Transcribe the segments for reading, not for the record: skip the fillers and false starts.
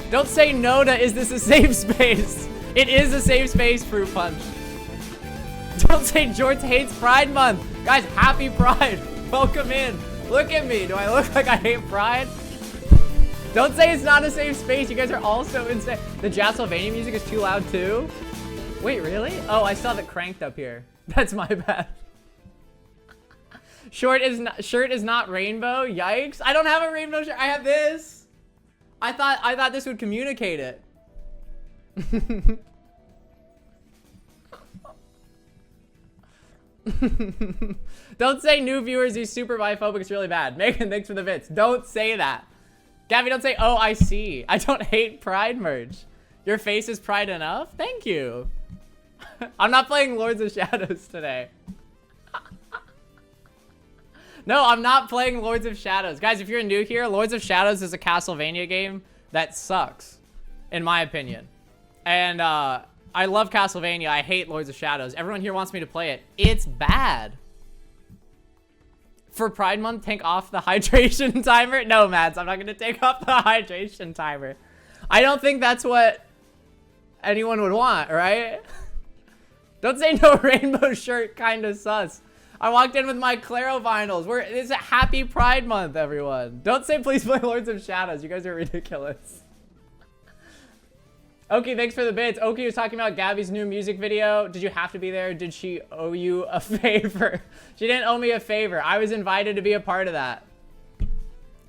Don't say no to is this a safe space? It is a safe space, Fruit Punch. Don't say Jorts hates Pride Month. Guys, happy Pride. Welcome in. Look at me. Do I look like I hate Pride? Don't say it's not a safe space. You guys are all so insane. The Jazzylvania music is too loud too? Wait, really? Oh, I saw that cranked up here. That's my bad. Shirt is not rainbow. Yikes. I don't have a rainbow shirt. I have this. I thought this would communicate it. Don't say new viewers, he's super biphobic, it's really bad. Megan, thanks for the bits. Don't say that. Gabby, don't say, oh, I see. I don't hate Pride merch. Your face is Pride enough? Thank you. I'm not playing Lords of Shadows today. No, I'm not playing Lords of Shadows. Guys, if you're new here, Lords of Shadows is a Castlevania game that sucks, in my opinion. And I love Castlevania. I hate Lords of Shadows. Everyone here wants me to play it. It's bad. For Pride Month, take off the hydration timer. No, Mads, I'm not going to take off the hydration timer. I don't think that's what anyone would want, right? Don't say no rainbow shirt, kind of sus. I walked in with my Claro vinyls. It's a happy Pride Month, everyone. Don't say please play Lords of Shadows. You guys are ridiculous. Okay, thanks for the bits. Oki was talking about Gabby's new music video. Did you have to be there? Did she owe you a favor? She didn't owe me a favor. I was invited to be a part of that.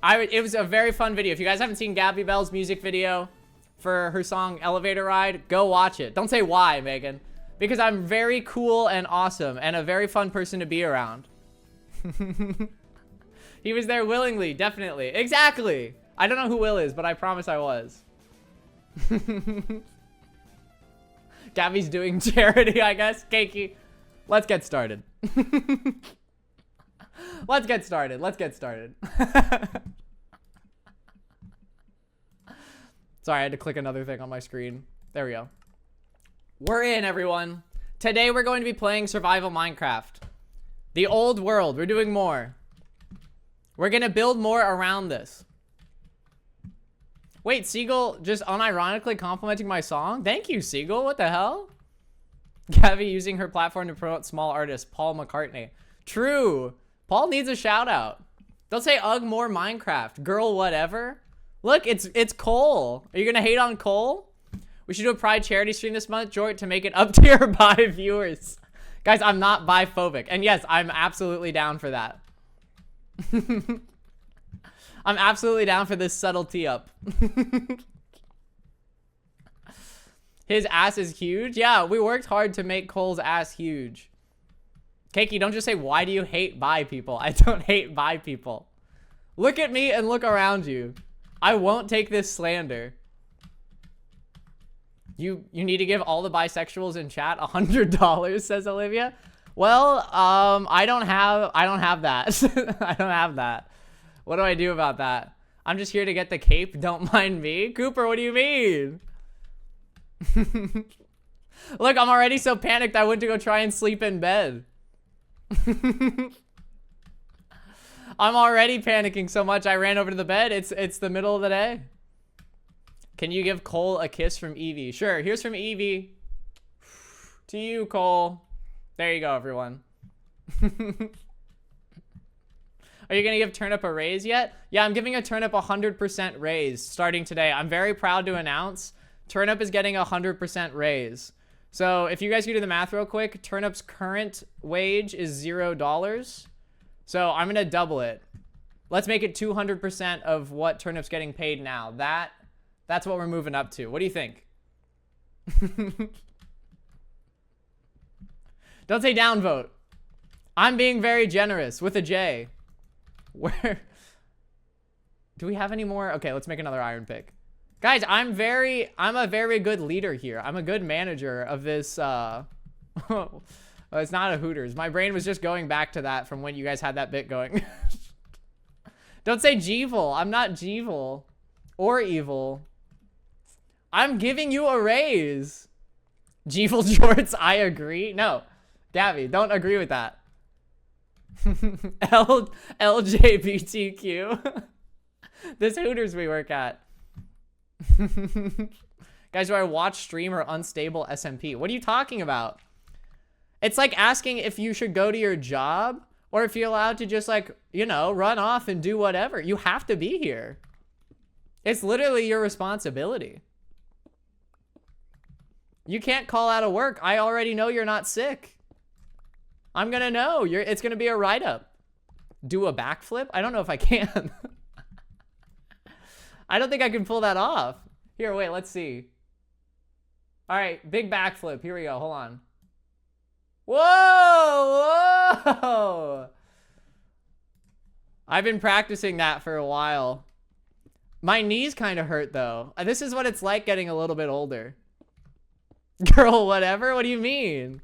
It was a very fun video. If you guys haven't seen Gabby Bell's music video for her song Elevator Ride, go watch it. Don't say why, Megan. Because I'm very cool and awesome and a very fun person to be around. He was there willingly, definitely. Exactly. I don't know who Will is, but I promise I was. Gabby's doing charity, I guess. Keiki, let's get started. Let's get started. Let's get started. Sorry, I had to click another thing on my screen. There we go. We're in, everyone. Today we're going to be playing survival Minecraft. The old world. We're doing more. We're going to build more around this. Wait, Seagull just unironically complimenting my song? Thank you, Seagull. What the hell? Gabby using her platform to promote small artists. Paul McCartney. True. Paul needs a shout out. Don't say ugh more Minecraft. Girl whatever. Look, it's Cole. Are you going to hate on Cole? We should do a Pride charity stream this month, Jort, to make it up to your bi viewers. Guys, I'm not biphobic. And yes, I'm absolutely down for that. I'm absolutely down for this subtlety up. His ass is huge. Yeah, we worked hard to make Cole's ass huge. Keiki, don't just say, why do you hate bi people? I don't hate bi people. Look at me and look around you. I won't take this slander. You need to give all the bisexuals in chat $100, says Olivia. Well, I don't have that. I don't have that. What do I do about that? I'm just here to get the cape. Don't mind me. Cooper, what do you mean? Look, I'm already so panicked I went to go try and sleep in bed. I'm already panicking so much I ran over to the bed. It's the middle of the day. Can you give Cole a kiss from Evie? Sure, here's from Evie. To you, Cole. There you go, everyone. Are you gonna give Turnip a raise yet? Yeah, I'm giving a Turnip 100% raise starting today. I'm very proud to announce Turnip is getting a 100% raise. So if you guys can do the math real quick, Turnip's current wage is $0. So I'm gonna double it. Let's make it 200% of what Turnip's getting paid now. That's what we're moving up to. What do you think? Don't say downvote. I'm being very generous with a J. Where? Do we have any more? Okay, let's make another iron pick. Guys, I'm a very good leader here. I'm a good manager of this. Well, it's not a Hooters. My brain was just going back to that from when you guys had that bit going. Don't say Jeevil. I'm not Jeevil or evil. I'm giving you a raise. Jeevil Jorts, I agree. No, Gabby, don't agree with that. LJBTQ. This Hooters we work at. Guys, do I watch, stream, or unstable SMP? What are you talking about? It's like asking if you should go to your job or if you're allowed to just, like, you know, run off and do whatever. You have to be here. It's literally your responsibility. You can't call out of work. I already know you're not sick. I'm gonna know. It's gonna be a write-up. Do a backflip? I don't know if I can. I don't think I can pull that off. Here, wait, let's see. All right, big backflip. Here we go. Hold on. Whoa! Whoa! I've been practicing that for a while. My knees kind of hurt, though. This is what it's like getting a little bit older. Girl, whatever? What do you mean?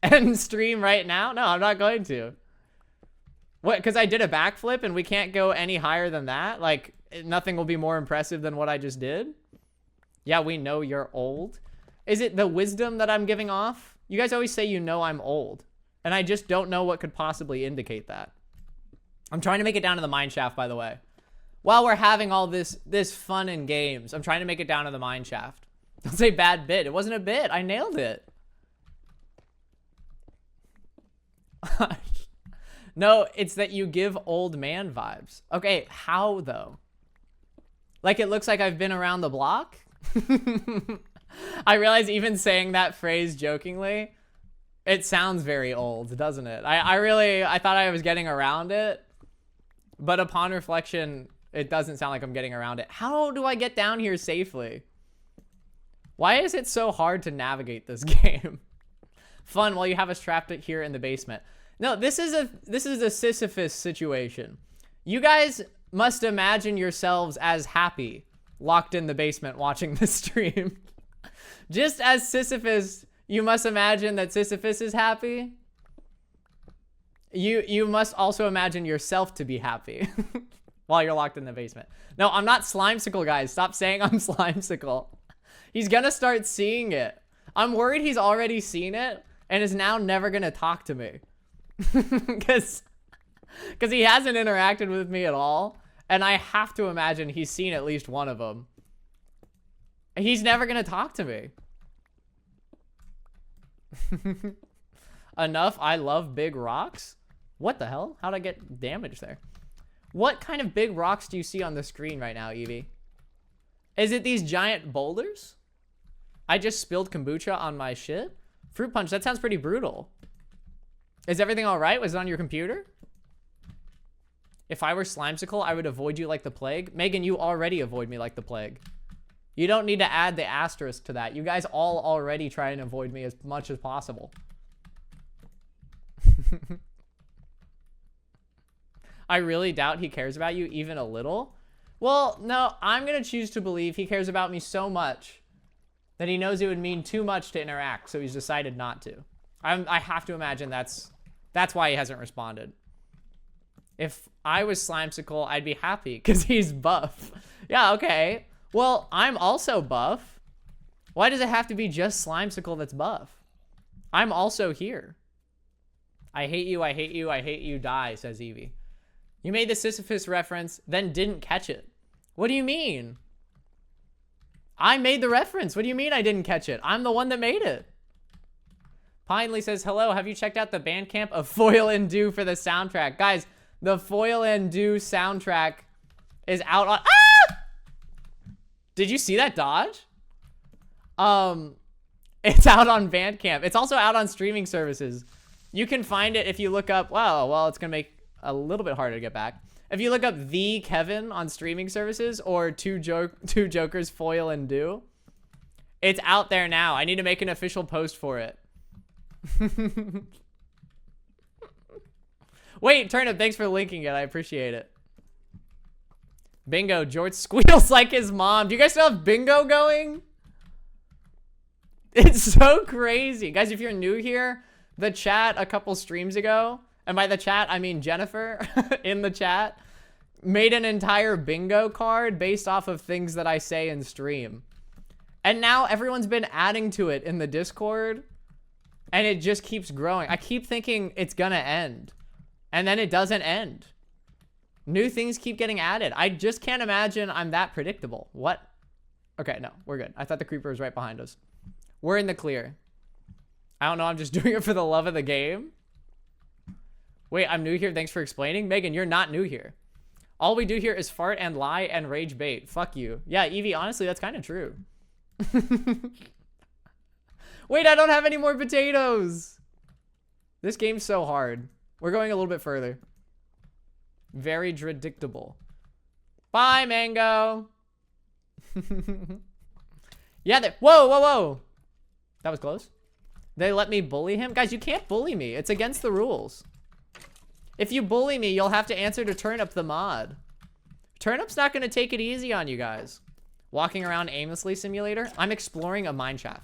End stream right now? No, I'm not going to. What, because I did a backflip and we can't go any higher than that? Like, nothing will be more impressive than what I just did? Yeah, we know you're old. Is it the wisdom that I'm giving off? You guys always say you know I'm old. And I just don't know what could possibly indicate that. I'm trying to make it down to the mine shaft, by the way. While we're having all this fun and games, I'm trying to make it down to the mine shaft. Don't say bad bit. It wasn't a bit. I nailed it. No, it's that you give old man vibes. Okay, how though? Like it looks like I've been around the block? I realize even saying that phrase jokingly, it sounds very old, doesn't it? I thought I was getting around it, but upon reflection, it doesn't sound like I'm getting around it. How do I get down here safely? Why is it so hard to navigate this game? Fun while you have us trapped here in the basement. No, this is a Sisyphus situation. You guys must imagine yourselves as happy, locked in the basement watching this stream. Just as Sisyphus, you must imagine that Sisyphus is happy. You must also imagine yourself to be happy while you're locked in the basement. No, I'm not Slimesicle, guys. Stop saying I'm Slimesicle. He's gonna start seeing it. I'm worried he's already seen it and is now never gonna talk to me. Because he hasn't interacted with me at all. And I have to imagine he's seen at least one of them. He's never gonna talk to me. Enough, I love big rocks. What the hell? How'd I get damaged there? What kind of big rocks do you see on the screen right now, Evie? Is it these giant boulders? I just spilled kombucha on my shit. Fruit punch, that sounds pretty brutal. Is everything all right? Was it on your computer? If I were Slimesicle, I would avoid you like the plague. Megan, you already avoid me like the plague. You don't need to add the asterisk to that. You guys all already try and avoid me as much as possible. I really doubt he cares about you even a little. Well, no, I'm going to choose to believe he cares about me so much that he knows it would mean too much to interact, so he's decided not to. I have to imagine that's why he hasn't responded. If I was Slimesicle, I'd be happy because he's buff. Yeah, okay. Well, I'm also buff. Why does it have to be just Slimesicle that's buff? I'm also here. I hate you, I hate you, I hate you, die, says Evie. You made the Sisyphus reference, then didn't catch it. What do you mean? I made the reference. What do you mean I didn't catch it? I'm the one that made it. Pinely says, hello, have you checked out the Bandcamp of Foil and Dew for the soundtrack? Guys, the Foil and Dew soundtrack is out on... Ah! Did you see that dodge? It's out on Bandcamp. It's also out on streaming services. You can find it if you look up... Wow, well, it's going to make a little bit harder to get back. If you look up The Kevin on streaming services or Two Jokers Foil and Dew, it's out there now. I need to make an official post for it. Wait, Turnip, thanks for linking it. I appreciate it. Bingo, Jorts squeals like his mom. Do you guys still have bingo going? It's so crazy. Guys, if you're new here, the chat a couple streams ago, and by the chat, I mean Jennifer in the chat, made an entire bingo card based off of things that I say in stream. And now everyone's been adding to it in the Discord, and it just keeps growing. I keep thinking it's gonna end, and then it doesn't end. New things keep getting added. I just can't imagine I'm that predictable. What? Okay, no, we're good. I thought the creeper was right behind us. We're in the clear. I don't know. I'm just doing it for the love of the game. Wait, I'm new here. Thanks for explaining. Megan, you're not new here. All we do here is fart and lie and rage bait. Fuck you. Yeah, Evie, honestly, that's kind of true. Wait, I don't have any more potatoes. This game's so hard. We're going a little bit further. Very predictable. Bye, Mango. Yeah, whoa, whoa, whoa. That was close. They let me bully him? Guys, you can't bully me. It's against the rules. If you bully me, you'll have to answer to Turnip the mod. Turnip's not going to take it easy on you guys. Walking around aimlessly simulator? I'm exploring a mineshaft.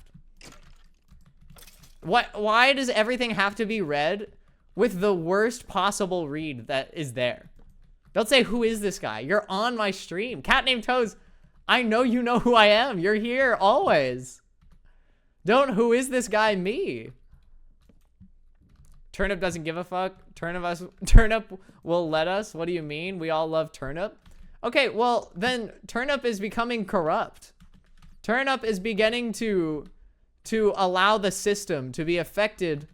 What? Why does everything have to be red with the worst possible read that is there? Don't say, who is this guy? You're on my stream. Cat named Toes, I know you know who I am. You're here always. Don't who is this guy me. Turnip doesn't give a fuck. Turnip will let us. What do you mean? We all love Turnip. Okay, well, then Turnip is becoming corrupt. Turnip is beginning to allow the system to be affected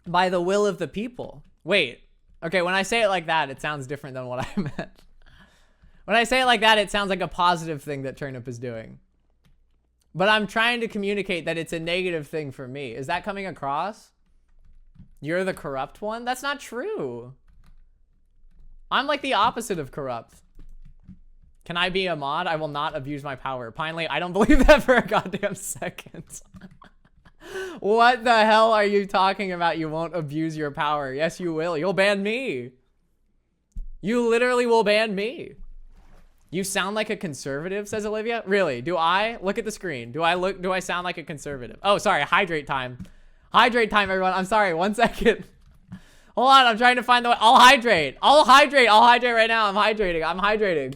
by the will of the people. Wait. Okay, when I say it like that, it sounds different than what I meant. When I say it like that, it sounds like a positive thing that Turnip is doing. But I'm trying to communicate that it's a negative thing for me. Is that coming across? You're the corrupt one? That's not true. I'm like the opposite of corrupt. Can I be a mod? I will not abuse my power. Finally, I don't believe that for a goddamn second. What the hell are you talking about? You won't abuse your power. Yes, you will. You'll ban me. You literally will ban me. You sound like a conservative, says Olivia. Really? Do I? Look at the screen. Do I sound like a conservative? Oh, sorry. Hydrate time. Hydrate time, everyone. I'm sorry. 1 second. Hold on. I'm trying to find the way. I'll hydrate. I'll hydrate right now. I'm hydrating.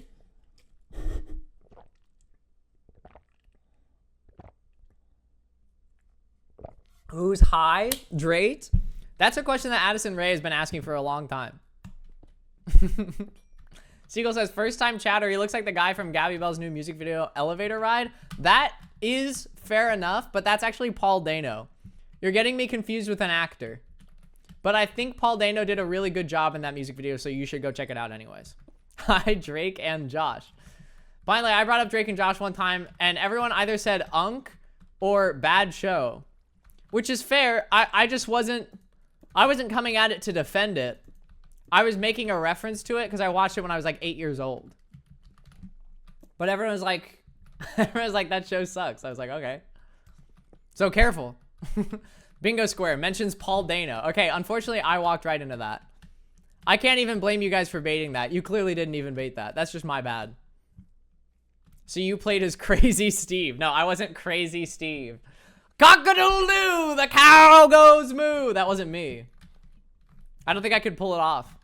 Who's hydrate? That's a question that Addison Ray has been asking for a long time. Seagull says, first time chatter. He looks like the guy from Gabby Bell's new music video, Elevator Ride. That is fair enough, but that's actually Paul Dano. You're getting me confused with an actor. But I think Paul Dano did a really good job in that music video, so you should go check it out anyways. Hi, Drake and Josh. Finally, I brought up Drake and Josh one time, and everyone either said unk or bad show. Which is fair. I wasn't coming at it to defend it. I was making a reference to it because I watched it when I was like 8 years old. But everyone was like, that show sucks. I was like, okay. So careful. Bingo Square mentions Paul Dano. Okay, unfortunately, I walked right into that. I can't even blame you guys for baiting that. You clearly didn't even bait that. That's just my bad. So you played as Crazy Steve. No, I wasn't Crazy Steve. Cock-a-doodle-doo! The cow goes moo! That wasn't me. I don't think I could pull it off.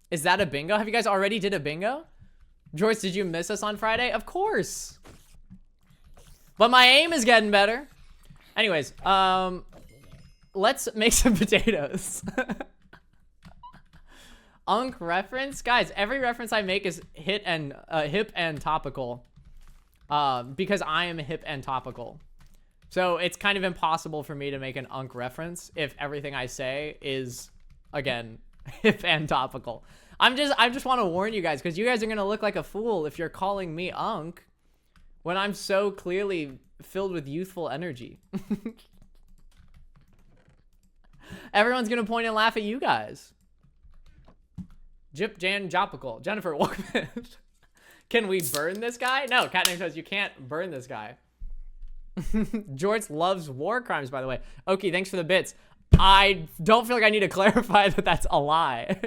Is that a bingo? Have you guys already did a bingo? Jorts, did you miss us on Friday? Of course. But my aim is getting better. Anyways, let's make some potatoes. Unk reference? Guys, every reference I make is hip and topical. Because I am hip and topical. So it's kind of impossible for me to make an unk reference if everything I say is, again, hip and topical. I just want to warn you guys, because you guys are going to look like a fool if you're calling me unk when I'm so clearly filled with youthful energy. Everyone's going to point and laugh at you guys. Jip Jan Jopical. Jennifer, welcome in. Can we burn this guy? No, Catname says you can't burn this guy. Jorts loves war crimes, by the way. Okay, thanks for the bits. I don't feel like I need to clarify that that's a lie.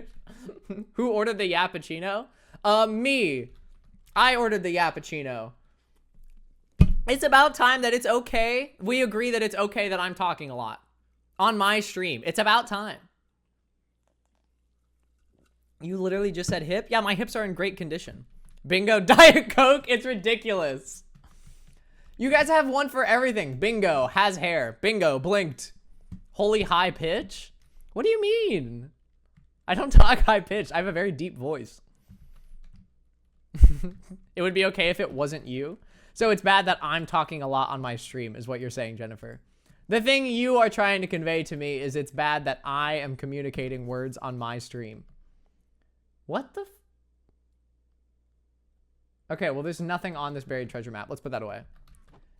Who ordered the Yappuccino? Me. I ordered the Yappuccino. It's about time that it's okay. We agree that it's okay that I'm talking a lot on my stream. It's about time. You literally just said hip? Yeah, my hips are in great condition. Bingo, Diet Coke. It's ridiculous. You guys have one for everything. Bingo, has hair. Bingo, blinked. Holy high pitch? What do you mean? I don't talk high pitch. I have a very deep voice. It would be okay if it wasn't you. So it's bad that I'm talking a lot on my stream is what you're saying, Jennifer. The thing you are trying to convey to me is it's bad that I am communicating words on my stream. What the Okay, well, there's nothing on this buried treasure map. Let's put that away.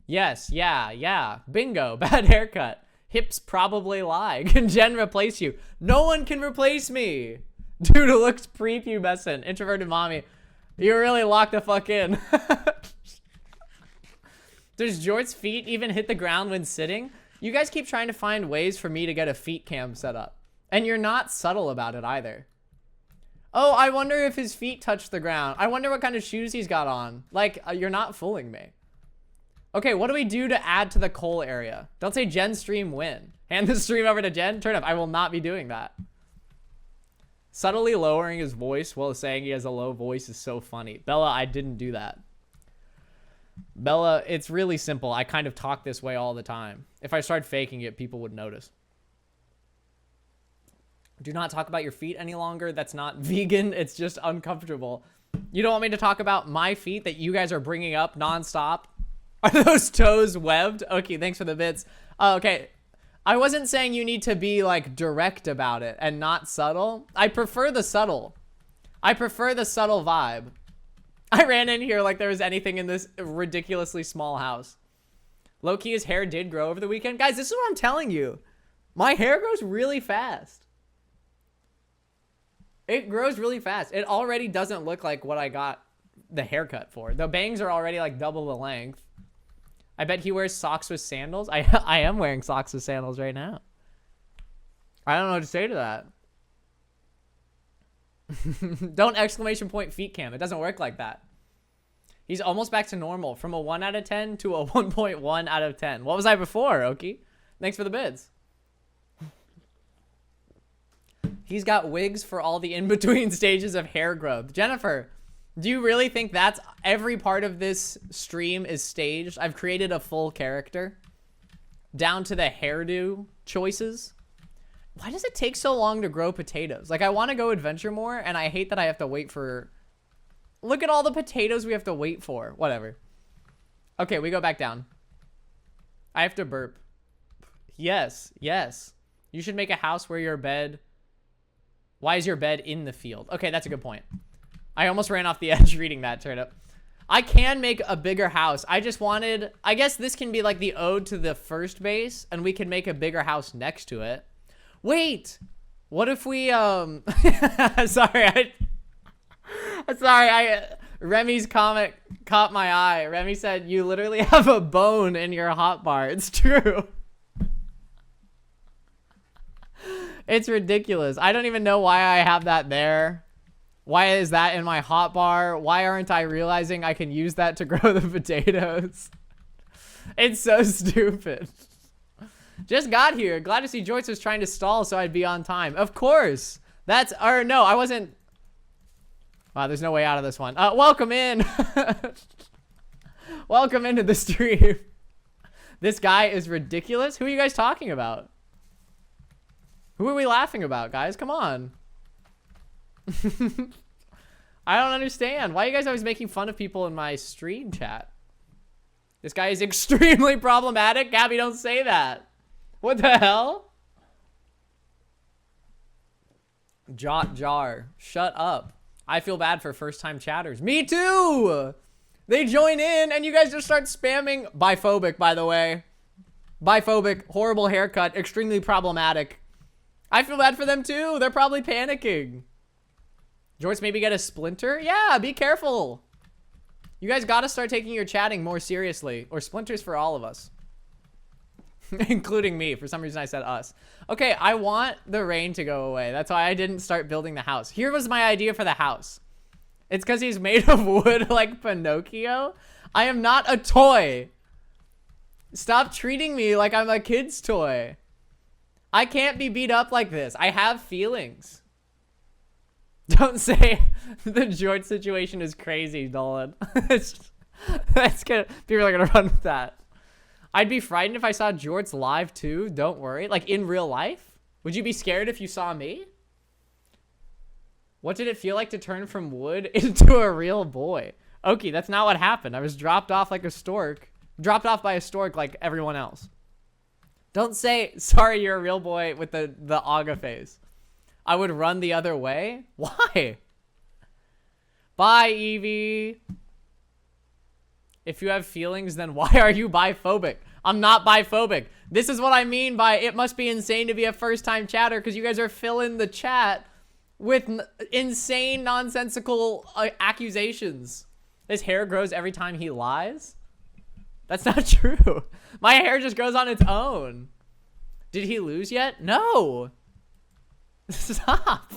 Yes, yeah. Bingo, bad haircut. Hips probably lie. Can Jen replace you? No one can replace me. Dude who looks prepubescent. Introverted mommy. You really locked the fuck in. Does Jort's feet even hit the ground when sitting? You guys keep trying to find ways for me to get a feet cam set up. And you're not subtle about it either. Oh, I wonder if his feet touch the ground. I wonder what kind of shoes he's got on. Like, you're not fooling me. Okay, what do we do to add to the coal area? Don't say Jen stream win. Hand the stream over to Jen. Turn up. I will not be doing that. Subtly lowering his voice while saying he has a low voice is so funny. Bella, I didn't do that. Bella, it's really simple. I kind of talk this way all the time. If I started faking it, people would notice. Do not talk about your feet any longer. That's not vegan. It's just uncomfortable. You don't want me to talk about my feet that you guys are bringing up nonstop? Are those toes webbed? Okay, thanks for the bits. Okay, I wasn't saying you need to be like direct about it and not subtle. I prefer the subtle. I prefer the subtle vibe. I ran in here like there was anything in this ridiculously small house. Low-key, his hair did grow over the weekend. Guys, this is what I'm telling you. My hair grows really fast. It grows really fast. It already doesn't look like what I got the haircut for. The bangs are already like double the length. I bet he wears socks with sandals. I am wearing socks with sandals right now. I don't know what to say to that. Don't exclamation point feet cam. It doesn't work like that. He's almost back to normal. From a 1 out of 10 to a 1.1 out of 10. What was I before, Oki? Thanks for the bids. He's got wigs for all the in-between stages of hair growth. Jennifer, do you really think that's every part of this stream is staged? I've created a full character down to the hairdo choices. Why does it take so long to grow potatoes? Like, I want to go adventure more, and I hate that I have to wait for... Look at all the potatoes we have to wait for. Whatever. Okay, we go back down. I have to burp. Yes. You should make a house where your bed... Why is your bed in the field? Okay, that's a good point. I almost ran off the edge reading that, Turnip. I can make a bigger house. I just wanted... I guess this can be like the ode to the first base, and we can make a bigger house next to it. Wait! What if we, Sorry, Remy's comment caught my eye. Remy said, you literally have a bone in your hotbar. It's true. It's ridiculous. I don't even know why I have that there. Why is that in my hotbar? Why aren't I realizing I can use that to grow the potatoes? It's so stupid. Just got here. Glad to see Jorts was trying to stall so I'd be on time. Of course. That's... Or no, I wasn't... Wow, there's no way out of this one. Welcome in. Welcome into the stream. This guy is ridiculous. Who are you guys talking about? Who are we laughing about, guys? Come on. I don't understand. Why are you guys always making fun of people in my stream chat? This guy is extremely problematic. Gabby, don't say that. What the hell? Jot jar. Shut up. I feel bad for first-time chatters. Me too! They join in and you guys just start spamming. Biphobic, by the way. Biphobic. Horrible haircut. Extremely problematic. I feel bad for them too. They're probably panicking. Jorts, maybe get a splinter? Yeah, be careful. You guys gotta start taking your chatting more seriously. Or splinters for all of us. Including me. For some reason I said us. Okay, I want the rain to go away. That's why I didn't start building the house. Here was my idea for the house. It's because he's made of wood like Pinocchio. I am not a toy. Stop treating me like I'm a kid's toy. I can't be beat up like this. I have feelings. Don't say the Jorts situation is crazy, Dolan. That's gonna... People are gonna run with that. I'd be frightened if I saw Jorts live too. Don't worry. Like in real life? Would you be scared if you saw me? What did it feel like to turn from wood into a real boy? Okie, that's not what happened. I was dropped off like a stork. Dropped off by a stork like everyone else. Don't say, sorry, you're a real boy with the Aga face. I would run the other way? Why? Bye, Evie. If you have feelings, then why are you biphobic? I'm not biphobic. This is what I mean by it must be insane to be a first-time chatter because you guys are filling the chat with insane, nonsensical accusations. His hair grows every time he lies? That's not true. My hair just grows on its own. Did he lose yet? No. Stop.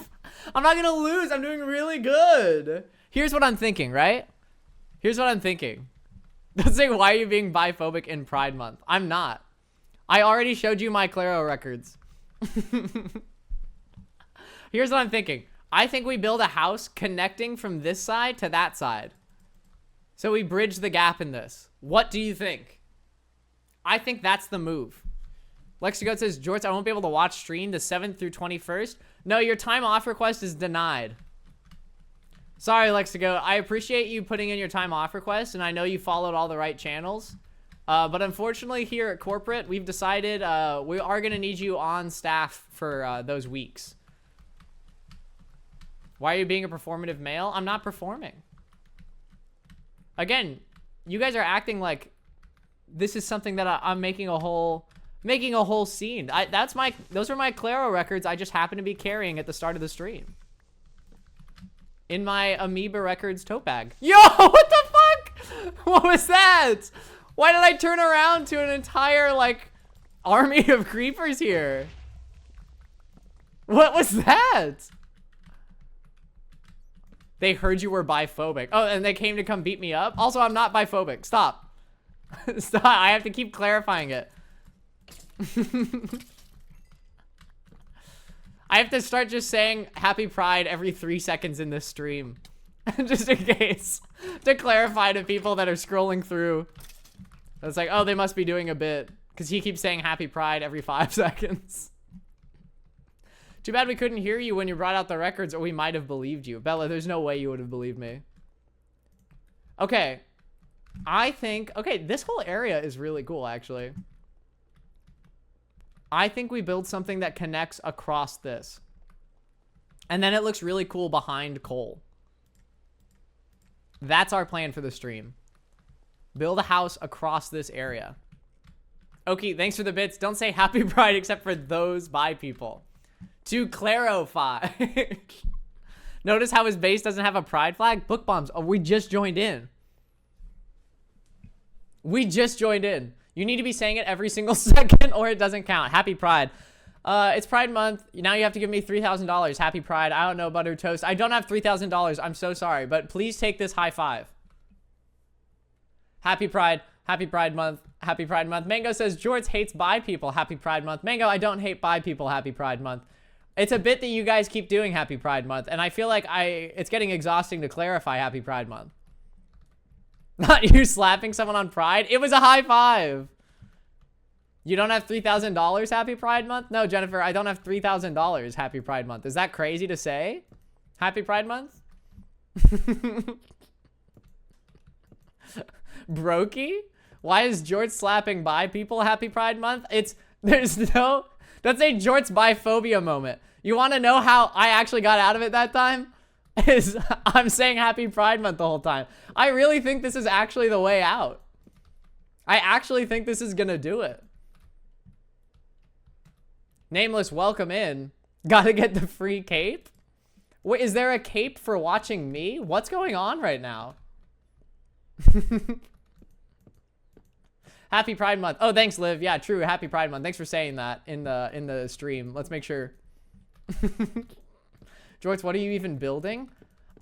I'm not gonna lose. I'm doing really good. Here's what I'm thinking, right? Here's what I'm thinking. Don't say, why are you being biphobic in Pride Month? I'm not. I already showed you my Claro records. Here's what I'm thinking. I think we build a house connecting from this side to that side. So we bridge the gap in this. What do you think? I think that's the move. Lexigoat says, Jorts, I won't be able to watch stream the 7th through 21st. No, your time off request is denied. Sorry, Lexigoat. I appreciate you putting in your time off request, and I know you followed all the right channels. But unfortunately, here at corporate, we've decided we are going to need you on staff for those weeks. Why are you being a performative male? I'm not performing. Again, you guys are acting like this is something that I'm making a whole scene. Those are my Claro records I just happen to be carrying at the start of the stream. In my Amoeba Records tote bag. Yo, what the fuck? What was that? Why did I turn around to an entire, like, army of creepers here? What was that? They heard you were biphobic. Oh, and they came to come beat me up? Also, I'm not biphobic. Stop. Stop. I have to keep clarifying it. I have to start just saying Happy Pride every 3 seconds in this stream. Just in case. To clarify to people that are scrolling through. It's like, oh, they must be doing a bit. Because he keeps saying Happy Pride every 5 seconds. Too bad we couldn't hear you when you brought out the records, or we might have believed you. Bella, there's no way you would have believed me. Okay. I think... Okay, this whole area is really cool, actually. I think we build something that connects across this. And then it looks really cool behind Cole. That's our plan for the stream. Build a house across this area. Okay, thanks for the bits. Don't say Happy Pride except for those bi people. To clarify. Notice how his base doesn't have a pride flag? Book bombs. Oh, we just joined in. We just joined in. You need to be saying it every single second or it doesn't count. Happy Pride. It's Pride Month. Now you have to give me $3,000. Happy Pride. I don't know, Butter Toast. I don't have $3,000. I'm so sorry. But please take this high five. Happy Pride. Happy Pride Month. Happy Pride Month. Mango says, Jorts hates bi people. Happy Pride Month. Mango, I don't hate bi people. Happy Pride Month. It's a bit that you guys keep doing Happy Pride Month. And I feel like it's getting exhausting to clarify Happy Pride Month. Not you slapping someone on Pride. It was a high five. You don't have $3,000 Happy Pride Month? No, Jennifer, I don't have $3,000 Happy Pride Month. Is that crazy to say? Happy Pride Month? Brokey? Why is Jorts slapping bi people Happy Pride Month? There's no, that's a Jorts biphobia moment. You want to know how I actually got out of it that time? I'm saying Happy Pride Month the whole time. I really think this is actually the way out. I actually think this is gonna do it. Nameless, welcome in. Gotta get the free cape? Wait, is there a cape for watching me? What's going on right now? Happy Pride Month. Oh, thanks, Liv. Yeah, true. Happy Pride Month. Thanks for saying that in the stream. Let's make sure. Jorts, what are you even building?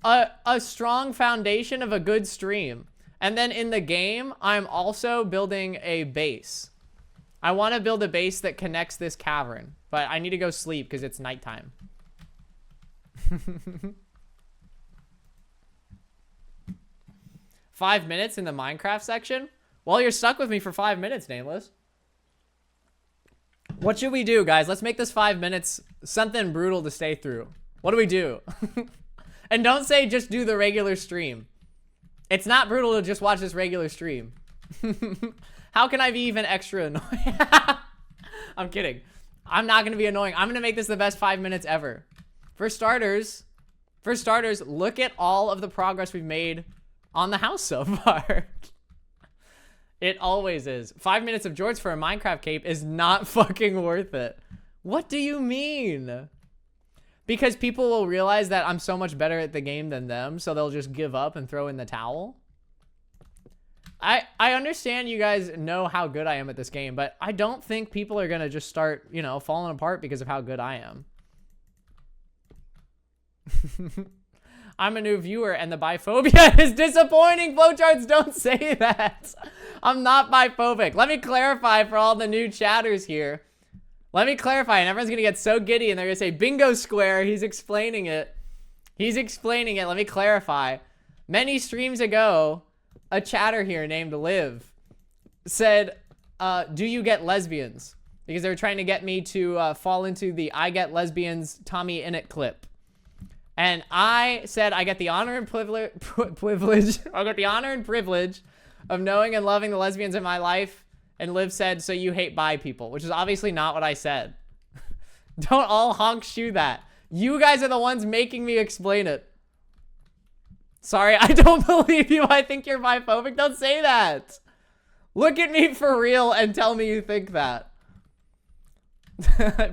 A strong foundation of a good stream. And then in the game, I'm also building a base. I want to build a base that connects this cavern. But I need to go sleep because it's nighttime. 5 minutes in the Minecraft section? Well, you're stuck with me for 5 minutes, Nameless. What should we do, guys? Let's make this 5 minutes something brutal to stay through. What do we do? And don't say just do the regular stream. It's not brutal to just watch this regular stream. How can I be even extra annoying? I'm kidding. I'm not going to be annoying. I'm going to make this the best 5 minutes ever. For starters, look at all of the progress we've made on the house so far. It always is. 5 minutes of Jorts for a Minecraft cape is not fucking worth it. What do you mean? Because people will realize that I'm so much better at the game than them, so they'll just give up and throw in the towel. I understand you guys know how good I am at this game, but I don't think people are gonna just start, you know, falling apart because of how good I am. I'm a new viewer and the biphobia is disappointing. Flowcharts, don't say that. I'm not biphobic. Let me clarify for all the new chatters here. Let me clarify, and everyone's gonna get so giddy and they're gonna say, bingo square, he's explaining it. He's explaining it. Let me clarify. Many streams ago, a chatter here named Liv said, do you get lesbians? Because they were trying to get me to fall into the I get lesbians Tommy Innit clip. And I said I get the honor and privilege I got the honor and privilege of knowing and loving the lesbians in my life. And Liv said, so you hate bi people, which is obviously not what I said. Don't all honks shoe that. You guys are the ones making me explain it. Sorry, I don't believe you. I think you're biphobic. Don't say that. Look at me for real and tell me you think that.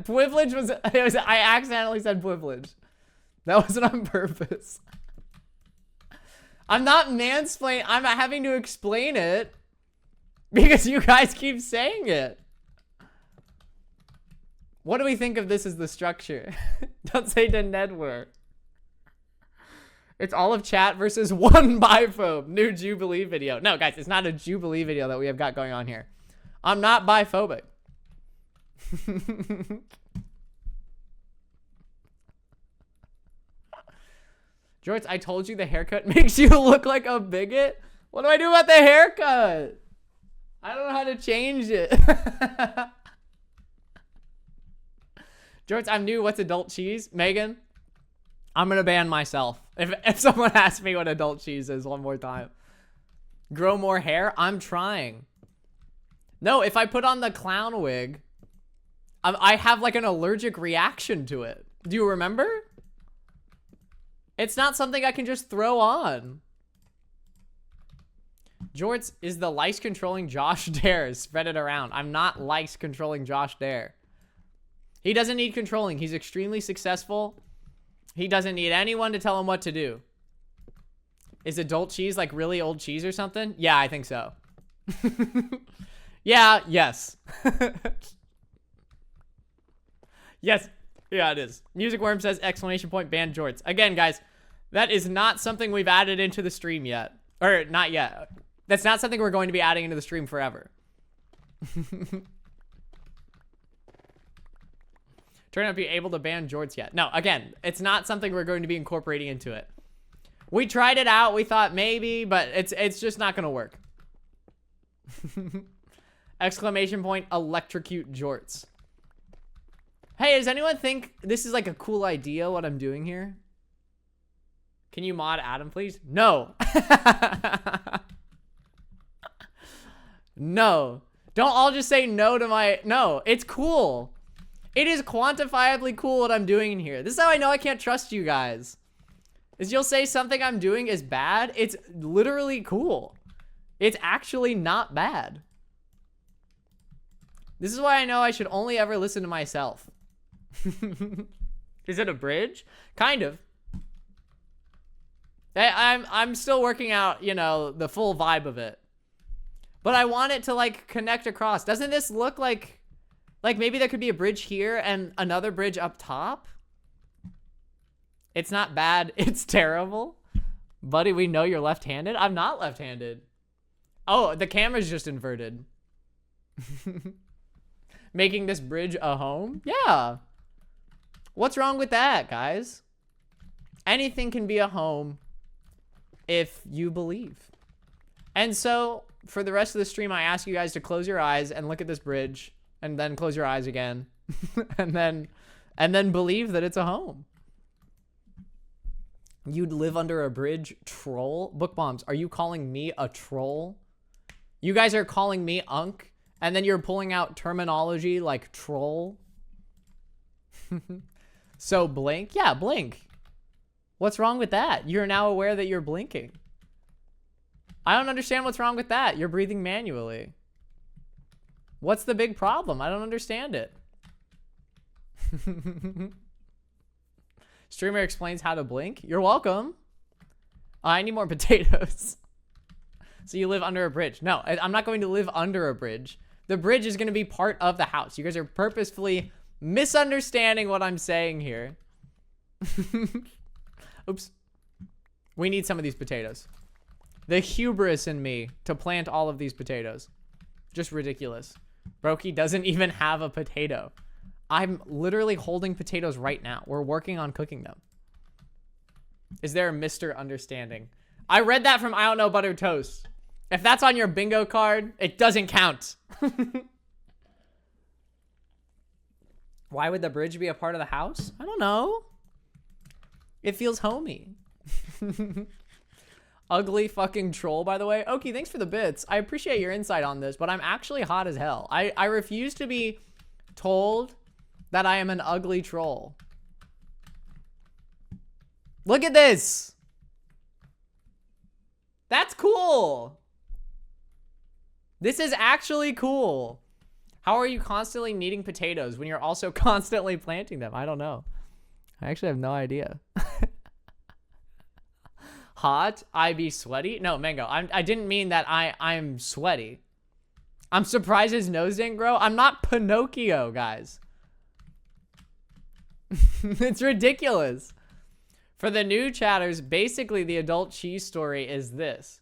Privilege was I accidentally said privilege. That wasn't on purpose. I'm not mansplaining. I'm having to explain it because you guys keep saying it. What do we think of this as the structure? Don't say the network. It's all of chat versus one biphobe. New Jubilee video. No, guys, it's not a Jubilee video that we have got going on here. I'm not biphobic. Jorts, I told you the haircut makes you look like a bigot. What do I do about the haircut? I don't know how to change it. Jorts, I'm new. What's adult cheese? Megan, I'm going to ban myself. If someone asks me what adult cheese is one more time. Grow more hair? I'm trying. No, if I put on the clown wig, I have like an allergic reaction to it. Do you remember? It's not something I can just throw on. Jorts is the lice controlling Josh Dare. Spread it around. I'm not lice controlling Josh Dare. He doesn't need controlling. He's extremely successful. He doesn't need anyone to tell him what to do. Is adult cheese like really old cheese or something? Yeah, I think so. Yeah, yes. Yes. Yeah, it is. Music Worm says, exclamation point, ban Jorts. Again, guys, that is not something we've added into the stream yet. Or, not yet. That's not something we're going to be adding into the stream forever. Turn out to be able to ban Jorts yet. No, again, it's not something we're going to be incorporating into it. We tried it out. We thought maybe, but it's just not going to work. Exclamation point, electrocute Jorts. Hey, does anyone think this is like a cool idea, what I'm doing here? Can you mod Adam, please? No. No. Don't all just say no to my... No, it's cool. It is quantifiably cool what I'm doing in here. This is how I know I can't trust you guys. Is you'll say something I'm doing is bad. It's literally cool. It's actually not bad. This is why I know I should only ever listen to myself. Is it a bridge? Kind of. I'm still working out, you know, the full vibe of it. But I want it to like connect across. Doesn't this look like maybe there could be a bridge here and another bridge up top? It's not bad. It's terrible. Buddy, we know you're left-handed. I'm not left-handed. Oh, the camera's just inverted. Making this bridge a home? Yeah. What's wrong with that, guys? Anything can be a home if you believe. And so, for the rest of the stream, I ask you guys to close your eyes and look at this bridge, and then close your eyes again, and then believe that it's a home. You'd live under a bridge, troll? Book bombs, are you calling me a troll? You guys are calling me unk, and then you're pulling out terminology like troll? So blink? Yeah, blink. What's wrong with that? You're now aware that you're blinking. I don't understand what's wrong with that. You're breathing manually. What's the big problem? I don't understand it. Streamer explains how to blink. You're welcome. I need more potatoes. So you live under a bridge. No, I'm not going to live under a bridge. The bridge is going to be part of the house. You guys are purposefully misunderstanding what I'm saying here. Oops. We need some of these potatoes. The hubris in me to plant all of these potatoes. Just ridiculous. Brokey doesn't even have a potato. I'm literally holding potatoes right now. We're working on cooking them. Is there a Mr. Understanding? I read that from I don't know buttered toast. If that's on your bingo card, it doesn't count. Why would the bridge be a part of the house? I don't know. It feels homey. Ugly fucking troll, by the way. Okie, thanks for the bits. I appreciate your insight on this, but I'm actually hot as hell. I refuse to be told that I am an ugly troll. Look at this. That's cool. This is actually cool. How are you constantly needing potatoes when you're also constantly planting them? I don't know. I actually have no idea. Hot? I be sweaty? No, Mango. I didn't mean that I'm sweaty. I'm surprised his nose didn't grow. I'm not Pinocchio, guys. It's ridiculous. For the new chatters, basically the adult cheese story is this.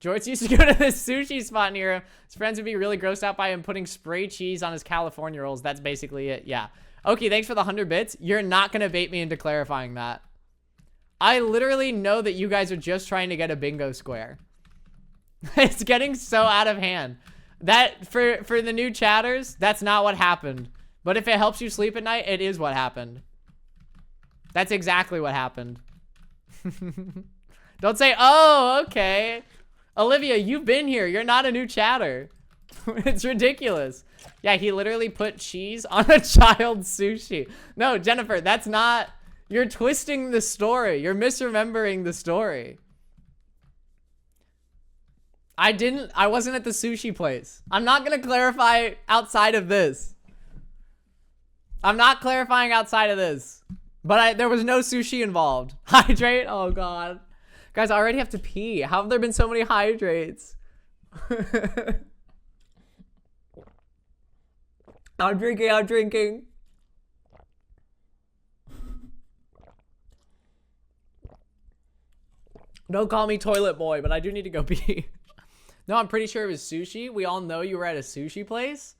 Jorts used to go to this sushi spot near him. His friends would be really grossed out by him putting spray cheese on his California rolls. That's basically it. Yeah. Okay, thanks for the 100 bits. You're not going to bait me into clarifying that. I literally know that you guys are just trying to get a bingo square. It's getting so out of hand. That, for the new chatters, that's not what happened. But if it helps you sleep at night, it is what happened. That's exactly what happened. Don't say, oh, okay. Olivia, you've been here. You're not a new chatter. It's ridiculous. Yeah, he literally put cheese on a child's sushi. No, Jennifer, that's not... You're twisting the story. You're misremembering the story. I wasn't at the sushi place. I'm not going to clarify outside of this. I'm not clarifying outside of this. But there was no sushi involved. Hydrate? Oh, God. Guys, I already have to pee. How have there been so many hydrates? I'm drinking. Don't call me toilet boy, but I do need to go pee. No, I'm pretty sure it was sushi. We all know you were at a sushi place.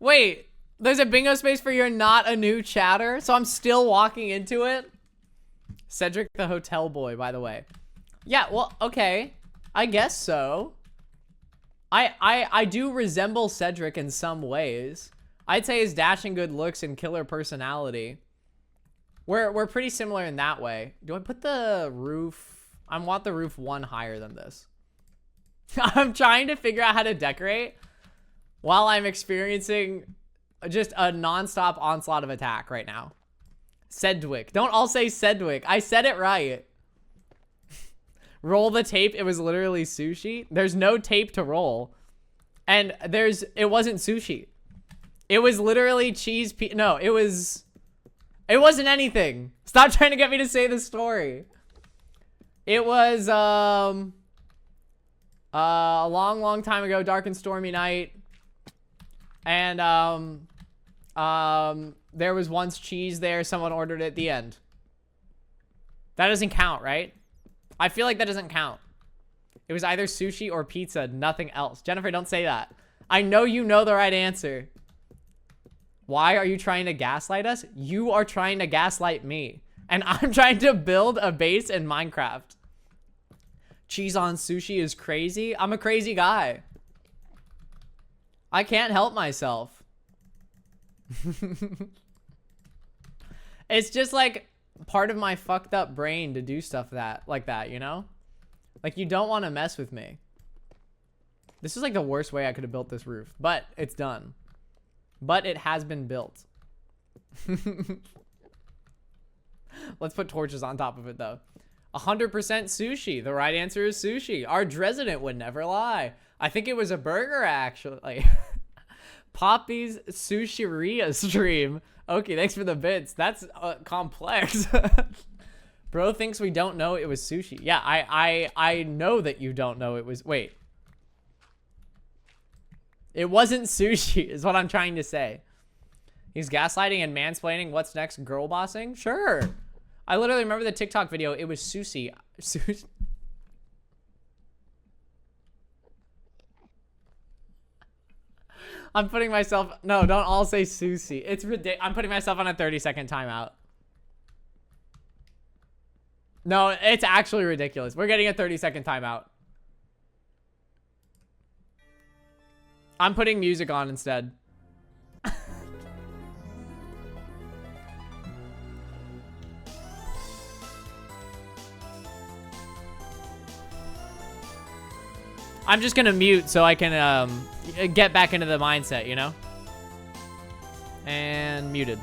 Wait, there's a bingo space for you're not a new chatter, so I'm still walking into it? Cedric the hotel boy, by the way. Yeah, well, okay. I guess so. I do resemble Cedric in some ways. I'd say his dashing good looks and killer personality. We're pretty similar in that way. Do I put the roof... I want the roof one higher than this. I'm trying to figure out how to decorate while I'm experiencing just a non-stop onslaught of attack right now. Sedgwick. Don't all say Sedgwick. I said it right. Roll the tape. It was literally sushi. There's no tape to roll. And it wasn't sushi. It was literally cheese. No, it wasn't anything. Stop trying to get me to say the story. It was, a long time ago, dark and stormy night. And, there was once cheese there. Someone ordered it at the end. That doesn't count, right? I feel like that doesn't count. It was either sushi or pizza, nothing else. Jennifer, don't say that. I know you know the right answer. Why are you trying to gaslight us? You are trying to gaslight me. And I'm trying to build a base in Minecraft. Cheese on sushi is crazy. I'm a crazy guy. I can't help myself. It's just like part of my fucked up brain to do stuff like that, you know? Like, you don't want to mess with me. This is like the worst way I could have built this roof, but it's done. But it has been built. Let's put torches on top of it though. 100% sushi. The right answer is sushi. Our resident would never lie. I think it was a burger actually. Poppy's Sushiria stream. Okay, thanks for the bits. That's complex. Bro thinks we don't know it was sushi. Yeah, I know that you don't know it was. Wait. It wasn't sushi is what I'm trying to say. He's gaslighting and mansplaining. What's next? Girl bossing? Sure. I literally remember the TikTok video. It was sushi. Sushi. I'm putting myself... No, don't all say sushi. It's ridiculous. I'm putting myself on a 30-second timeout. No, it's actually ridiculous. We're getting a 30-second timeout. I'm putting music on instead. I'm just gonna mute so I can get back into the mindset, you know? And muted.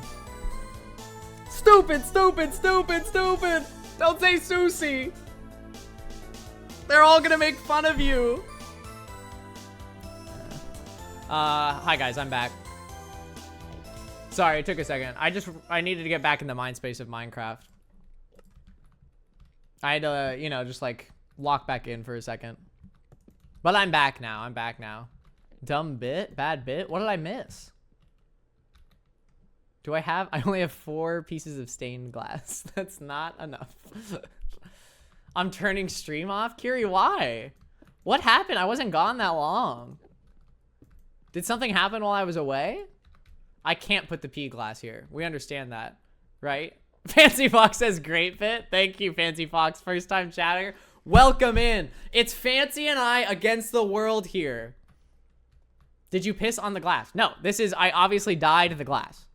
Stupid, stupid, stupid, stupid! Don't say sushi! They're all gonna make fun of you! Hi guys, I'm back. Sorry, it took a second. I needed to get back in the mind space of Minecraft. I had to, you know, just like lock back in for a second. But I'm back now. I'm back now. Dumb bit? Bad bit? What did I miss? Do I have... I only have 4 pieces of stained glass. That's not enough. I'm turning stream off? Kiri, why? What happened? I wasn't gone that long. Did something happen while I was away? I can't put the P glass here. We understand that, right? Fancy Fox says great bit. Thank you, Fancy Fox. First time chatting. Welcome in. It's Fancy and I against the world here. Did you piss on the glass? No, this is, I obviously dyed the glass.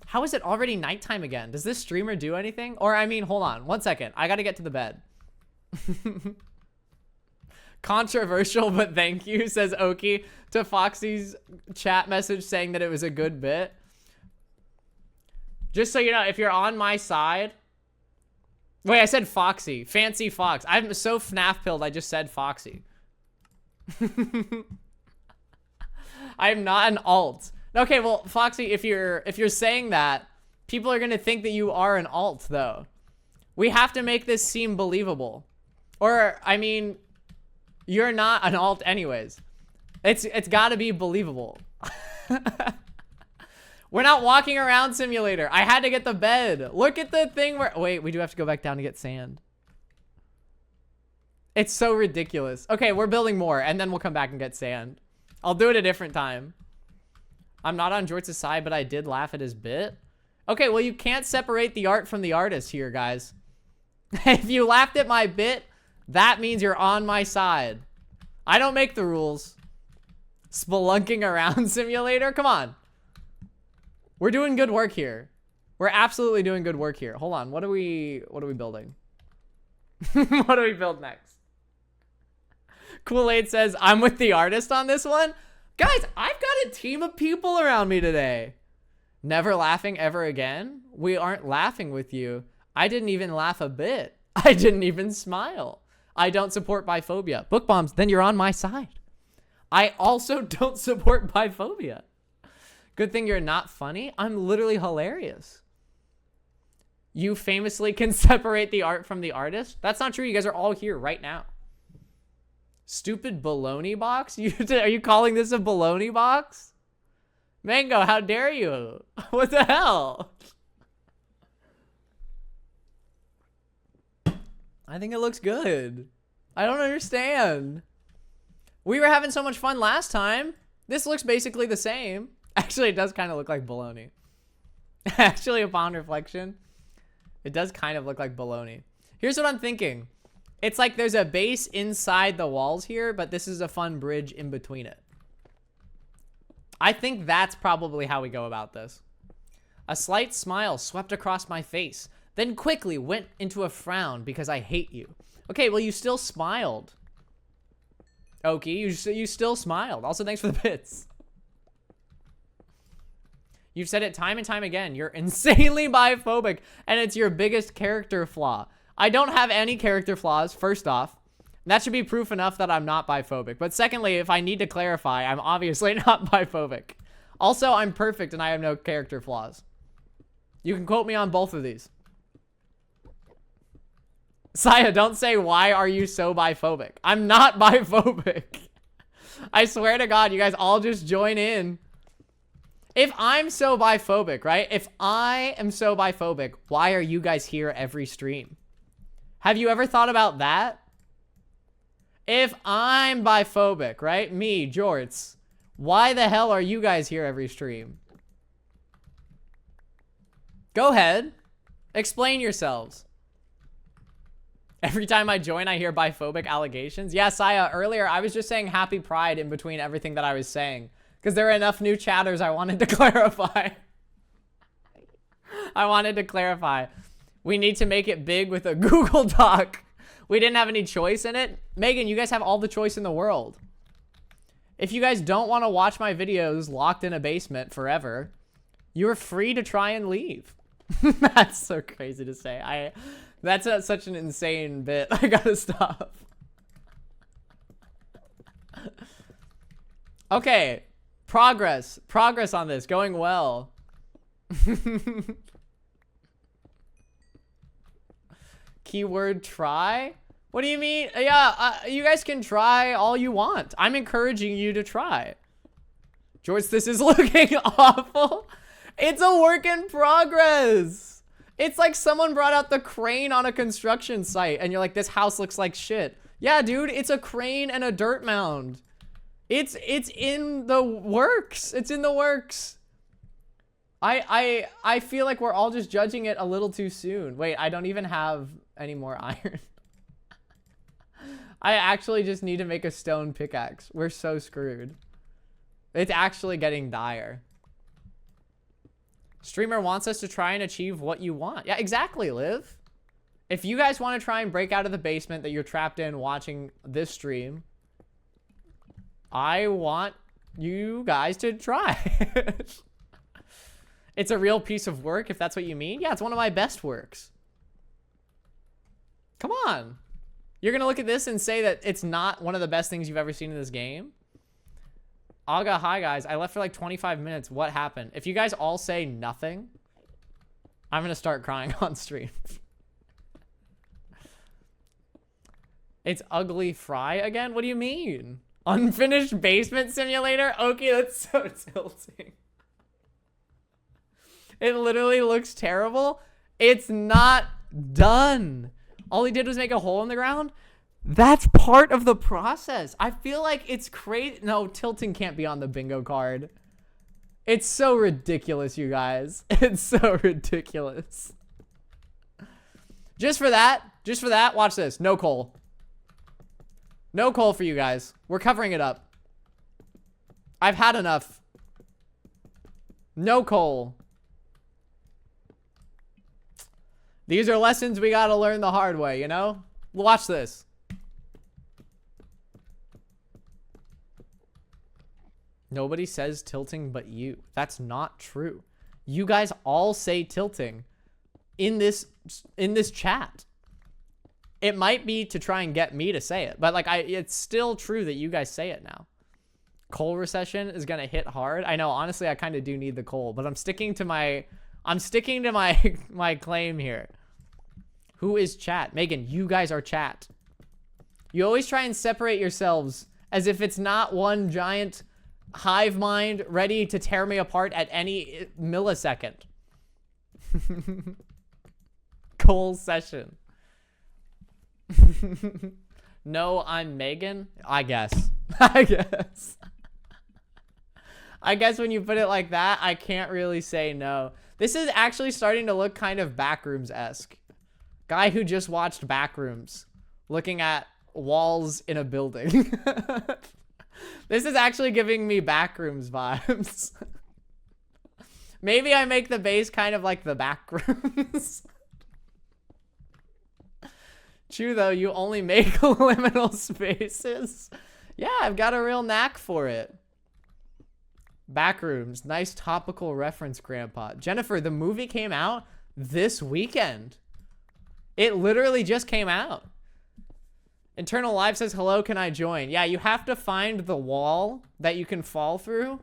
How is it already nighttime again? Does this streamer do anything? Or, I mean, hold on. 1 second. I gotta get to the bed. Controversial, but thank you, says Oki to Foxy's chat message saying that it was a good bit. Just so you know, if you're on my side... Wait, I said Foxy. Fancy Fox. I'm so FNAF pilled, I just said Foxy. I'm not an alt. Okay, well, Foxy, if you're saying that, people are gonna think that you are an alt, though. We have to make this seem believable. Or, I mean, you're not an alt anyways. It's gotta be believable. We're not walking around simulator. I had to get the bed. Look at the thing where... Wait, we do have to go back down to get sand. It's so ridiculous. Okay, we're building more, and then we'll come back and get sand. I'll do it a different time. I'm not on Jorts' side, but I did laugh at his bit. Okay, well, you can't separate the art from the artist here, guys. If you laughed at my bit, that means you're on my side. I don't make the rules. Spelunking around simulator? Come on. We're doing good work here. We're absolutely doing good work here. Hold on. What are we building? What do we build next? Kool-Aid says, I'm with the artist on this one. Guys, I've got a team of people around me today. Never laughing ever again? We aren't laughing with you. I didn't even laugh a bit. I didn't even smile. I don't support biphobia. Book bombs, then you're on my side. I also don't support biphobia. Good thing you're not funny. I'm literally hilarious. You famously can separate the art from the artist. That's not true. You guys are all here right now. Stupid baloney box? Are you calling this a baloney box? Mango, how dare you? What the hell? I think it looks good. I don't understand. We were having so much fun last time. This looks basically the same. Actually, it does kind of look like baloney. Actually, upon reflection, it does kind of look like baloney. Here's what I'm thinking. It's like there's a base inside the walls here, but this is a fun bridge in between it. I think that's probably how we go about this. A slight smile swept across my face, then quickly went into a frown because I hate you. Okay, well, you still smiled. Oki, you still smiled. Also, thanks for the bits. You've said it time and time again. You're insanely biphobic, and it's your biggest character flaw. I don't have any character flaws, first off. That should be proof enough that I'm not biphobic. But secondly, if I need to clarify, I'm obviously not biphobic. Also, I'm perfect and I have no character flaws. You can quote me on both of these. Saya, don't say, why are you so biphobic? I'm not biphobic. I swear to God, you guys all just join in. If I'm so biphobic, right? If I am so biphobic, why are you guys here every stream? Have you ever thought about that? If I'm biphobic, right? Me, Jorts. Why the hell are you guys here every stream? Go ahead. Explain yourselves. Every time I join, I hear biphobic allegations. Yeah, Saya, earlier I was just saying happy pride in between everything that I was saying. Because there are enough new chatters I wanted to clarify. I wanted to clarify. We need to make it big with a Google Doc. We didn't have any choice in it. Megan, you guys have all the choice in the world. If you guys don't want to watch my videos locked in a basement forever, you're free to try and leave. That's so crazy to say. That's such an insane bit. I gotta stop. Okay. Progress on this, going well. Keyword try? What do you mean? Yeah, you guys can try all you want. I'm encouraging you to try. George, this is looking awful. It's a work in progress. It's like someone brought out the crane on a construction site and you're like, this house looks like shit. Yeah, dude, it's a crane and a dirt mound. It's in the works. It's in the works. I feel like we're all just judging it a little too soon. Wait, I don't even have any more iron. I actually just need to make a stone pickaxe. We're so screwed. It's actually getting dire. Streamer wants us to try and achieve what you want. Yeah, exactly, Liv. If you guys want to try and break out of the basement that you're trapped in watching this stream, I want you guys to try. It's a real piece of work, if that's what you mean. Yeah, it's one of my best works. Come on. You're going to look at this and say that it's not one of the best things you've ever seen in this game? Aga, hi guys. I left for like 25 minutes. What happened? If you guys all say nothing, I'm going to start crying on stream. It's ugly fry again? What do you mean? Unfinished basement simulator? Okay, that's so tilting. It literally looks terrible. It's not done. All he did was make a hole in the ground. That's part of the process. I feel like it's crazy. No, tilting can't be on the bingo card. It's so ridiculous, you guys. It's so ridiculous. Just for that, watch this. No coal. No coal for you guys. We're covering it up. I've had enough. No coal. These are lessons we gotta learn the hard way, you know? Watch this. Nobody says tilting but you. That's not true. You guys all say tilting in this chat. It might be to try and get me to say it, but like it's still true that you guys say it now. Coal recession is gonna hit hard. I know, honestly, I kind of do need the coal, but I'm sticking to my my claim here. Who is chat? Megan, you guys are chat. You always try and separate yourselves as if it's not one giant hive mind ready to tear me apart at any millisecond. Coal session. No, I'm Megan. I guess. I guess when you put it like that, I can't really say no. This is actually starting to look kind of Backrooms-esque. Guy who just watched Backrooms, looking at walls in a building. This is actually giving me Backrooms vibes. Maybe I make the base kind of like the Backrooms. True though, you only make liminal spaces. Yeah, I've got a real knack for it. Backrooms, nice topical reference, Grandpa. Jennifer, the movie came out this weekend. It literally just came out. Internal Live says, hello, can I join? Yeah, you have to find the wall that you can fall through,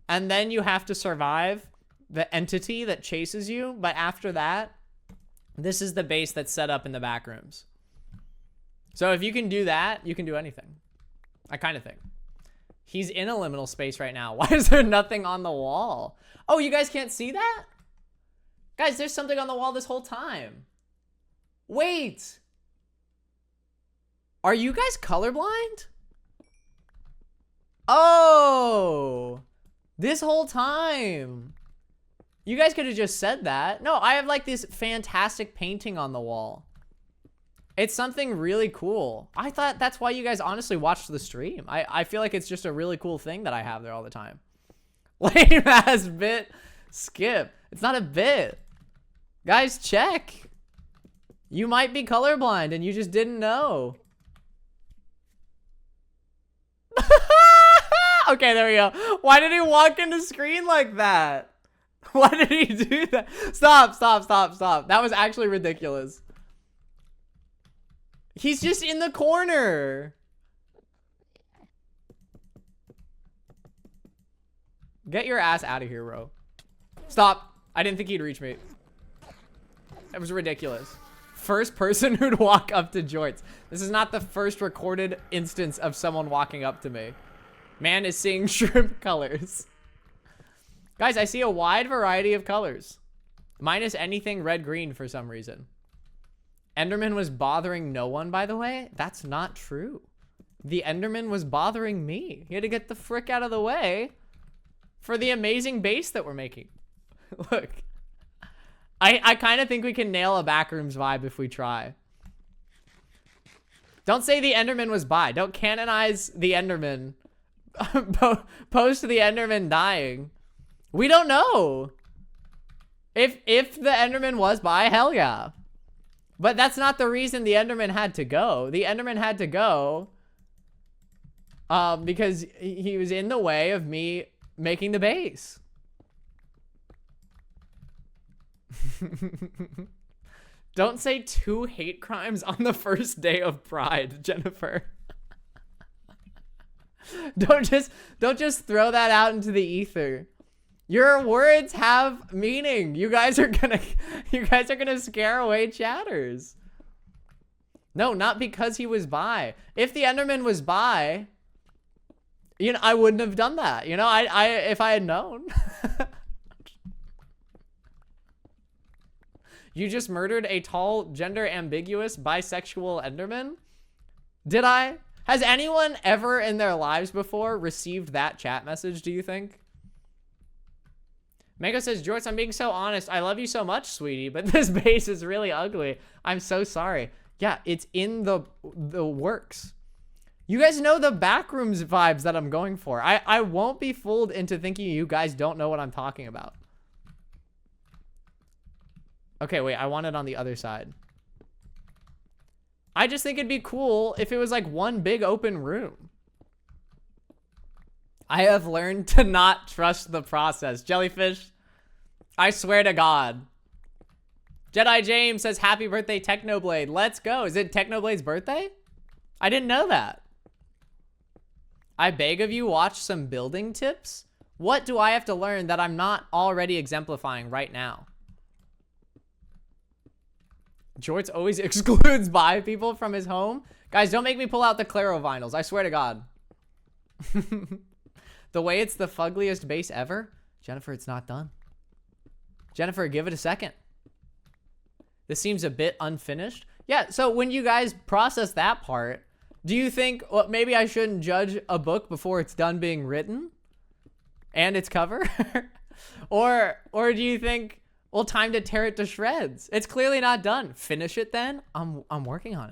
and then you have to survive the entity that chases you. But after that, this is the base that's set up in the Backrooms. So if you can do that, you can do anything. I kind of think. He's in a liminal space right now. Why is there nothing on the wall? Oh, you guys can't see that? Guys, there's something on the wall this whole time. Wait. Are you guys colorblind? Oh. This whole time. You guys could have just said that. No, I have like this fantastic painting on the wall. It's something really cool. I thought that's why you guys honestly watched the stream. I feel like it's just a really cool thing that I have there all the time. Lame ass bit. Skip. It's not a bit. Guys, check. You might be colorblind and you just didn't know. Okay, there we go. Why did he walk into screen like that? Why did he do that? Stop, stop, stop, stop. That was actually ridiculous. He's just in the corner. Get your ass out of here, bro. Stop. I didn't think he'd reach me. That was ridiculous. First person who'd walk up to Jorts. This is not the first recorded instance of someone walking up to me. Man is seeing shrimp colors. Guys, I see a wide variety of colors. Minus anything red-green for some reason. Enderman was bothering no one, by the way. That's not true. The Enderman was bothering me. He had to get the frick out of the way for the amazing base that we're making. Look. I kind of think we can nail a Backrooms vibe if we try. Don't say the Enderman was by. Don't canonize the Enderman. Post the Enderman dying. We don't know. If the Enderman was by, hell yeah. But that's not the reason the Enderman had to go. The Enderman had to go because he was in the way of me making the base. Don't say 2 hate crimes on the first day of Pride, Jennifer. Don't just throw that out into the ether. Your words have meaning. You guys are gonna scare away chatters. No, not because he was bi. If the Enderman was bi, you know, I wouldn't have done that. You know, if I had known. You just murdered a tall, gender ambiguous, bisexual Enderman? Did I? Has anyone ever in their lives before received that chat message, do you think? Mako says, Jorts, I'm being so honest. I love you so much, sweetie, but this base is really ugly. I'm so sorry. Yeah, it's in the works. You guys know the Backrooms vibes that I'm going for. I won't be fooled into thinking you guys don't know what I'm talking about. Okay, wait, I want it on the other side. I just think it'd be cool if it was like one big open room. I have learned to not trust the process. Jellyfish, I swear to God. Jedi James says, happy birthday, Technoblade. Let's go. Is it Technoblade's birthday? I didn't know that. I beg of you, watch some building tips. What do I have to learn that I'm not already exemplifying right now? Jorts always excludes bi people from his home. Guys, don't make me pull out the Claro vinyls. I swear to God. The way it's the fuggliest base ever. Jennifer, it's not done. Jennifer, give it a second. This seems a bit unfinished. Yeah, so when you guys process that part, do you think, well, maybe I shouldn't judge a book before it's done being written? And its cover? or do you think, well, time to tear it to shreds? It's clearly not done. Finish it then. I'm working on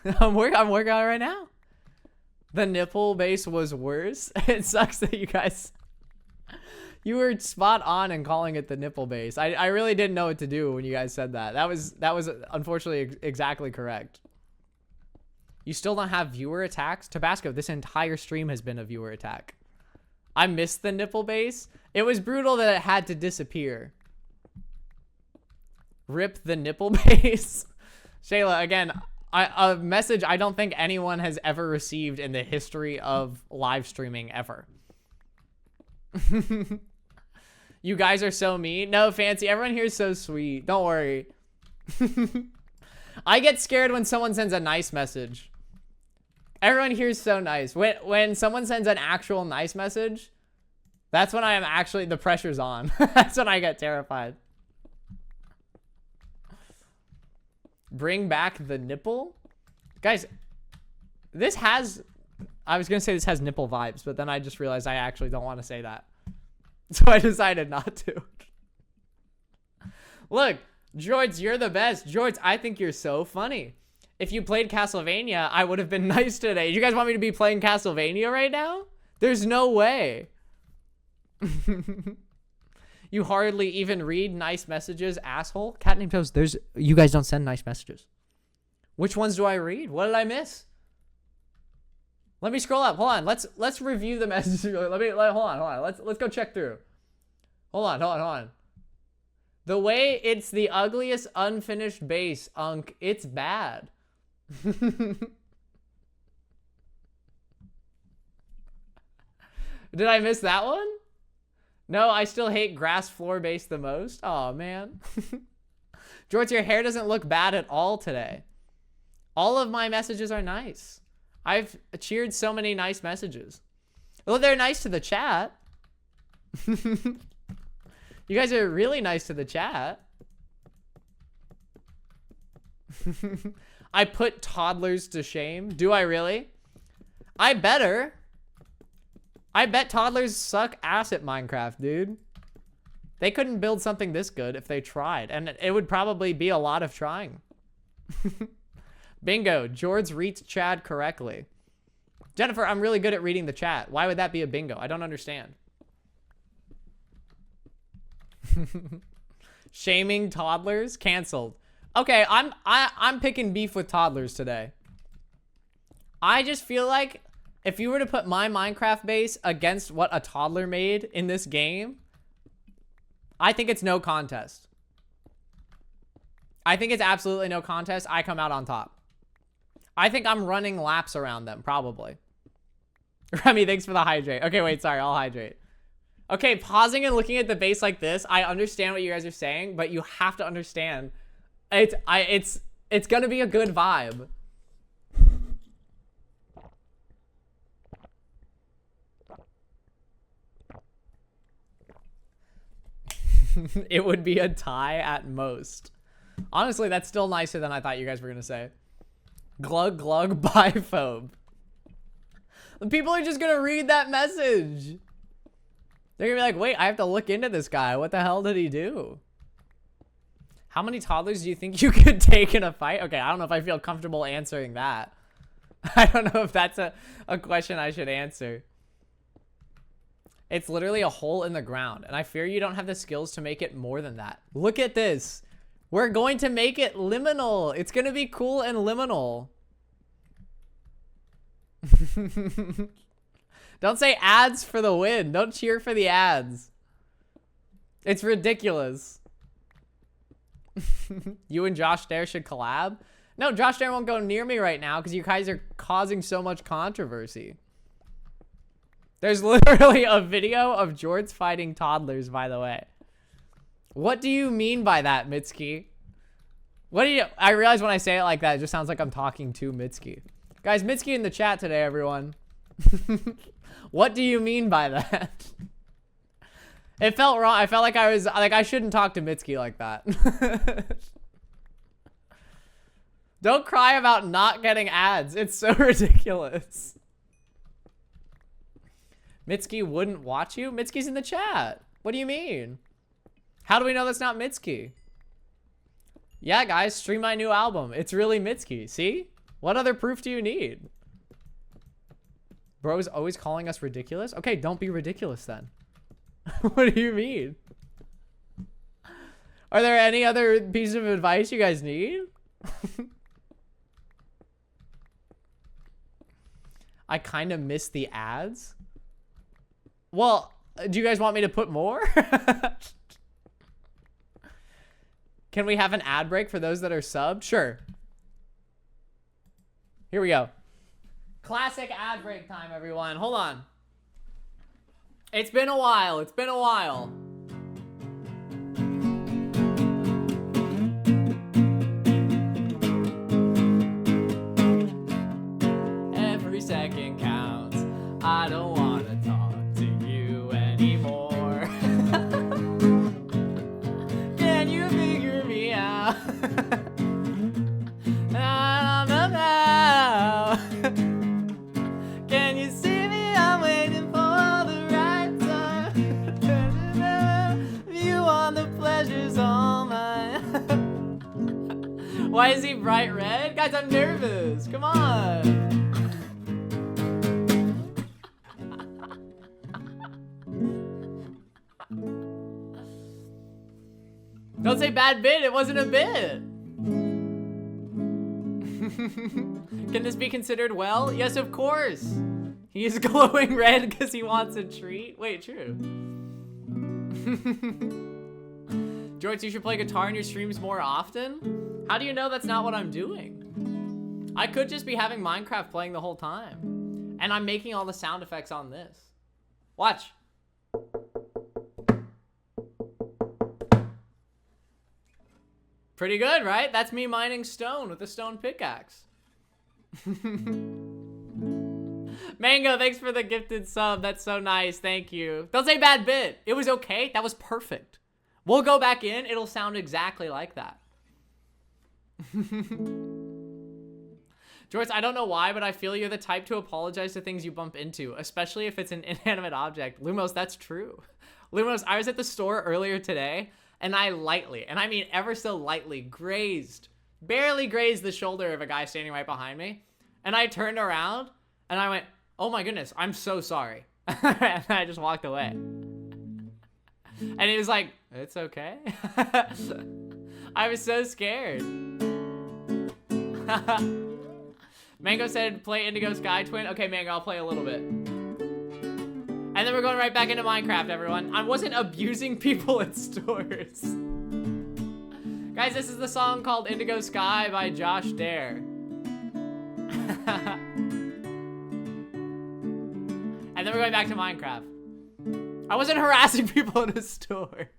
it. I'm working on it right now. The nipple base was worse. It sucks that you guys... You were spot on in calling it the nipple base. I really didn't know what to do when you guys said that. That was unfortunately exactly correct. You still don't have viewer attacks? Tabasco, this entire stream has been a viewer attack. I missed the nipple base. It was brutal that it had to disappear. Rip the nipple base. Shayla, again, a message I don't think anyone has ever received in the history of live streaming ever. You guys are so mean. No, Fancy, everyone here is so sweet. Don't worry. I get scared when someone sends a nice message. Everyone here is so nice. When someone sends an actual nice message, that's when I am actually, the pressure's on. That's when I get terrified. Bring back the nipple? Guys, this has, I was going to say this has nipple vibes, but then I just realized I actually don't want to say that. So I decided not to. Look, Jorts, you're the best. Jorts, I think you're so funny. If you played Castlevania, I would have been nice today. You guys want me to be playing Castlevania right now? There's no way. You hardly even read nice messages, asshole. Cat named Toast, you guys don't send nice messages. Which ones do I read? What did I miss? Let me scroll up. Hold on. Let's review the messages. Hold on. Let's go check through. Hold on. The way it's the ugliest unfinished base, Unk. It's bad. Did I miss that one? No, I still hate grass floor base the most. Oh man. Jorts, your hair doesn't look bad at all today. All of my messages are nice. I've cheered so many nice messages. Well, they're nice to the chat. You guys are really nice to the chat. I put toddlers to shame. Do I really? I better. I bet toddlers suck ass at Minecraft, dude. They couldn't build something this good if they tried. And it would probably be a lot of trying. Bingo. Jorts reads Chad correctly. Jennifer, I'm really good at reading the chat. Why would that be a bingo? I don't understand. Shaming toddlers? Canceled. Okay, I'm picking beef with toddlers today. I just feel like if you were to put my Minecraft base against what a toddler made in this game, I think it's no contest. I think it's absolutely no contest. I come out on top. I think I'm running laps around them, probably. Remy, thanks for the hydrate. Okay, wait, sorry, I'll hydrate. Okay, pausing and looking at the base like this, I understand what you guys are saying, but you have to understand, it's gonna be a good vibe. It would be a tie at most. Honestly, that's still nicer than I thought you guys were gonna say. Glug glug biphobe. People are just gonna read that message. They're gonna be like, wait, I have to look into this guy. What the hell did he do? How many toddlers do you think you could take in a fight? Okay, I don't know if I feel comfortable answering that. I don't know if that's a question I should answer. It's literally a hole in the ground, and I fear you don't have the skills to make it more than that. Look at this. We're going to make it liminal. It's gonna be cool and liminal. Don't say ads for the win. Don't cheer for the ads. It's ridiculous. You and Josh Dare should collab. No, Josh Dare won't go near me right now because you guys are causing so much controversy. There's literally a video of Jorts fighting toddlers, by the way. What do you mean by that, Mitski? What do you... I realize when I say it like that, it just sounds like I'm talking to Mitski. Guys, Mitski in the chat today, everyone. What do you mean by that? It felt wrong. I felt like I was... Like, I shouldn't talk to Mitski like that. Don't cry about not getting ads. It's so ridiculous. Mitski wouldn't watch you? Mitski's in the chat. What do you mean? How do we know that's not Mitski? Yeah, guys, stream my new album. It's really Mitski. See? What other proof do you need? Bro's always calling us ridiculous. Okay, don't be ridiculous then. What do you mean? Are there any other pieces of advice you guys need? I kind of miss the ads. Well, do you guys want me to put more? Can we have an ad break for those that are subbed? Sure. Here we go. Classic ad break time, everyone. Hold on. It's been a while. It's been a while. Every second counts. I don't want to talk to you anymore. Can you figure me out? Can you see me? I'm waiting for the right time. You want the pleasures all mine. Why is he bright red? Guys, I'm nervous. Come on. Don't say bad bit. It wasn't a bit. Can this be considered well? Yes, of course. He is glowing red because he wants a treat. Wait, true. Jorts, you should play guitar in your streams more often. How do you know that's not what I'm doing? I could just be having Minecraft playing the whole time. And I'm making all the sound effects on this. Watch. Pretty good, right? That's me mining stone with a stone pickaxe. Mango, thanks for the gifted sub. That's so nice. Thank you. Don't say bad bit. It was okay. That was perfect. We'll go back in. It'll sound exactly like that. Jorts, I don't know why, but I feel you're the type to apologize to things you bump into, especially if it's an inanimate object. Lumos, that's true. Lumos, I was at the store earlier today, and I lightly, and I mean ever so lightly, barely grazed the shoulder of a guy standing right behind me. And I turned around, and I went, oh my goodness, I'm so sorry. And I just walked away. And he was like, it's okay. I was so scared. Mango said, play Indigo Sky Twin. Okay, Mango, I'll play a little bit. And then we're going right back into Minecraft, everyone. I wasn't abusing people at stores. Guys, this is the song called Indigo Sky by Josh Dare. And then we're going back to Minecraft. I wasn't harassing people in a store.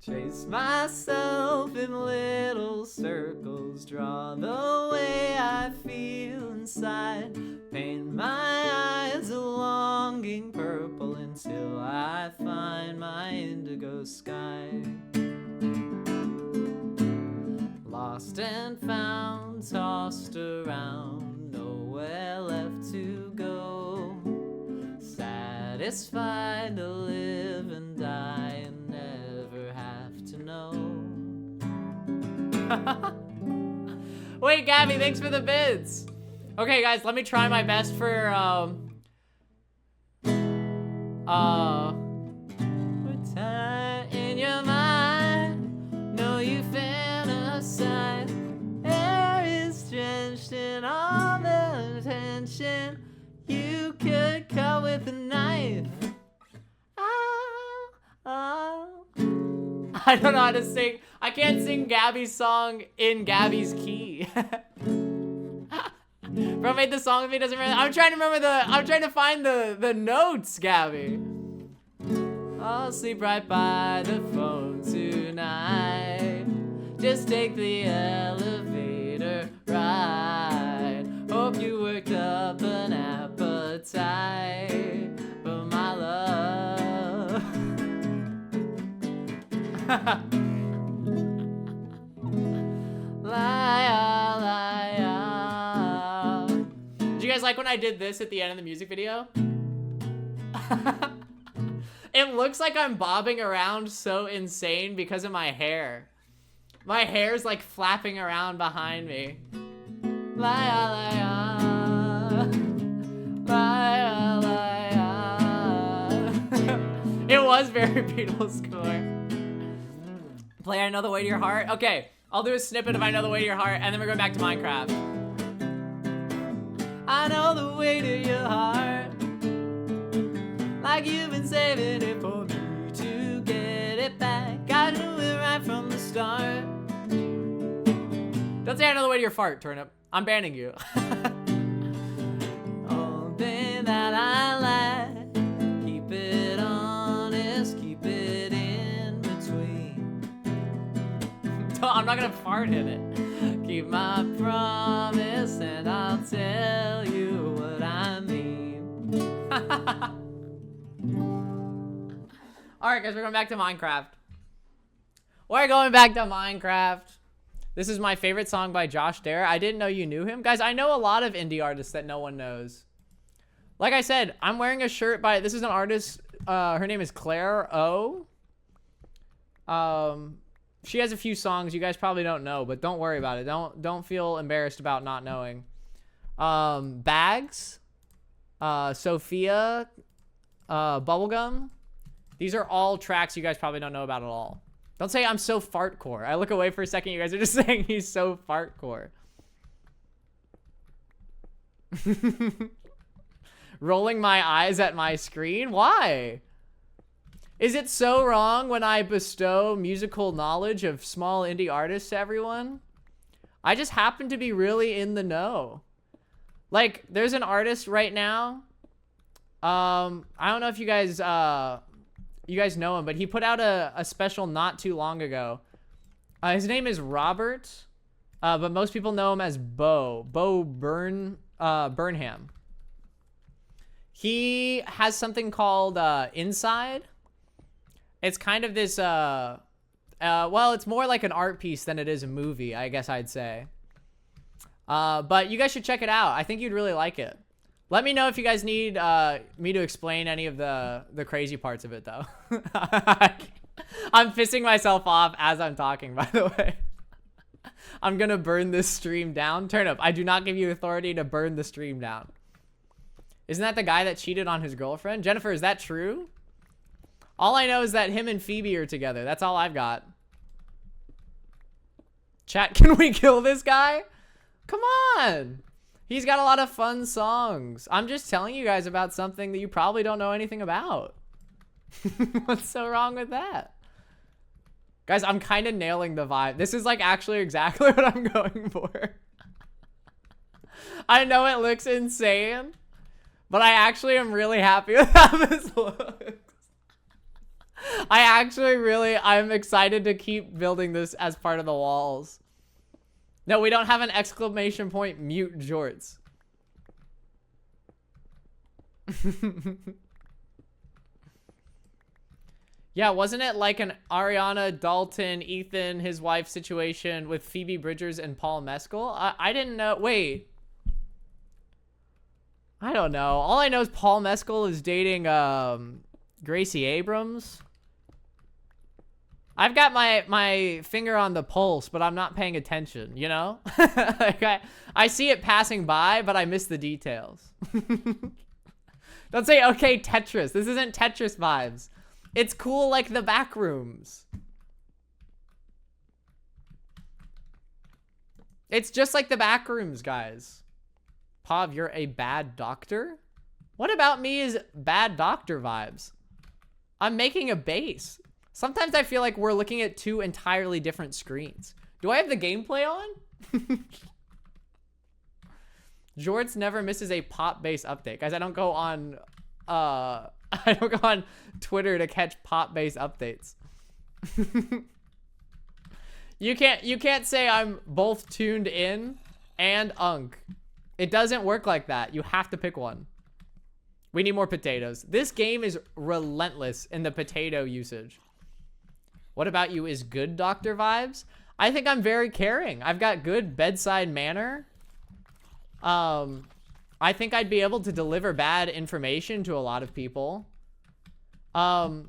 Chase myself in little circles, draw the way I feel inside. Paint my eyes a longing purple until I find my indigo sky. Lost and found, tossed around, nowhere left to go. Satisfied to live and die and never have to know. Wait, Gabby, thanks for the bids. Okay, guys, let me try my best for, put time in your mind, know you fantasize. Air is drenched in all the tension. You could cut with a knife. I don't know how to sing. I can't sing Gabby's song in Gabby's key. Bro made the song with me, doesn't really. I'm trying to find the notes, Gabby. I'll sleep right by the phone tonight. Just take the elevator ride. Hope you worked up an appetite for my love. Did you guys like when I did this at the end of the music video? It looks like I'm bobbing around so insane because of my hair. My hair's like flapping around behind me. La la la la. was very Beatles score. Play I Know the Way to Your Heart. Okay, I'll do a snippet of I Know the Way to Your Heart, and then we're going back to Minecraft. I know the way to your heart, like you've been saving it for me to get it back. I knew it right from the start. Don't say I know the way to your fart, Turnip. I'm banning you. Oh, thing that I like, keep it honest, keep it in between. I'm not gonna fart in it. Keep my promise and I'll tell you what I mean. Alright guys, we're going back to Minecraft. We're going back to Minecraft. This is my favorite song by Josh Dare. I didn't know you knew him. Guys, I know a lot of indie artists that no one knows. Like I said, I'm wearing a shirt by, this is an artist, her name is Claire O. She has a few songs you guys probably don't know, but don't worry about it. Don't feel embarrassed about not knowing. Bags, Sophia, Bubblegum. These are all tracks you guys probably don't know about at all. Don't say I'm so fartcore. I look away for a second. You guys are just saying he's so fartcore. Rolling my eyes at my screen? Why? Is it so wrong when I bestow musical knowledge of small indie artists to everyone? I just happen to be really in the know. Like, there's an artist right now. I don't know if you guys know him, but he put out a special not too long ago. His name is Robert, but most people know him as Bo Burnham. He has something called Inside. It's kind of this, well, it's more like an art piece than it is a movie, I guess I'd say. But you guys should check it out. I think you'd really like it. Let me know if you guys need me to explain any of the crazy parts of it, though. I'm pissing myself off as I'm talking, by the way. I'm gonna burn this stream down. Turnip, I do not give you authority to burn the stream down. Isn't that the guy that cheated on his girlfriend? Jennifer, is that true? All I know is that him and Phoebe are together. That's all I've got. Chat, can we kill this guy? Come on. He's got a lot of fun songs. I'm just telling you guys about something that you probably don't know anything about. What's so wrong with that? Guys, I'm kind of nailing the vibe. This is like actually exactly what I'm going for. I know it looks insane, but I actually am really happy with how this looks. I'm excited to keep building this as part of the walls. No, we don't have an exclamation point mute Jorts. Yeah, wasn't it like an Ariana, Dalton, Ethan, his wife situation with Phoebe Bridgers and Paul Mescal? I didn't know. Wait. I don't know. All I know is Paul Mescal is dating Gracie Abrams. I've got my finger on the pulse, but I'm not paying attention, you know? Like I see it passing by, but I miss the details. Don't say, okay, Tetris. This isn't Tetris vibes. It's cool like the Backrooms. It's just like the Backrooms, guys. Pav, you're a bad doctor? What about me is bad doctor vibes? I'm making a base. Sometimes I feel like we're looking at two entirely different screens. Do I have the gameplay on? Jorts never misses a pop-based update. Guys, I don't go on Twitter to catch pop-based updates. You can't say I'm both tuned in and unk. It doesn't work like that. You have to pick one. We need more potatoes. This game is relentless in the potato usage. What about you is good doctor vibes? I think I'm very caring. I've got good bedside manner. I think I'd be able to deliver bad information to a lot of people. I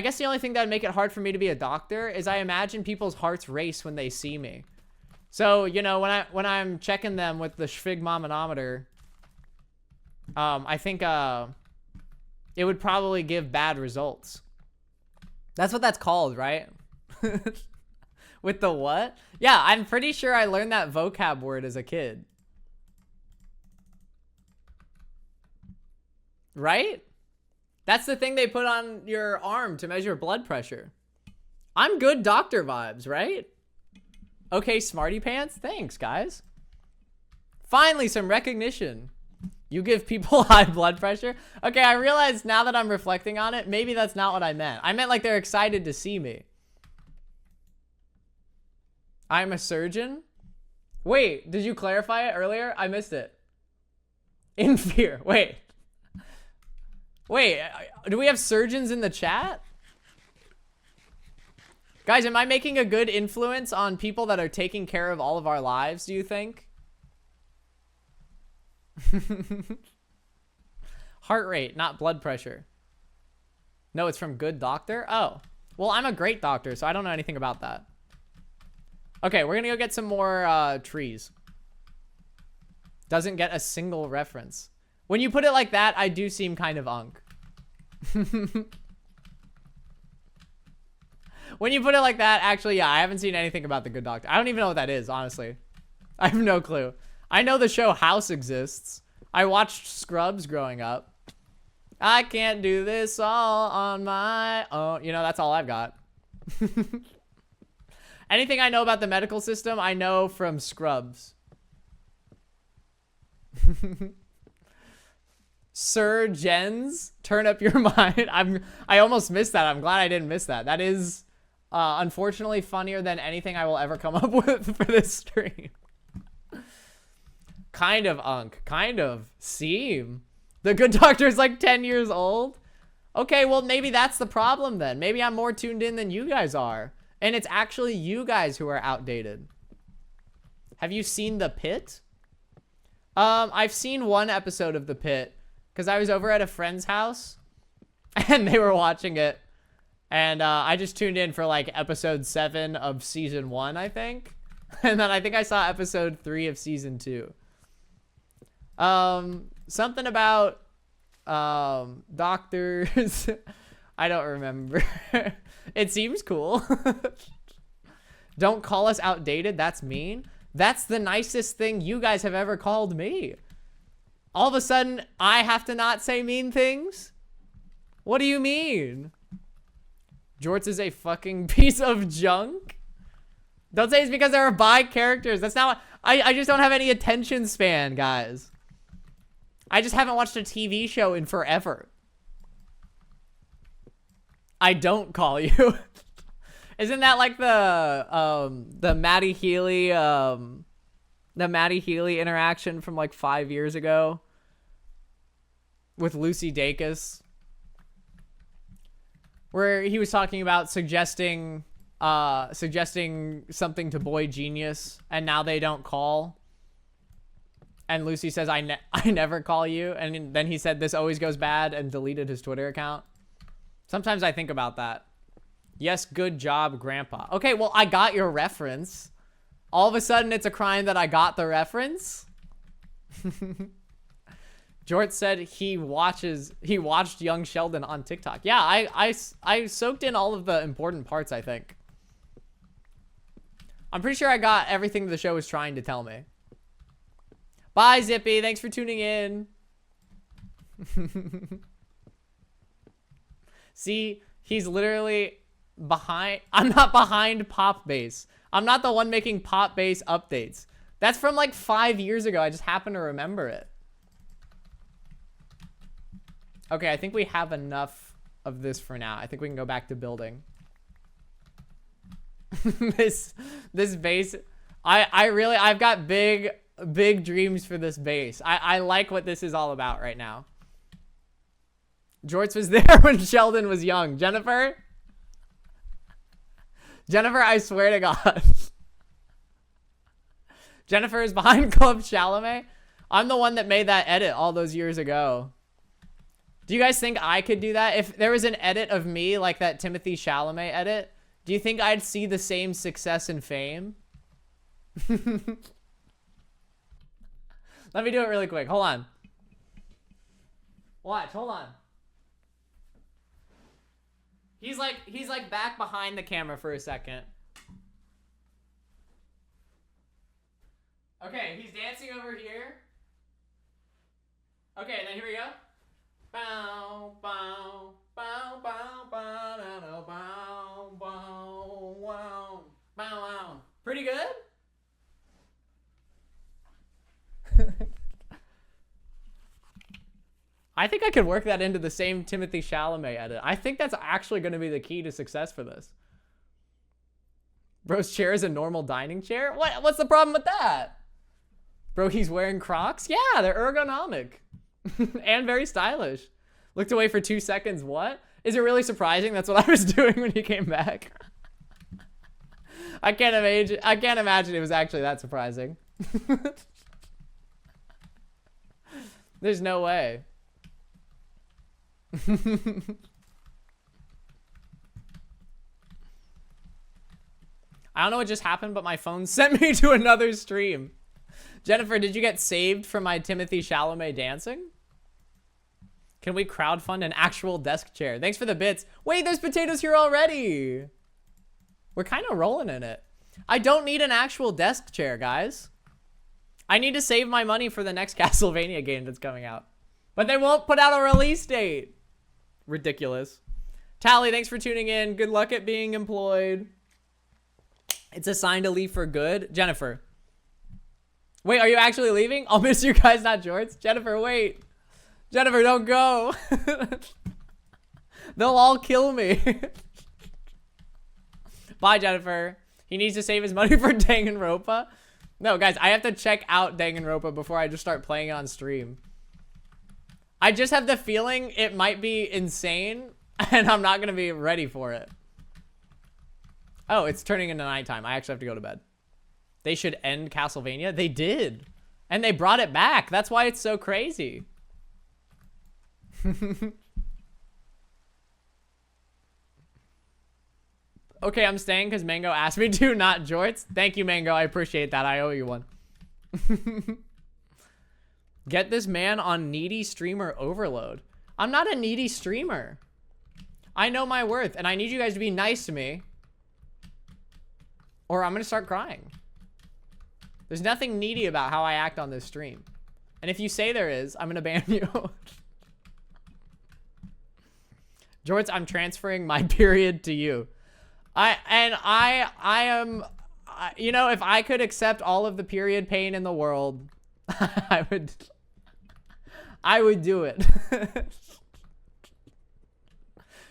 guess the only thing that would make it hard for me to be a doctor is I imagine people's hearts race when they see me. So, you know, when I'm checking them with the sphygmomanometer, I think, it would probably give bad results. That's what that's called, right? With the what? Yeah, I'm pretty sure I learned that vocab word as a kid. Right? That's the thing they put on your arm to measure blood pressure. I'm good doctor vibes, right? Okay, smarty pants. Thanks, guys. Finally, some recognition. You give people high blood pressure? Okay, I realize now that I'm reflecting on it, maybe that's not what I meant. I meant like they're excited to see me. I'm a surgeon? Wait, did you clarify it earlier? I missed it. In fear. Wait. Wait, do we have surgeons in the chat? Guys, am I making a good influence on people that are taking care of all of our lives, do you think? Heart rate, not blood pressure. No, it's from good doctor? Oh. Well, I'm a great doctor, so I don't know anything about that. Okay, we're gonna go get some more trees. Doesn't get a single reference. When you put it like that, I do seem kind of unk. When you put it like that, actually, yeah, I haven't seen anything about the Good Doctor. I don't even know what that is, honestly. I have no clue. I know the show House exists. I watched Scrubs growing up. I can't do this all on my own. You know, that's all I've got. Anything I know about the medical system, I know from Scrubs. Sir Jens, turn up your mind. I almost missed that. I'm glad I didn't miss that. That is unfortunately funnier than anything I will ever come up with for this stream. Kind of unk. Kind of. Seem. The Good Doctor is like 10 years old. Okay, well, maybe that's the problem then. Maybe I'm more tuned in than you guys are. And it's actually you guys who are outdated. Have you seen The Pit? I've seen one episode of The Pit because I was over at a friend's house and they were watching it. And I just tuned in for like episode 7 of season 1, I think. And then I think I saw episode 3 of season 2. Something about doctors. I don't remember. It seems cool. Don't call us outdated. That's mean. That's the nicest thing you guys have ever called me. All of a sudden, I have to not say mean things? What do you mean? Jorts is a fucking piece of junk? Don't say it's because there are bi characters. That's not what... I just don't have any attention span, guys. I just haven't watched a TV show in forever. I don't call you. Isn't that like the Maddie Healy interaction from like 5 years ago with Lucy Dacus, where he was talking about suggesting something to Boy Genius, and now they don't call. And Lucy says, I never call you. And then he said, this always goes bad, and deleted his Twitter account. Sometimes I think about that. Yes, good job, Grandpa. Okay, well, I got your reference. All of a sudden, it's a crime that I got the reference. Jorts said he watched Young Sheldon on TikTok. Yeah, I soaked in all of the important parts, I think. I'm pretty sure I got everything the show was trying to tell me. Bye, Zippy. Thanks for tuning in. See, he's literally behind. I'm not behind Pop Base. I'm not the one making Pop Base updates. That's from like 5 years ago. I just happen to remember it. Okay, I think we have enough of this for now. I think we can go back to building. this base, I've got big dreams for this base. I like what this is all about right now. Jorts was there when Sheldon was young. Jennifer, I swear to God. Jennifer is behind Club Chalamet. I'm the one that made that edit all those years ago. Do you guys think I could do that? If there was an edit of me like that Timothy Chalamet edit, do you think I'd see the same success and fame? Let me do it really quick. Hold on. Watch, hold on. He's like back behind the camera for a second. Okay, he's dancing over here. Okay, then here we go. Bow, bow, bow, bow, bow, bow, bow, bow, wow, bow, wow. Pretty good? I think I could work that into the same Timothy Chalamet edit. I think that's actually going to be the key to success for this. Bro's chair is a normal dining chair? What's the problem with that? Bro, he's wearing Crocs? Yeah, they're ergonomic. And very stylish. Looked away for 2 seconds. What? Is it really surprising? That's what I was doing when he came back. I can't imagine it was actually that surprising. There's no way. I don't know what just happened, but my phone sent me to another stream. Jennifer, did you get saved from my Timothy Chalamet dancing? Can we crowdfund an actual desk chair? Thanks for the bits. Wait, there's potatoes here already. We're kind of rolling in it. I don't need an actual desk chair, guys. I need to save my money for the next Castlevania game that's coming out. But they won't put out a release date. Ridiculous. Tally, thanks for tuning in. Good luck at being employed. It's a sign to leave for good. Jennifer. Wait, are you actually leaving? I'll miss you guys, not Jorts. Jennifer, wait. Jennifer, don't go. They'll all kill me. Bye, Jennifer. He needs to save his money for Danganronpa. No, guys, I have to check out Danganronpa before I just start playing it on stream. I just have the feeling it might be insane, and I'm not going to be ready for it. Oh, it's turning into nighttime. I actually have to go to bed. They should end Castlevania. They did. And they brought it back. That's why it's so crazy. Okay, I'm staying because Mango asked me to, not Jorts. Thank you, Mango. I appreciate that. I owe you one. Get this man on needy streamer overload. I'm not a needy streamer. I know my worth, and I need you guys to be nice to me, or I'm going to start crying. There's nothing needy about how I act on this stream. And if you say there is, I'm going to ban you. Jorts, I'm transferring my period to you. I am, you know, if I could accept all of the period pain in the world, I would do it.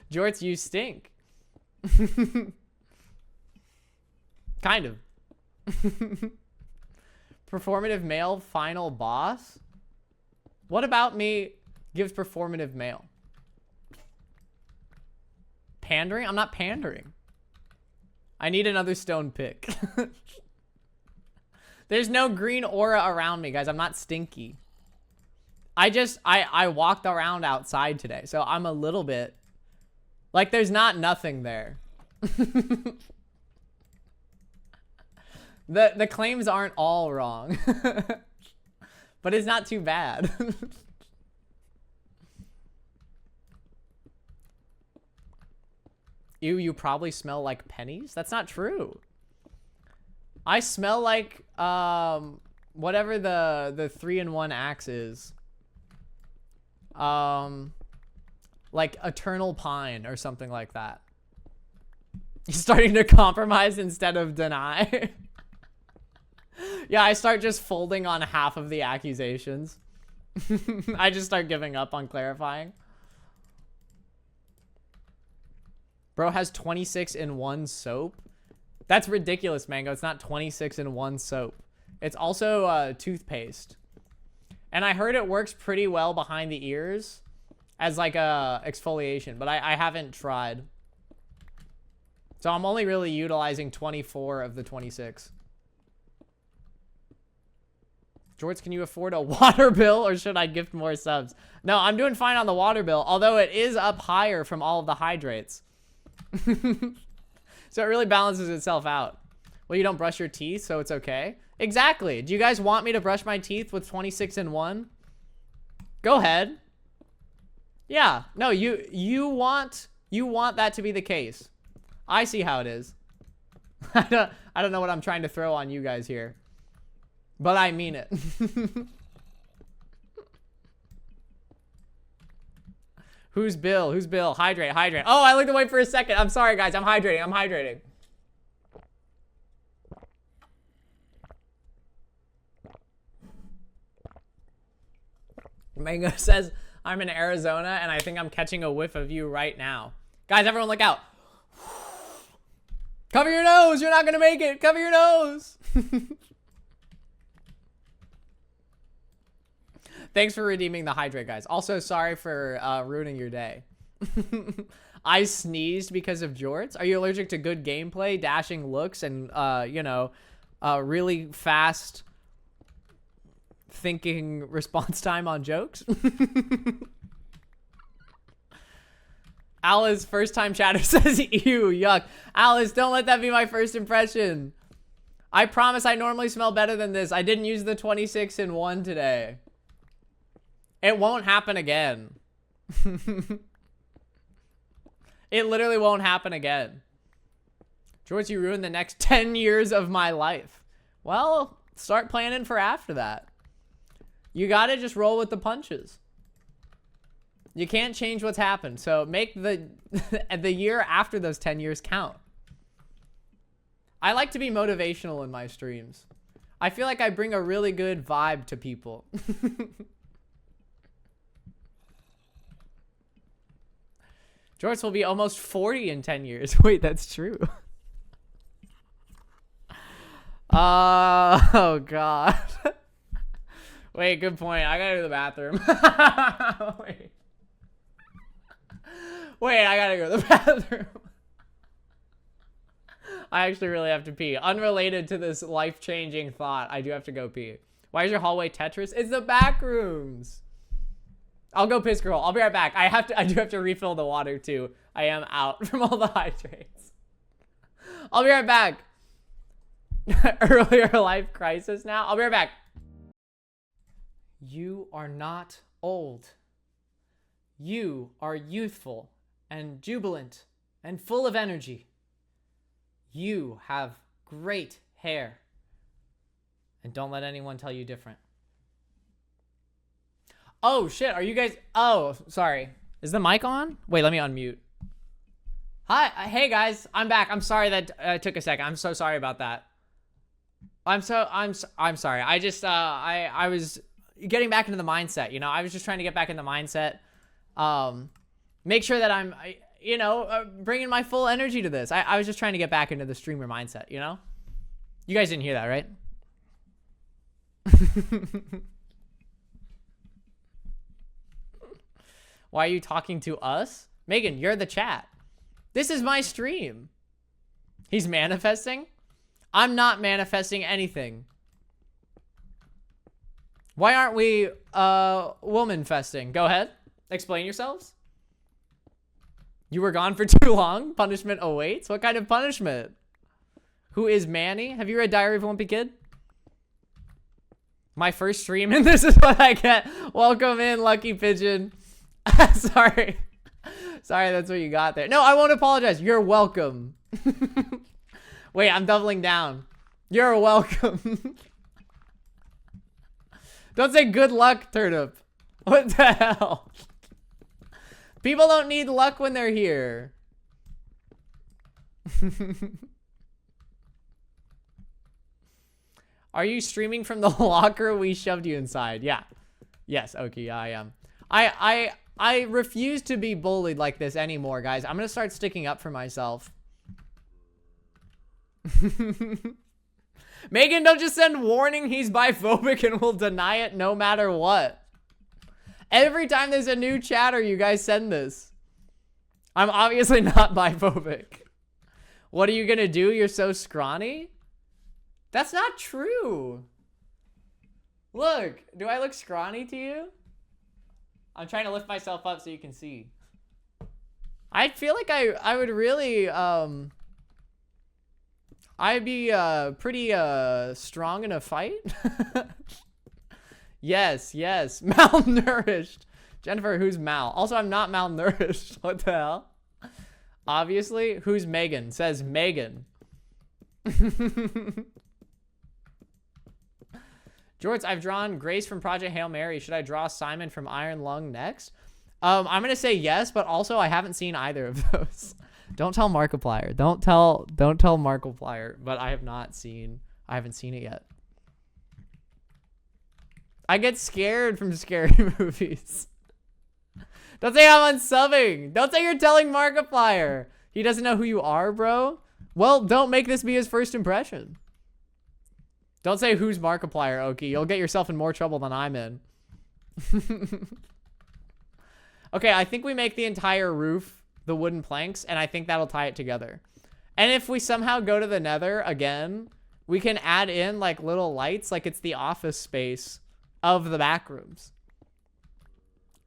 Jorts, you stink. Kind of. Performative male final boss? What about me gives performative male? Pandering? I'm not pandering. I need another stone pick. There's no green aura around me, guys. I'm not stinky. I walked around outside today, so I'm a little bit... Like, there's not nothing there. The claims aren't all wrong. But it's not too bad. Ew, you probably smell like pennies? That's not true. I smell like, whatever the 3-in-1 axe is. Like Eternal Pine or something like that. You're starting to compromise instead of deny. Yeah, I start just folding on half of the accusations. I just start giving up on clarifying. Bro has 26-in-1 soap. That's ridiculous, Mango. It's not 26-in-1 soap. It's also toothpaste. And I heard it works pretty well behind the ears as like a exfoliation, but I haven't tried. So I'm only really utilizing 24 of the 26. Jorts, can you afford a water bill or should I gift more subs? No, I'm doing fine on the water bill, although it is up higher from all of the hydrates. So it really balances itself out. Well, you don't brush your teeth, so it's okay. Exactly. Do you guys want me to brush my teeth with 26-in-1? Go ahead. Yeah. No, you want You want that to be the case. I see how it is. I don't know what I'm trying to throw on you guys here. But I mean it. Who's Bill? Who's Bill? Hydrate, hydrate. Oh, I looked away for a second. I'm sorry, guys. I'm hydrating. I'm hydrating. Mango says, I'm in Arizona, and I think I'm catching a whiff of you right now. Guys, everyone look out. Cover your nose. You're not going to make it. Cover your nose. Thanks for redeeming the hydrate, guys. Also, sorry for ruining your day. I sneezed because of Jorts. Are you allergic to good gameplay, dashing looks, and, you know, really fast thinking response time on jokes? Alice, first time chatter, says, ew, yuck. Alice, don't let that be my first impression. I promise I normally smell better than this. I didn't use the 26 in 1 today. It won't happen again. It literally won't happen again. George, you ruined the next 10 years of my life. Well, start planning for after that. You gotta just roll with the punches. You can't change what's happened, so make the the year after those 10 years count. I like to be motivational in my streams. I feel like I bring a really good vibe to people. Jorts will be almost 40 in 10 years. Wait, that's true. Oh, God. Wait, good point. I gotta go to the bathroom. Wait. Wait, I gotta go to the bathroom. I actually really have to pee. Unrelated to this life-changing thought, I do have to go pee. Why is your hallway Tetris? It's the Backrooms. I'll go piss girl. I'll be right back. I do have to refill the water too. I am out from all the hydrates. I'll be right back. Earlier life crisis now. I'll be right back. You are not old. You are youthful and jubilant and full of energy. You have great hair. And don't let anyone tell you different. Oh, shit. Are you guys... Oh, sorry. Is the mic on? Wait, let me unmute. Hi. Hey, guys. I'm back. I'm sorry that took a second. I'm so sorry about that. I'm sorry. I just... I was getting back into the mindset, you know? I was just trying to get back in the mindset. Make sure that I'm, you know, bringing my full energy to this. I was just trying to get back into the streamer mindset, you know? You guys didn't hear that, right? Why are you talking to us? Megan, you're the chat. This is my stream. He's manifesting? I'm not manifesting anything. Why aren't we, woman-festing? Go ahead. Explain yourselves. You were gone for too long. Punishment awaits. What kind of punishment? Who is Manny? Have you read Diary of a Wimpy Kid? My first stream, and this is what I get. Welcome in, Lucky Pigeon. Sorry. Sorry, that's what you got there. No, I won't apologize. You're welcome. Wait, I'm doubling down. You're welcome. Don't say good luck, Turnip. What the hell? People don't need luck when they're here. Are you streaming from the locker we shoved you inside? Yeah. Yes, okay, yeah, I am. I refuse to be bullied like this anymore, guys. I'm gonna start sticking up for myself. Megan, don't just send warning he's biphobic and will deny it no matter what. Every time there's a new chatter, you guys send this. I'm obviously not biphobic. What are you gonna do? You're so scrawny? That's not true. Look, do I look scrawny to you? I'm trying to lift myself up so you can see. I feel like I would really, I'd be pretty strong in a fight. Yes, malnourished. Jennifer, who's mal? Also, I'm not malnourished. What the hell? Obviously. Who's Megan? Says Megan. Jorts, I've drawn Grace from Project Hail Mary. Should I draw Simon from Iron Lung next? I'm going to say yes, but also I haven't seen either of those. Don't tell Markiplier. Don't tell Markiplier, but I haven't seen it yet. I get scared from scary movies. Don't say I'm unsubbing. Don't say you're telling Markiplier. He doesn't know who you are, bro. Well, don't make this be his first impression. Don't say who's Markiplier, Oki. You'll get yourself in more trouble than I'm in. Okay, I think we make the entire roof the wooden planks, and I think that'll tie it together. And if we somehow go to the nether again, we can add in like little lights, like it's the office space of the Backrooms.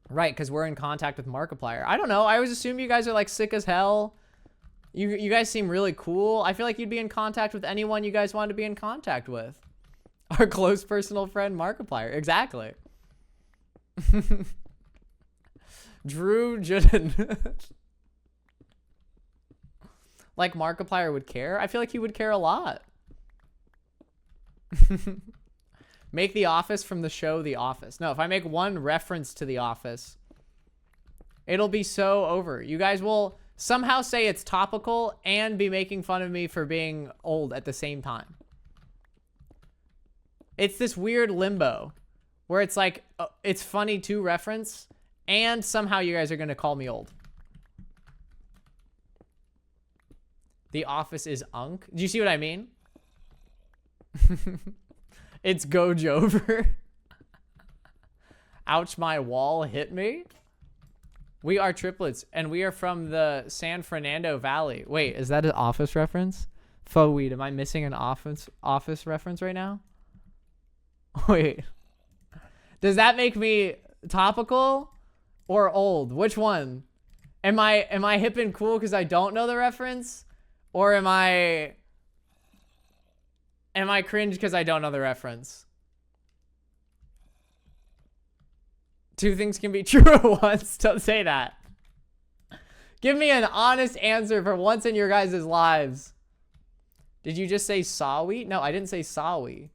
Right, because we're in contact with Markiplier. I don't know. I always assume you guys are like sick as hell. You guys seem really cool. I feel like you'd be in contact with anyone you guys wanted to be in contact with. Our close personal friend, Markiplier. Exactly. Drew Juden. Like Markiplier would care? I feel like he would care a lot. Make The Office from the show The Office. No, if I make one reference to The Office, it'll be so over. You guys will somehow say it's topical and be making fun of me for being old at the same time. It's this weird limbo where it's like, it's funny to reference and somehow you guys are going to call me old. The Office is Unk. Do you see what I mean? It's Gojover. Ouch, my wall hit me. We are triplets, and we are from the San Fernando Valley. Wait, is that an Office reference? Faux weed, am I missing an office reference right now? Wait. Does that make me topical or old? Which one? Am I hip and cool because I don't know the reference? Or am I cringe because I don't know the reference? Two things can be true at once. Don't say that. Give me an honest answer for once in your guys' lives. Did you just say sawi? No, I didn't say sawi.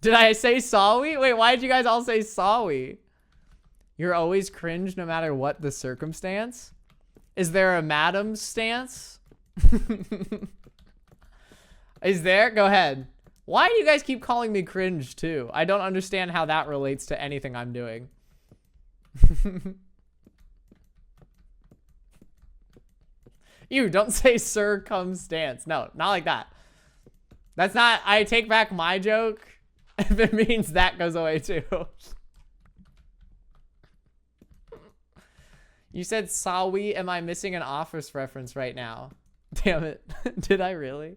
Did I say sawi? Wait, why did you guys all say sawi? You're always cringe no matter what the circumstance? Is there a madam stance? Is there? Go ahead. Why do you guys keep calling me cringe too? I don't understand how that relates to anything I'm doing. You don't say circumstance. No, not like that. That's not, I take back my joke if it means that goes away too. You said sawi. Am I missing an Office reference right now? Damn it. Did I really?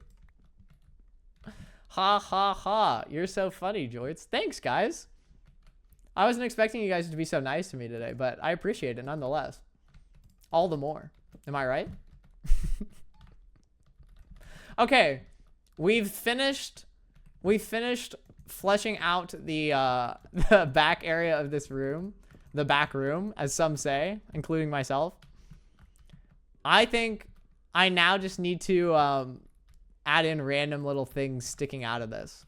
Ha ha ha. You're so funny, Jorts. Thanks, guys. I wasn't expecting you guys to be so nice to me today, but I appreciate it nonetheless. All the more. Am I right? Okay. We've finished fleshing out the back area of this room. The back room, as some say, including myself. I think I now just need to add in random little things sticking out of this.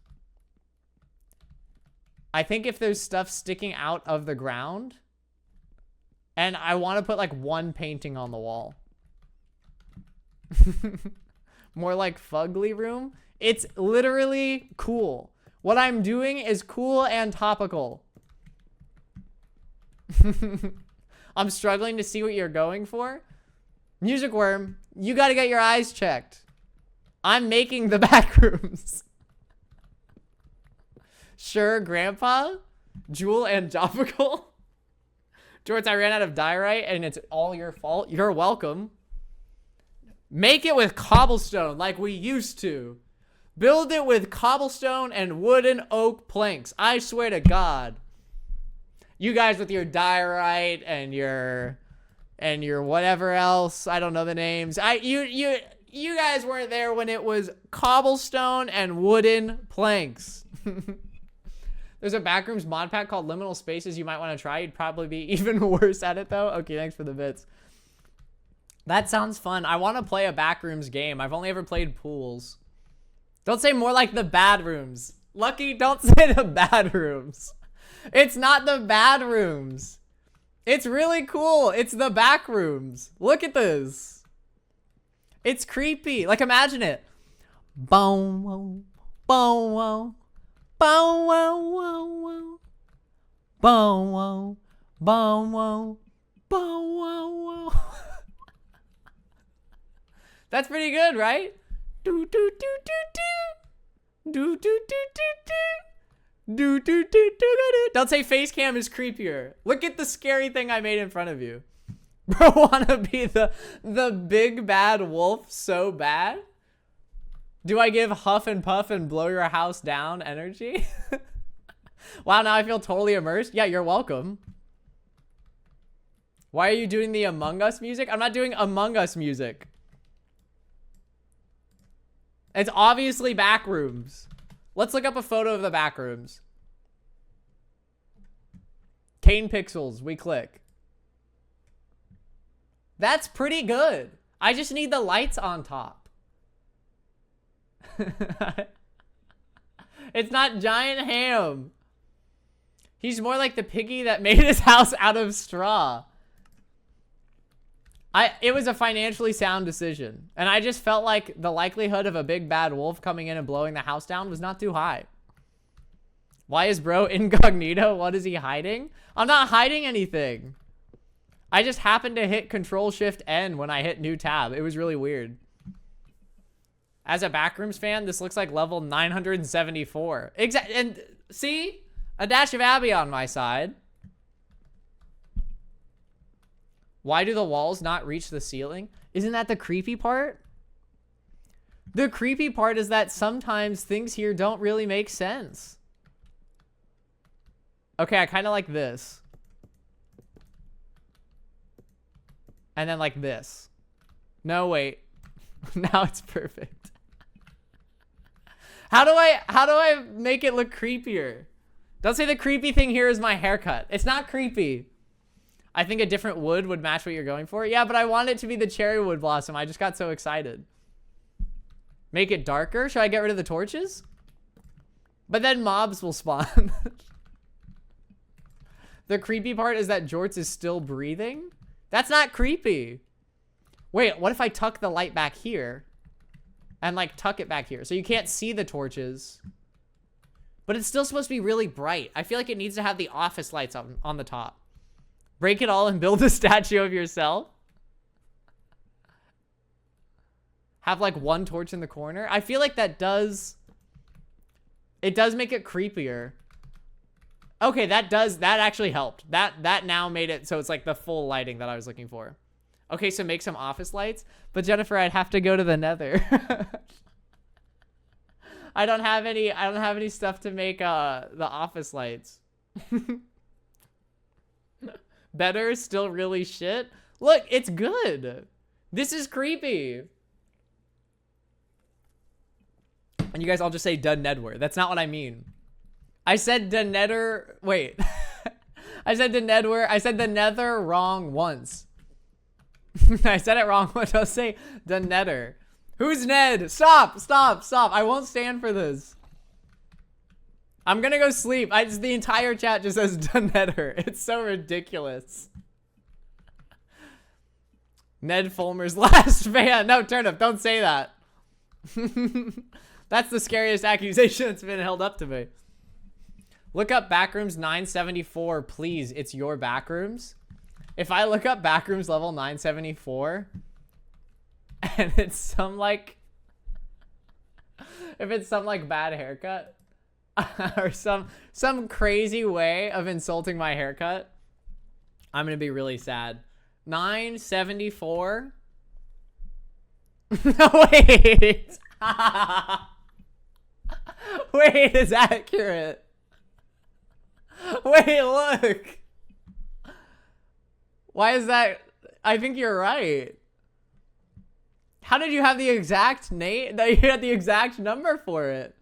I think if there's stuff sticking out of the ground, and I want to put like one painting on the wall. More like fugly room. It's literally cool. What I'm doing is cool and topical. I'm struggling to see what you're going for. Music Worm, you got to get your eyes checked. I'm making the Backrooms. Sure, Grandpa. Jewel and topical. Jorts, I ran out of diorite and it's all your fault. You're welcome. Make it with cobblestone like we used to. Build it with cobblestone and wooden oak planks. I swear to God. You guys with your diorite and your whatever else. I don't know the names. You guys weren't there when it was cobblestone and wooden planks. There's a Backrooms mod pack called Liminal Spaces you might want to try. You'd probably be even worse at it, though. Okay, thanks for the bits. That sounds fun. I want to play a Backrooms game. I've only ever played pools. Don't say more like the bad rooms. Lucky, don't say the bad rooms. It's not the bad rooms. It's really cool. It's the Backrooms. Look at this. It's creepy. Like, imagine it. Boom, boom, boom, boom, boom, boom, boom, boom, boom, boom. That's pretty good, right? Do do do do do do do do do do do do do do. Don't say face cam is creepier. Look at the scary thing I made in front of you. Bro, wanna be the big bad wolf so bad? Do I give huff and puff and blow your house down energy? Wow, now I feel totally immersed. Yeah, you're welcome. Why are you doing the Among Us music? I'm not doing Among Us music. It's obviously Backrooms. Let's look up a photo of the Backrooms. Kane Pixels, we click. That's pretty good. I just need the lights on top. It's not Giant Ham. He's more like the piggy that made his house out of straw. It was a financially sound decision. And I just felt like the likelihood of a big bad wolf coming in and blowing the house down was not too high. Why is bro incognito? What is he hiding? I'm not hiding anything. I just happened to hit Control-Shift-N when I hit new tab. It was really weird. As a Backrooms fan, this looks like level 974. Exactly. And see? A dash of Abby on my side. Why do the walls not reach the ceiling? Isn't that the creepy part? The creepy part is that sometimes things here don't really make sense. Okay, I kind of like this. And then like this. No, wait. Now it's perfect. How do I make it look creepier? Don't say the creepy thing here is my haircut. It's not creepy. I think a different wood would match what you're going for. Yeah, but I want it to be the cherry wood blossom. I just got so excited. Make it darker? Should I get rid of the torches? But then mobs will spawn. The creepy part is that Jorts is still breathing. That's not creepy. Wait, what if I tuck the light back here? And like tuck it back here. So you can't see the torches. But it's still supposed to be really bright. I feel like it needs to have the office lights on the top. Break it all and build a statue of yourself. Have like one torch in the corner. I feel like that does... It does make it creepier. Okay, that actually helped. That now made it so it's like the full lighting that I was looking for. Okay, so make some office lights. But Jennifer, I'd have to go to the nether. I don't have any stuff to make the office lights. Better, still really shit. Look, it's good. This is creepy. And you guys all just say done Nedwer. That's not what I mean. I said the nether. Wait. I said the Nedwer. I said the nether wrong once. I said it wrong once. I'll say the nether. Who's Ned? Stop, stop, stop. I won't stand for this. I'm gonna go sleep. The entire chat just says Dunetter. It's so ridiculous. Ned Fulmer's last fan. No, Turnip, don't say that. That's the scariest accusation that's been held up to me. Look up Backrooms 974, please. It's your Backrooms. If I look up Backrooms level 974, and it's some like... If it's some like bad haircut, or some crazy way of insulting my haircut, I'm gonna be really sad. 974. No, wait. Wait, it's accurate. Wait, look. Why is that? I think you're right. How did you have the exact name? That you had the exact number for it?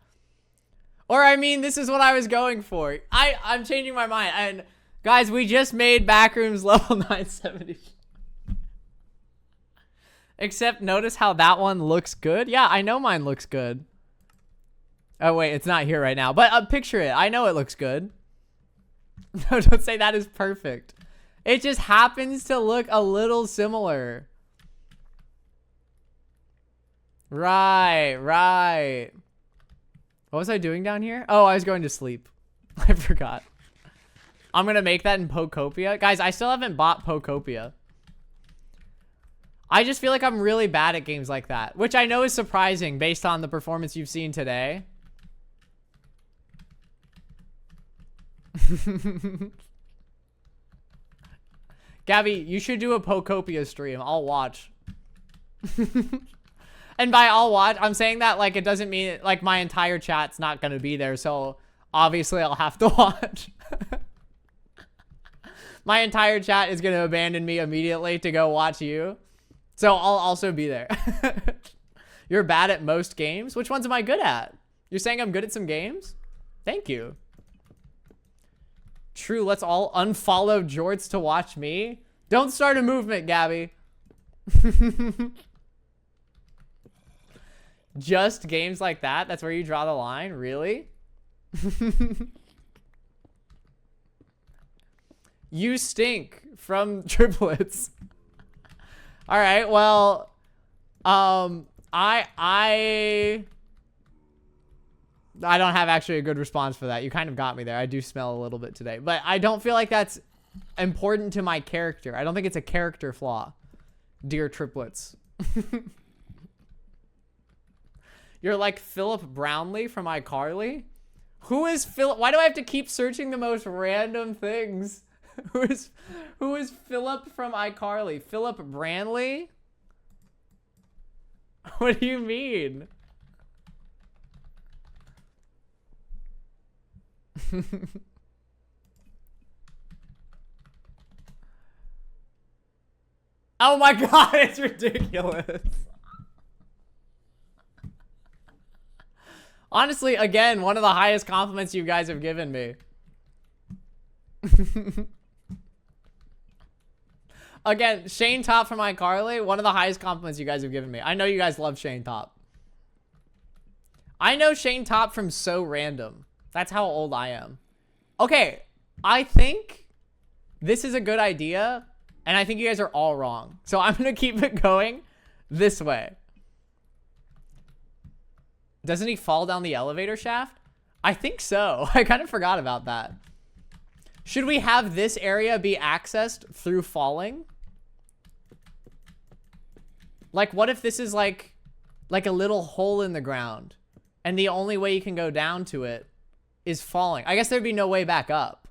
Or I mean, this is what I was going for. I'm changing my mind. And guys, we just made Backrooms level 970. Except notice how that one looks good. Yeah, I know mine looks good. Oh wait, it's not here right now. But picture it. I know it looks good. No, don't say that is perfect. It just happens to look a little similar. Right, right. What was I doing down here? Oh, I was going to sleep. I forgot. I'm going to make that in Pokopia. Guys, I still haven't bought Pokopia. I just feel like I'm really bad at games like that, which I know is surprising based on the performance you've seen today. Gabby, you should do a Pokopia stream. I'll watch. And by I'll watch, I'm saying that like it doesn't mean like my entire chat's not going to be there. So obviously I'll have to watch. My entire chat is going to abandon me immediately to go watch you. So I'll also be there. You're bad at most games? Which ones am I good at? You're saying I'm good at some games? Thank you. True, let's all unfollow Jorts to watch me. Don't start a movement, Gabby. Just games like that? That's where you draw the line? Really? You stink from triplets. All right, well, I don't have actually a good response for that. You kind of got me there. I do smell a little bit today, but I don't feel like that's important to my character. I don't think it's a character flaw. Dear triplets. You're like Philip Brownlee from iCarly? Who is Philip? Why do I have to keep searching the most random things? Who is Philip from iCarly? Philip Branley? What do you mean? Oh my god, it's ridiculous. Honestly, again, one of the highest compliments you guys have given me. Again, Shane Top from iCarly, one of the highest compliments you guys have given me. I know you guys love Shane Top. I know Shane Top from So Random. That's how old I am. Okay, I think this is a good idea, and I think you guys are all wrong. So I'm going to keep it going this way. Doesn't he fall down the elevator shaft? I think so. I kind of forgot about that. Should we have this area be accessed through falling? Like, what if this is like a little hole in the ground, and the only way you can go down to it is falling? I guess there'd be no way back up.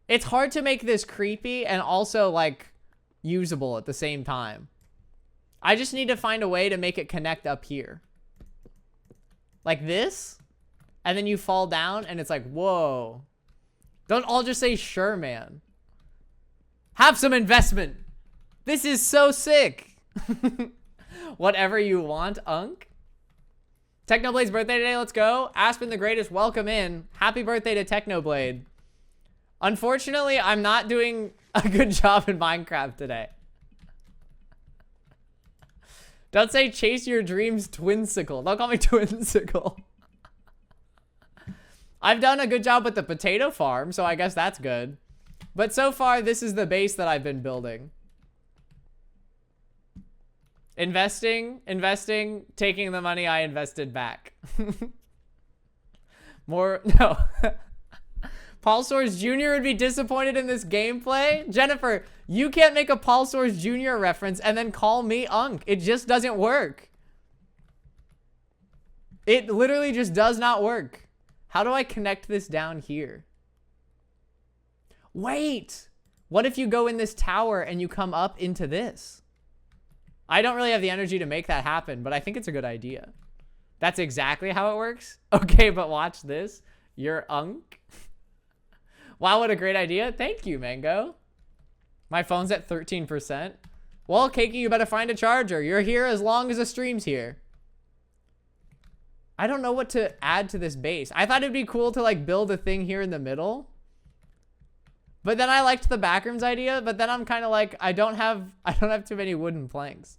It's hard to make this creepy and also, like, usable at the same time. I just need to find a way to make it connect up here. Like this, and then you fall down, and it's like, whoa. Don't all just say, sure, man. Have some investment. This is so sick. Whatever you want, Unk. Technoblade's birthday today, let's go. Aspen the Greatest, welcome in. Happy birthday to Technoblade. Unfortunately, I'm not doing a good job in Minecraft today. Don't say chase your dreams, Twinsicle. Don't call me Twinsicle. I've done a good job with the potato farm, so I guess that's good. But so far, this is the base that I've been building. Investing, taking the money I invested back. More, no. Paul Soares Jr. would be disappointed in this gameplay. Jennifer, you can't make a Paul Soares Jr. reference and then call me Unk. It just doesn't work. It literally just does not work. How do I connect this down here? Wait, what if you go in this tower and you come up into this? I don't really have the energy to make that happen, but I think it's a good idea. That's exactly how it works? Okay, but watch this. You're Unk. Wow, what a great idea. Thank you, Mango. My phone's at 13%. Well, Cakey, you better find a charger. You're here as long as the stream's here. I don't know what to add to this base. I thought it'd be cool to like build a thing here in the middle. But then I liked the Backrooms idea, but then I'm kind of like, I don't have too many wooden planks.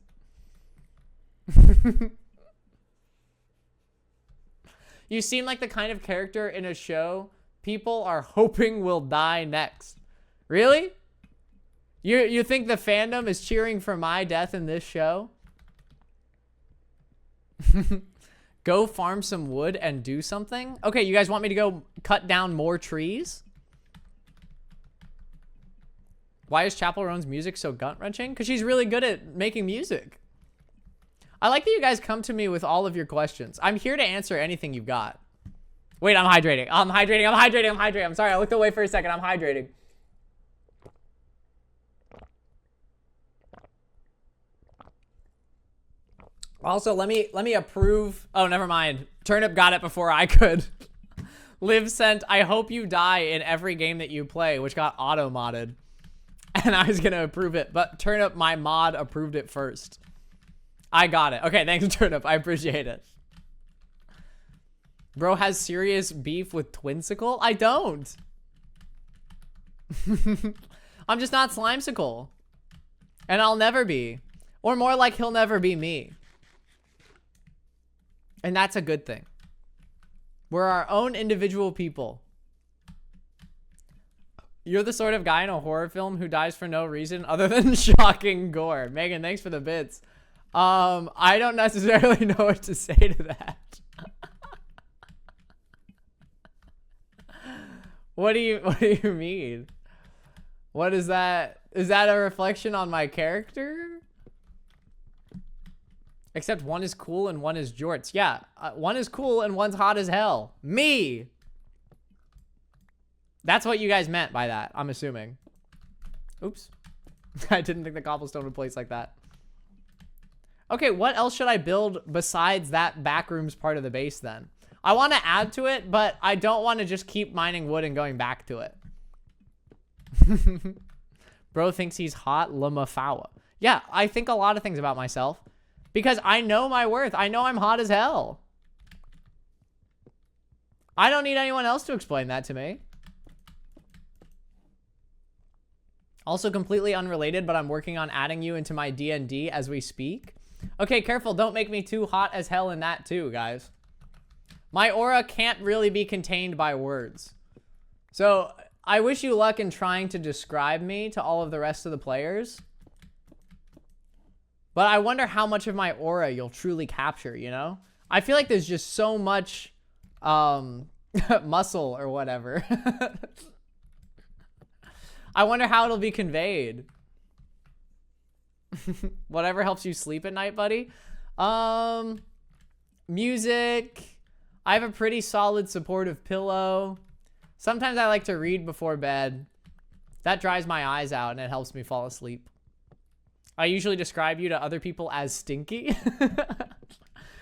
You seem like the kind of character in a show people are hoping will die next. Really? You think the fandom is cheering for my death in this show? Go farm some wood and do something? Okay, you guys want me to go cut down more trees? Why is Chapel Roan's music so gut-wrenching? Because she's really good at making music. I like that you guys come to me with all of your questions. I'm here to answer anything you've got. Wait, I'm hydrating. I'm hydrating. I'm sorry, I looked away for a second. I'm hydrating. Also, let me approve. Oh, never mind. Turnip got it before I could. Liv sent, I hope you die in every game that you play, which got auto-modded. And I was going to approve it, but Turnip, my mod, approved it first. I got it. Okay, thanks, Turnip. I appreciate it. Bro has serious beef with Twinsicle? I don't. I'm just not Slimesicle. And I'll never be. Or more like he'll never be me. And that's a good thing. We're our own individual people. You're the sort of guy in a horror film who dies for no reason other than shocking gore. Megan, thanks for the bits. I don't necessarily know what to say to that. What do you mean? What is that? Is that a reflection on my character? Except one is cool and one is jorts. Yeah, one is cool and one's hot as hell. Me! That's what you guys meant by that, I'm assuming. Oops. I didn't think the cobblestone would place like that. Okay, what else should I build besides that Backrooms part of the base then? I want to add to it, but I don't want to just keep mining wood and going back to it. Bro thinks he's hot, Lamafawa. Yeah, I think a lot of things about myself. Because I know my worth. I know I'm hot as hell. I don't need anyone else to explain that to me. Also completely unrelated, but I'm working on adding you into my D&D as we speak. Okay, careful. Don't make me too hot as hell in that too, guys. My aura can't really be contained by words. So I wish you luck in trying to describe me to all of the rest of the players. But I wonder how much of my aura you'll truly capture, you know? I feel like there's just so much muscle or whatever. I wonder how it'll be conveyed. Whatever helps you sleep at night, buddy. Music. I have a pretty solid supportive pillow. Sometimes I like to read before bed. That dries my eyes out and it helps me fall asleep. I usually describe you to other people as stinky.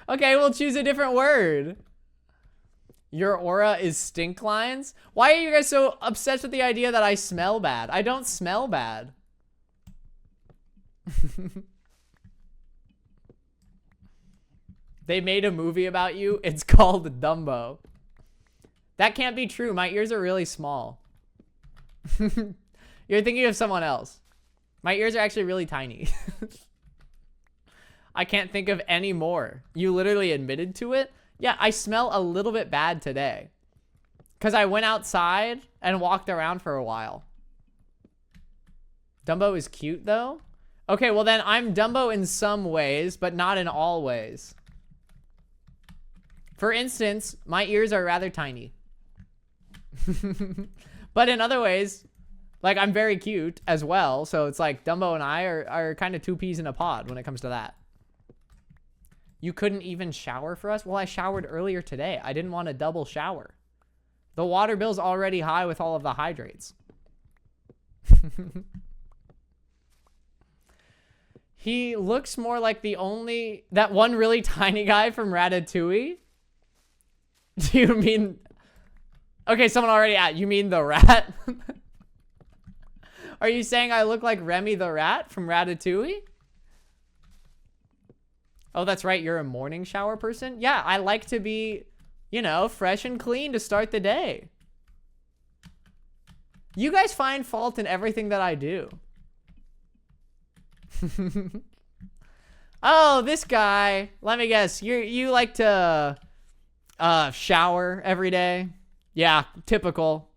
Okay, we'll choose a different word. Your aura is stink lines? Why are you guys so obsessed with the idea that I smell bad? I don't smell bad. They made a movie about you. It's called Dumbo. That can't be true. My ears are really small. You're thinking of someone else. My ears are actually really tiny. I can't think of any more. You literally admitted to it? Yeah, I smell a little bit bad today. Because I went outside and walked around for a while. Dumbo is cute, though? Okay, well then I'm Dumbo in some ways, but not in all ways. For instance, my ears are rather tiny. But in other ways, like, I'm very cute as well. So it's like Dumbo and I are kind of two peas in a pod when it comes to that. You couldn't even shower for us? Well, I showered earlier today. I didn't want a double shower. The water bill's already high with all of the hydrates. He looks more like that one really tiny guy from Ratatouille. Do you mean... Okay, someone already you mean the rat? Are you saying I look like Remy the rat from Ratatouille? Oh, that's right. You're a morning shower person? Yeah, I like to be, you know, fresh and clean to start the day. You guys find fault in everything that I do. Oh, this guy. Let me guess. You like to shower every day? Yeah, typical.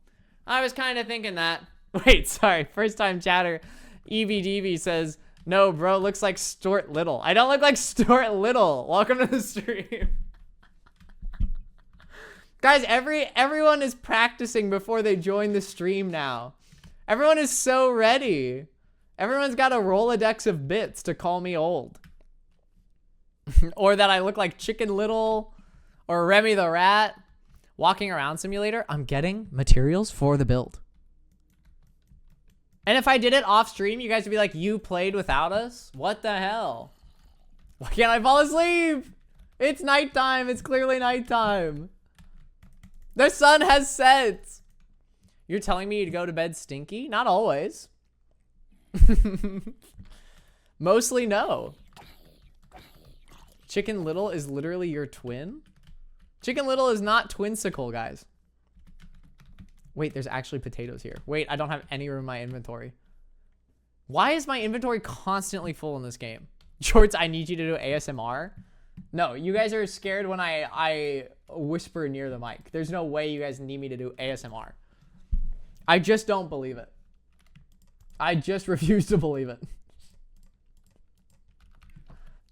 I was kind of thinking that. Wait, sorry. First time chatter. EVDV says, no, bro, looks like Stuart Little. I don't look like Stuart Little. Welcome to the stream. Guys, everyone is practicing before they join the stream now. Everyone is so ready. Everyone's got a Rolodex of bits to call me old. Or that I look like Chicken Little or Remy the Rat. Walking around simulator. I'm getting materials for the build. And if I did it off stream, you guys would be like, you played without us? What the hell? Why can't I fall asleep? It's nighttime. It's clearly nighttime. The sun has set. You're telling me to go to bed stinky? Not always. Mostly no. Chicken Little is literally your twin? Chicken Little is not twinsicle, guys. Wait, there's actually potatoes here. Wait, I don't have any room in my inventory. Why is my inventory constantly full in this game? Jorts, I need you to do ASMR. No, you guys are scared when I whisper near the mic. There's no way you guys need me to do ASMR. I just don't believe it. I just refuse to believe it.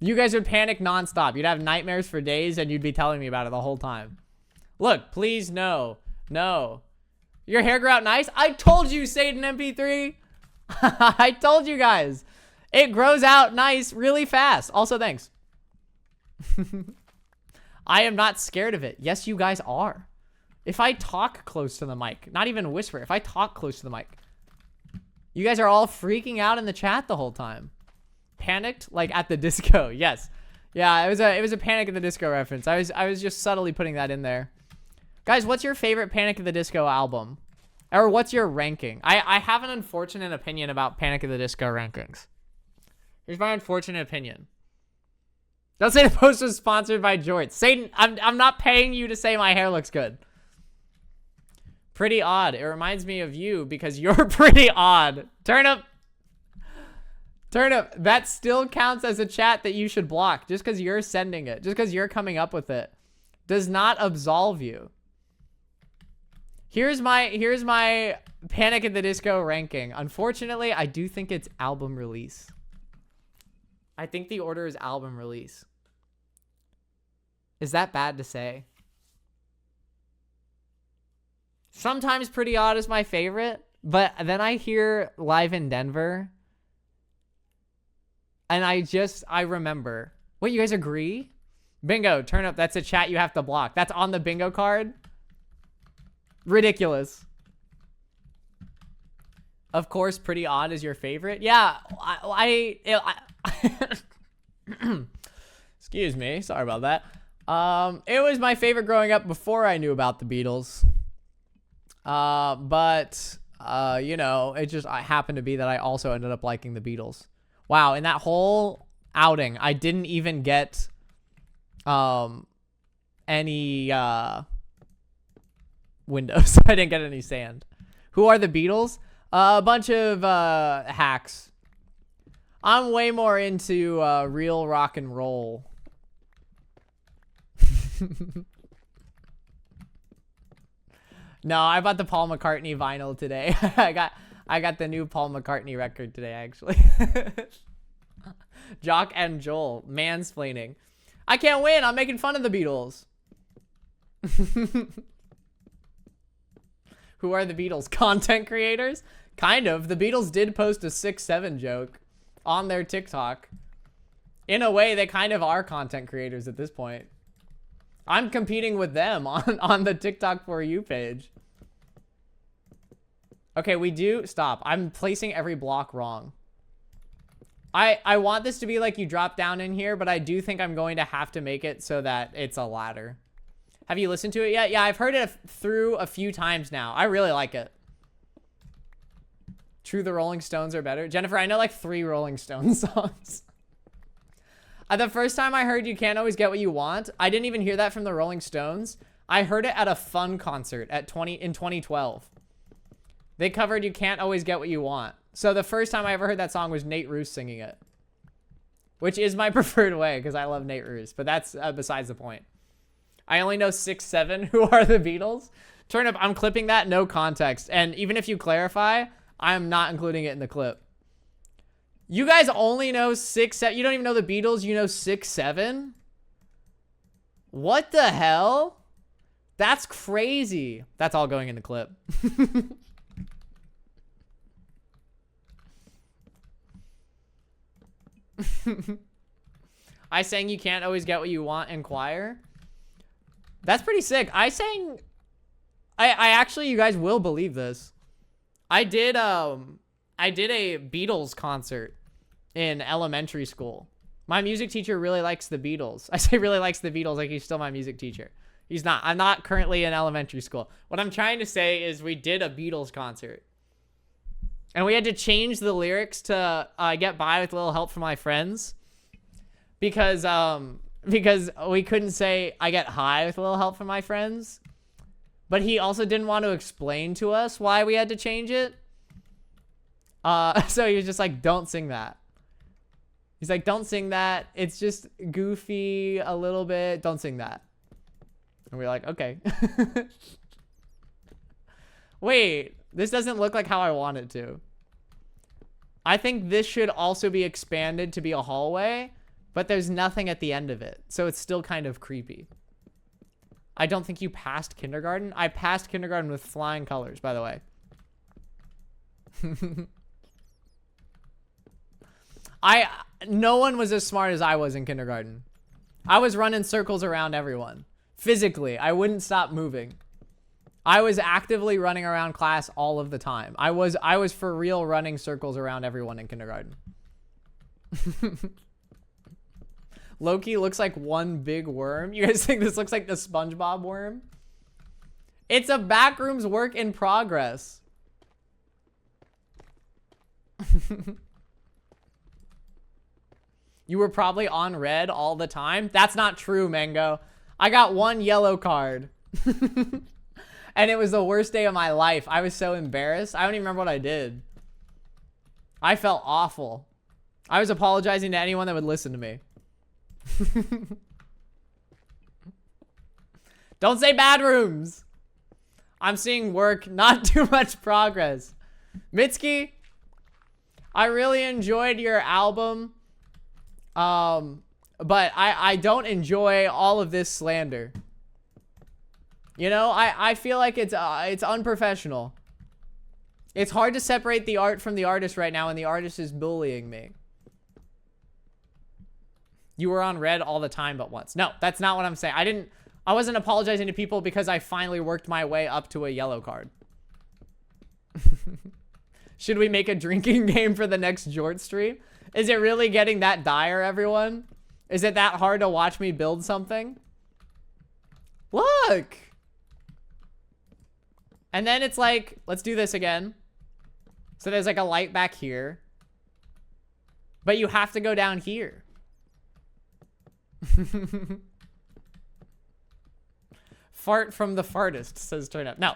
You guys would panic nonstop. You'd have nightmares for days and you'd be telling me about it the whole time. Look, please, no. No. Your hair grew out nice? I told you, Satan MP3. I told you guys. It grows out nice really fast. Also, thanks. I am not scared of it. Yes, you guys are. If I talk close to the mic, not even whisper, if I talk close to the mic, you guys are all freaking out in the chat the whole time. Panicked like at the disco. Yes. Yeah, it was a Panic at the Disco reference. I was just subtly putting that in there. Guys, what's your favorite Panic at the Disco album? Or what's your ranking? I have an unfortunate opinion about Panic at the Disco rankings. Here's my unfortunate opinion. Don't say the post was sponsored by Jorts. Satan, I'm not paying you to say my hair looks good. Pretty odd. It reminds me of you because you're pretty odd. Turnip. Turnip, that still counts as a chat that you should block just because you're sending it, just because you're coming up with it. Does not absolve you. Here's my Panic at the Disco ranking. Unfortunately, I do think it's album release. I think the order is album release. Is that bad to say? Sometimes Pretty Odd is my favorite, but then I hear Live in Denver. And I remember. Wait, you guys agree? Bingo, turn up. That's a chat you have to block. That's on the bingo card. Ridiculous. Of course, Pretty Odd is your favorite. Yeah, excuse me. Sorry about that. It was my favorite growing up before I knew about the Beatles. But you know, it just happened to be that I also ended up liking the Beatles. Wow, in that whole outing, I didn't even get any windows. I didn't get any sand. Who are the Beatles? A bunch of hacks. I'm way more into real rock and roll. No, I bought the Paul McCartney vinyl today. I got the new Paul McCartney record today, actually. Jock and Joel, mansplaining. I can't win. I'm making fun of the Beatles. Who are the Beatles? Content creators? Kind of. The Beatles did post a 6-7 joke on their TikTok. In a way, they kind of are content creators at this point. I'm competing with them on the TikTok For You page. Okay, we do... Stop. I'm placing every block wrong. I want this to be like you drop down in here, but I do think I'm going to have to make it so that it's a ladder. Have you listened to it yet? Yeah, I've heard it through a few times now. I really like it. True, the Rolling Stones are better. Jennifer, I know like 3 Rolling Stones songs. The first time I heard You Can't Always Get What You Want, I didn't even hear that from the Rolling Stones. I heard it at a Fun concert in 2012. They covered You Can't Always Get What You Want. So the first time I ever heard that song was Nate Roos singing it. Which is my preferred way, because I love Nate Roos. But that's besides the point. I only know 6, 7 who are the Beatles. Turnip, I'm clipping that, no context. And even if you clarify, I'm not including it in the clip. You guys only know 6, 7. You don't even know the Beatles. You know 6, 7? What the hell? That's crazy. That's all going in the clip. I sang You Can't Always Get What You Want in choir. That's pretty sick. I actually, you guys will believe this. I did a Beatles concert in elementary school. My music teacher really likes the Beatles. I say really likes the Beatles like he's still my music teacher. He's not. I'm not currently in elementary school. What I'm trying to say is we did a Beatles concert. And we had to change the lyrics to Get By With a Little Help From My Friends. Because we couldn't say I get high with a little help from my friends. But he also didn't want to explain to us why we had to change it. So he was just like, don't sing that. He's like, don't sing that. It's just goofy a little bit. Don't sing that. And we were like, okay. Wait, this doesn't look like how I want it to. I think this should also be expanded to be a hallway, but there's nothing at the end of it. So it's still kind of creepy. I don't think you passed kindergarten. I passed kindergarten with flying colors, by the way. No one was as smart as I was in kindergarten. I was running circles around everyone. Physically, I wouldn't stop moving. I was actively running around class all of the time. I was for real running circles around everyone in kindergarten. Loki looks like one big worm. You guys think this looks like the SpongeBob worm? It's a Backrooms work in progress. You were probably on red all the time. That's not true, Mango. I got one yellow card. And it was the worst day of my life. I was so embarrassed. I don't even remember what I did. I felt awful. I was apologizing to anyone that would listen to me. Don't say bad rooms. I'm seeing work, not too much progress. Mitski, I really enjoyed your album. But I don't enjoy all of this slander. You know, I feel like it's unprofessional. It's hard to separate the art from the artist right now, and the artist is bullying me. You were on red all the time but once. No, that's not what I'm saying. I wasn't apologizing to people because I finally worked my way up to a yellow card. Should we make a drinking game for the next Jorts stream? Is it really getting that dire, everyone? Is it that hard to watch me build something? Look! And then it's like, let's do this again. So there's like a light back here. But you have to go down here. Fart from the fartist, says Turnip. No,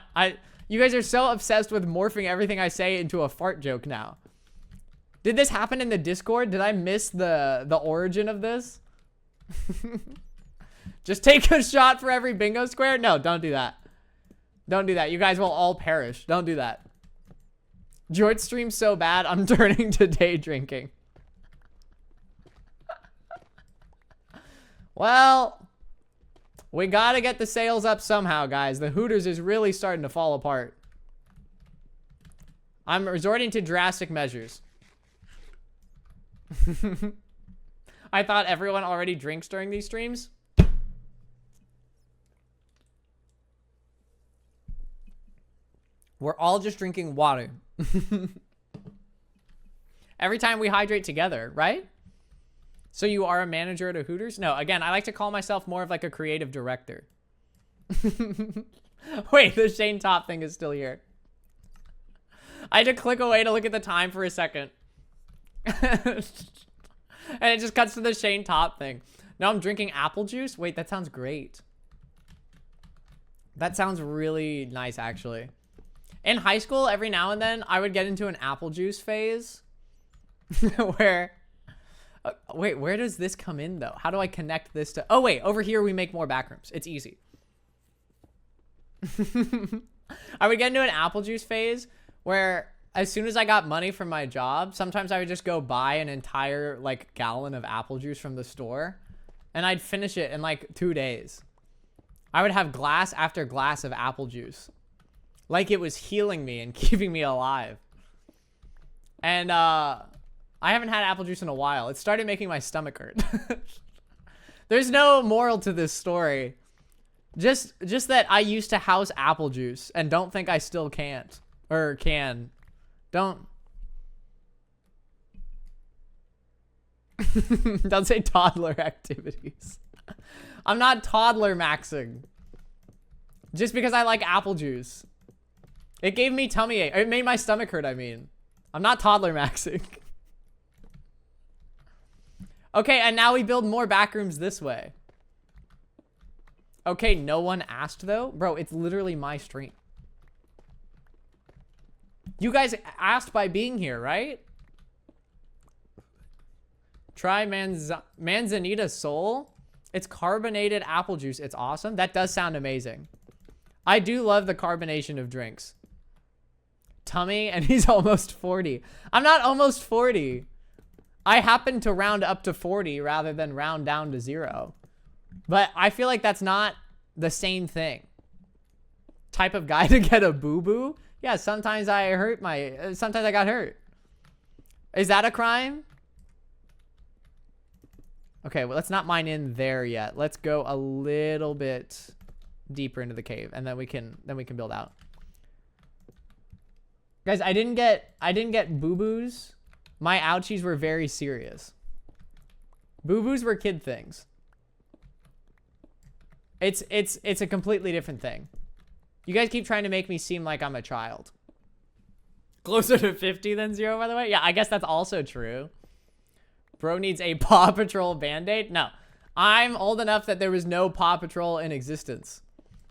you guys are so obsessed with morphing everything I say into a fart joke now. Did this happen in the Discord? Did I miss the origin of this? Just take a shot for every bingo square? No, don't do that. Don't do that. You guys will all perish. Don't do that. Jorts stream's so bad, I'm turning to day drinking. Well, we gotta get the sales up somehow, guys. The Hooters is really starting to fall apart. I'm resorting to drastic measures. I thought everyone already drinks during these streams. We're all just drinking water. Every time we hydrate together, right? So you are a manager at a Hooters? No, again, I like to call myself more of like a creative director. Wait, the Shane Top thing is still here. I had to click away to look at the time for a second. And it just cuts to the Shane Top thing. No, I'm drinking apple juice. Wait, that sounds great. That sounds really nice, actually. In high school, every now and then, I would get into an apple juice phase. Where... wait, where does this come in, though? How do I connect this to... Oh, wait, over here we make more backrooms. It's easy. I would get into an apple juice phase where as soon as I got money from my job, sometimes I would just go buy an entire, like, gallon of apple juice from the store. And I'd finish it in, like, 2 days. I would have glass after glass of apple juice. Like it was healing me and keeping me alive. And, I haven't had apple juice in a while. It started making my stomach hurt. There's no moral to this story. Just that I used to house apple juice and don't think I still can't. Or can. Don't. Don't say toddler activities. I'm not toddler maxing. Just because I like apple juice. It gave me tummy ache. It made my stomach hurt, I mean. I'm not toddler maxing. Okay, and now we build more backrooms this way. Okay, no one asked, though. Bro, it's literally my stream. You guys asked by being here, right? Try Manzanita Soul. It's carbonated apple juice. It's awesome. That does sound amazing. I do love the carbonation of drinks. Tummy, and he's almost 40. I'm not almost 40. I happen to round up to 40 rather than round down to 0. But I feel like that's not the same thing. Type of guy to get a boo-boo? Yeah, sometimes I sometimes I got hurt. Is that a crime? Okay, well, let's not mine in there yet. Let's go a little bit deeper into the cave, and then we can build out. Guys, I didn't get boo-boos. My ouchies were very serious. Boo-boos were kid things. It's a completely different thing. You guys keep trying to make me seem like I'm a child. Closer to 50 than 0, by the way. Yeah, I guess that's also true. Bro needs a Paw Patrol Band-Aid? No. I'm old enough that there was no Paw Patrol in existence.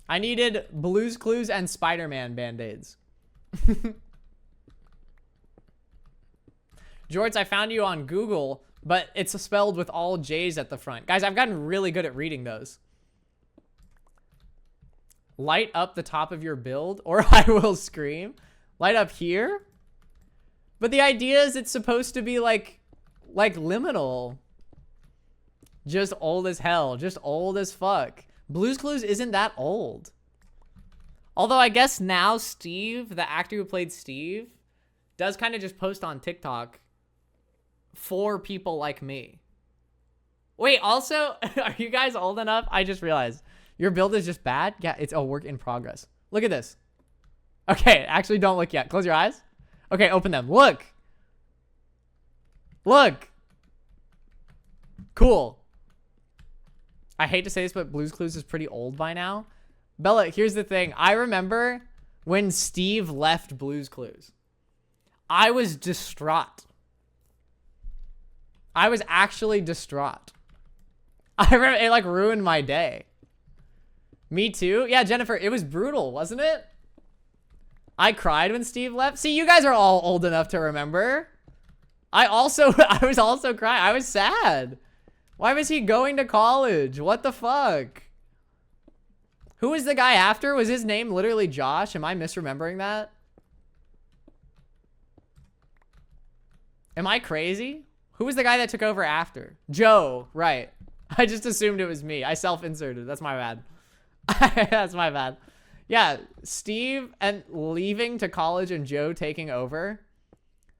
I needed Blue's Clues and Spider-Man Band-Aids. Jorts, I found you on Google, but it's spelled with all J's at the front. Guys, I've gotten really good at reading those. Light up the top of your build, or I will scream. Light up here? But the idea is it's supposed to be like liminal. Just old as hell. Just old as fuck. Blue's Clues isn't that old. Although I guess now Steve, the actor who played Steve, does kind of just post on TikTok for people like me. Wait, also, are you guys old enough? I just realized. Your build is just bad? Yeah, it's a work in progress. Look at this. Okay, actually don't look yet. Close your eyes. Okay, open them. Look. Look. Cool. I hate to say this, but Blue's Clues is pretty old by now. Bella, here's the thing. I remember when Steve left Blue's Clues. I was distraught. I was actually distraught. I remember it like ruined my day. Me too. Yeah, Jennifer, it was brutal, wasn't it? I cried when Steve left. See, you guys are all old enough to remember. I was also crying. I was sad. Why was he going to college? What the fuck? Who was the guy after? Was his name literally Josh? Am I misremembering that? Am I crazy? Who was the guy that took over after? Joe, right. I just assumed it was me. I self-inserted. That's my bad. That's my bad. Yeah, Steve and leaving to college and Joe taking over.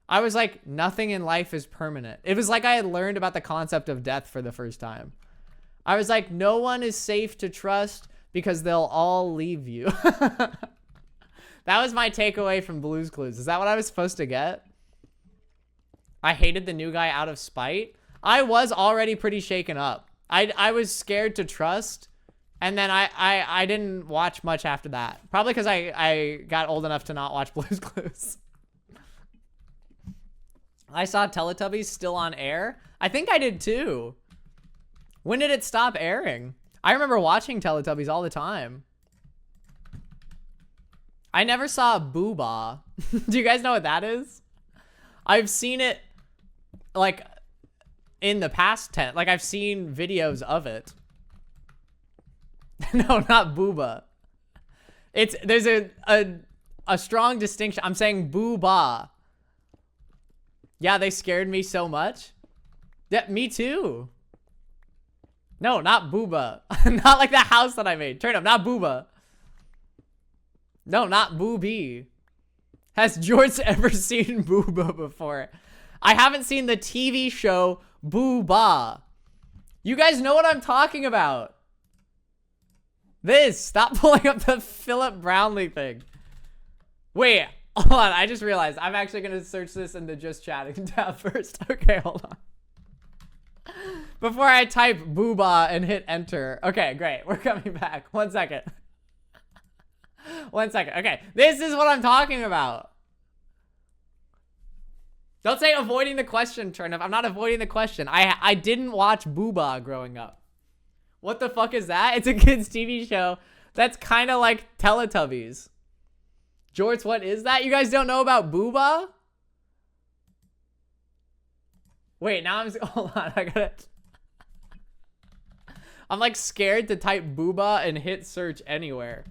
I was like, nothing in life is permanent. It was like I had learned about the concept of death for the first time. I was like, no one is safe to trust because they'll all leave you. That was my takeaway from Blue's Clues. Is that what I was supposed to get? I hated the new guy out of spite. I was already pretty shaken up. I was scared to trust. And then I didn't watch much after that. Probably because I got old enough to not watch Blue's Clues. I saw Teletubbies still on air. I think I did too. When did it stop airing? I remember watching Teletubbies all the time. I never saw Booba. Do you guys know what that is? I've seen it like in the past tense. Like I've seen videos of it. No, not Booba. There's a strong distinction. I'm saying Booba. Yeah, they scared me so much. Yeah, me too. No, not Booba. Not like the house that I made. Turn up, not Booba. No, not Boobie. Has Jorts ever seen Booba before? I haven't seen the TV show Booba. You guys know what I'm talking about. This. Stop pulling up the Philip Brownlee thing. Wait, hold on. I just realized I'm actually going to search this in the just chatting tab first. Okay, hold on. Before I type Booba and hit enter. Okay, great. We're coming back. 1 second. 1 second. Okay, this is what I'm talking about. Don't say avoiding the question, Turnip. I'm not avoiding the question. I didn't watch Booba growing up. What the fuck is that? It's a kids TV show that's kind of like Teletubbies. Jorts, what is that? You guys don't know about Booba? Wait, now hold on. I'm like scared to type Booba and hit search anywhere.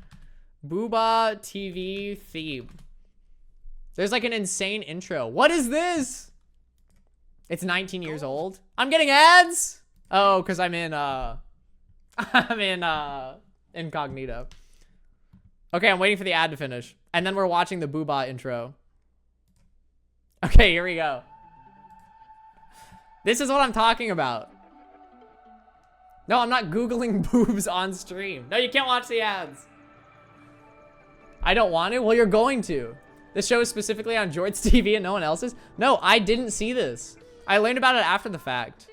Booba TV theme. There's like an insane intro. What is this? It's 19 years old. I'm getting ads. Oh, because I'm in incognito. Okay, I'm waiting for the ad to finish. And then we're watching the Booba intro. Okay, here we go. This is what I'm talking about. No, I'm not Googling boobs on stream. No, you can't watch the ads. I don't want to? Well, you're going to. This show is specifically on Jorts TV and no one else's? No, I didn't see this. I learned about it after the fact.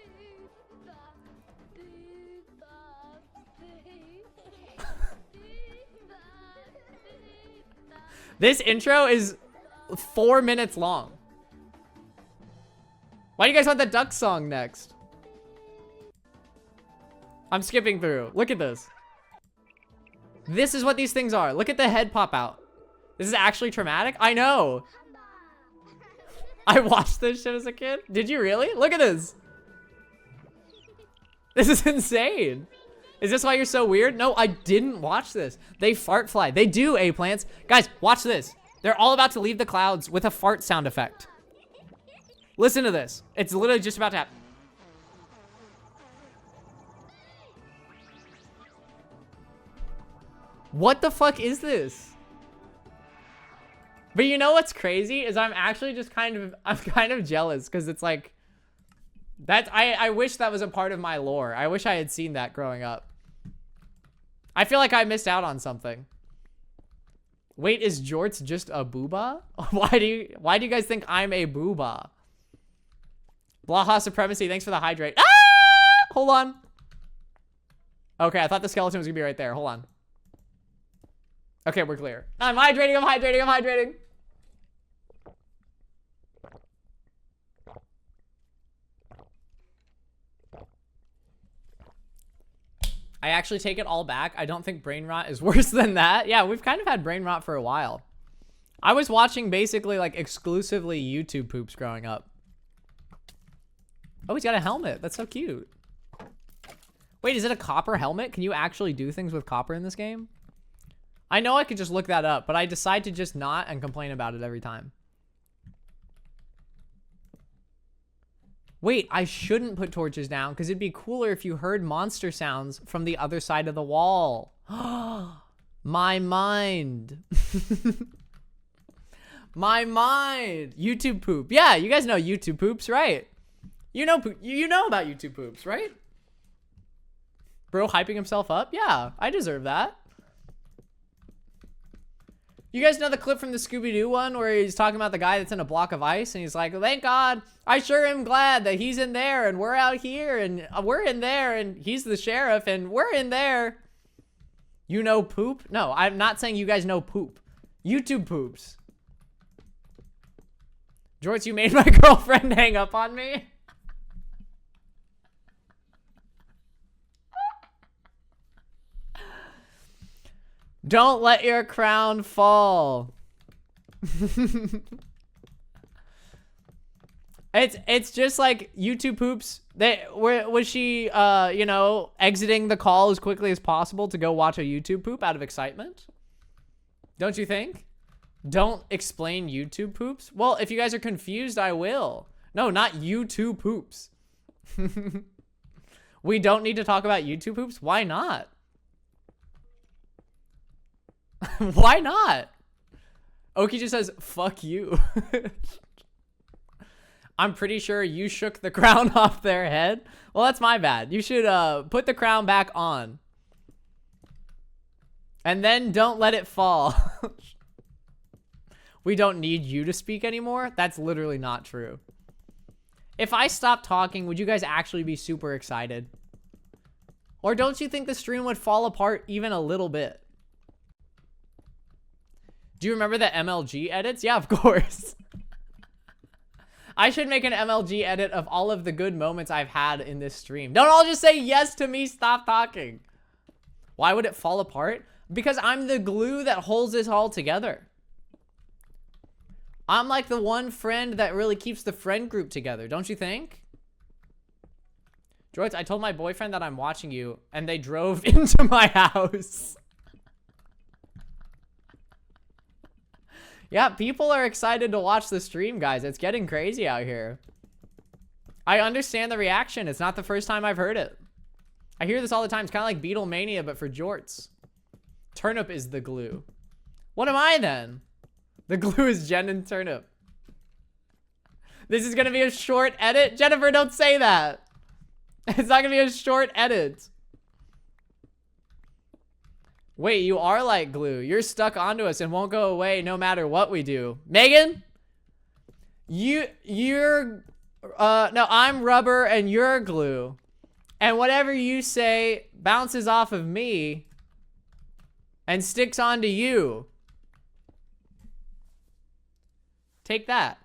This intro is 4 minutes long. Why do you guys want the duck song next? I'm skipping through. Look at this. This is what these things are. Look at the head pop out. This is actually traumatic. I know. I watched this shit as a kid. Did you really? Look at this. This is insane. Is this why you're so weird? No, I didn't watch this. They fart fly. They do, A-plants. Guys, watch this. They're all about to leave the clouds with a fart sound effect. Listen to this. It's literally just about to happen. What the fuck is this? But you know what's crazy is I'm actually just I'm kind of jealous because it's like I wish that was a part of my lore. I wish I had seen that growing up. I feel like I missed out on something. Wait, is Jorts just a booba? Why do you guys think I'm a booba? Blaha Supremacy, thanks for the hydrate. Ah! Hold on. Okay, I thought the skeleton was gonna be right there. Hold on. Okay, we're clear. I'm hydrating, I'm hydrating, I'm hydrating. I actually take it all back. I don't think brain rot is worse than that. Yeah, we've kind of had brain rot for a while. I was watching basically like exclusively YouTube poops growing up. Oh, he's got a helmet. That's so cute. Wait, is it a copper helmet? Can you actually do things with copper in this game? I know I could just look that up, but I decide to just not and complain about it every time. Wait, I shouldn't put torches down because it'd be cooler if you heard monster sounds from the other side of the wall. My mind. My mind. YouTube poop. Yeah, you guys know YouTube poops, right? You know about YouTube poops, right? Bro hyping himself up? Yeah, I deserve that. You guys know the clip from the Scooby-Doo one where he's talking about the guy that's in a block of ice and he's like, thank God, I sure am glad that he's in there and we're out here and we're in there and he's the sheriff and we're in there. You know poop? No, I'm not saying you guys know poop. YouTube poops. Jorts, you made my girlfriend hang up on me? Don't let your crown fall. It's just like YouTube poops. Was she you know, exiting the call as quickly as possible to go watch a YouTube poop out of excitement? Don't you think? Don't explain YouTube poops? Well, if you guys are confused, I will. No, not YouTube poops. We don't need to talk about YouTube poops? Why not? Why not? Oki just says, fuck you. I'm pretty sure you shook the crown off their head. Well, that's my bad. You should put the crown back on. And then don't let it fall. We don't need you to speak anymore? That's literally not true. If I stopped talking, would you guys actually be super excited? Or don't you think the stream would fall apart even a little bit? Do you remember the MLG edits? Yeah, of course. I should make an MLG edit of all of the good moments I've had in this stream. Don't all just say yes to me, stop talking. Why would it fall apart? Because I'm the glue that holds this all together. I'm like the one friend that really keeps the friend group together, don't you think? Jorts, I told my boyfriend that I'm watching you, and they drove into my house. Yeah, people are excited to watch the stream, guys. It's getting crazy out here. I understand the reaction. It's not the first time I've heard it. I hear this all the time. It's kind of like Beatlemania, but for Jorts. Turnip is the glue. What am I then? The glue is Jen and Turnip. This is going to be a short edit? Jennifer, don't say that. It's not going to be a short edit. Wait, you are like glue. You're stuck onto us and won't go away no matter what we do. Megan? No, I'm rubber and you're glue. And whatever you say bounces off of me and sticks onto you. Take that.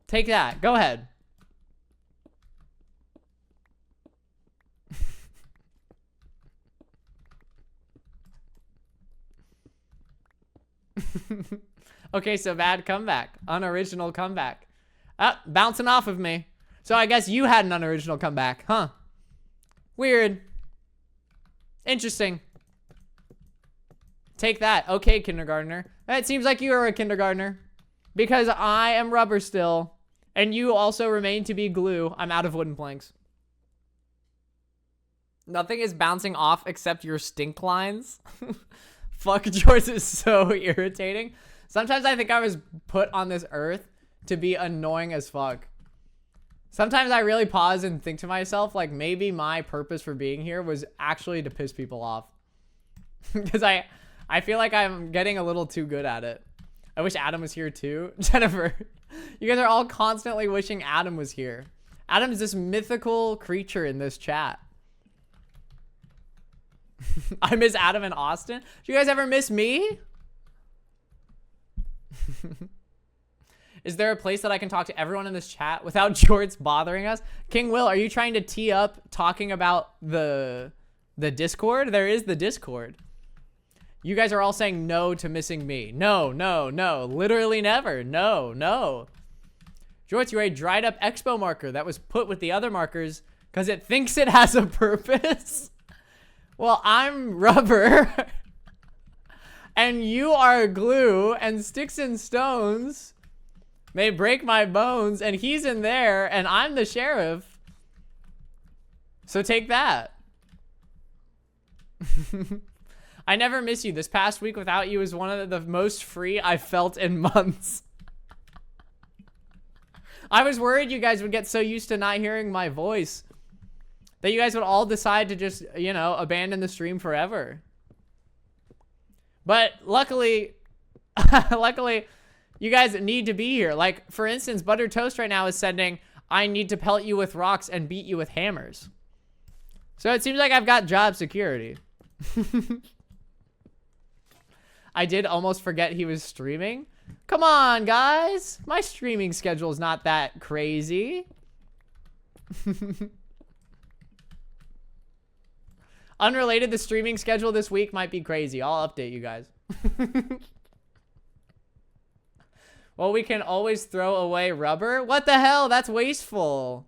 Take that. Go ahead. Okay, so bad comeback. Unoriginal comeback. Bouncing off of me. So I guess you had an unoriginal comeback, huh? Weird. Interesting. Take that. Okay, kindergartner. It seems like you are a kindergartner. Because I am rubber still. And you also remain to be glue. I'm out of wooden planks. Nothing is bouncing off except your stink lines. Fuck, George is so irritating. Sometimes I think I was put on this earth to be annoying as fuck. Sometimes I really pause and think to myself, like, maybe my purpose for being here was actually to piss people off. Because I feel like I'm getting a little too good at it. I wish Adam was here too. Jennifer, you guys are all constantly wishing Adam was here. Adam is this mythical creature in this chat. I miss Adam and Austin. Do you guys ever miss me? Is there a place that I can talk to everyone in this chat without Jorts bothering us? King Will, are you trying to tee up talking about the Discord? There is the Discord. You guys are all saying no to missing me. No, no, no. Literally never. No, no. Jorts, you're a dried up expo marker that was put with the other markers because it thinks it has a purpose. Well, I'm rubber. And you are glue, and sticks and stones may break my bones, and he's in there, and I'm the sheriff. So take that. I never miss you. This past week without you is one of the most free I've felt in months. I was worried you guys would get so used to not hearing my voice that you guys would all decide to just, you know, abandon the stream forever. But luckily, luckily, you guys need to be here. Like, for instance, Butter Toast right now is sending, I need to pelt you with rocks and beat you with hammers. So it seems like I've got job security. I did almost forget he was streaming. Come on, guys. My streaming schedule is not that crazy. Unrelated, the streaming schedule this week might be crazy. I'll update you guys. Well, we can always throw away rubber. What the hell? That's wasteful.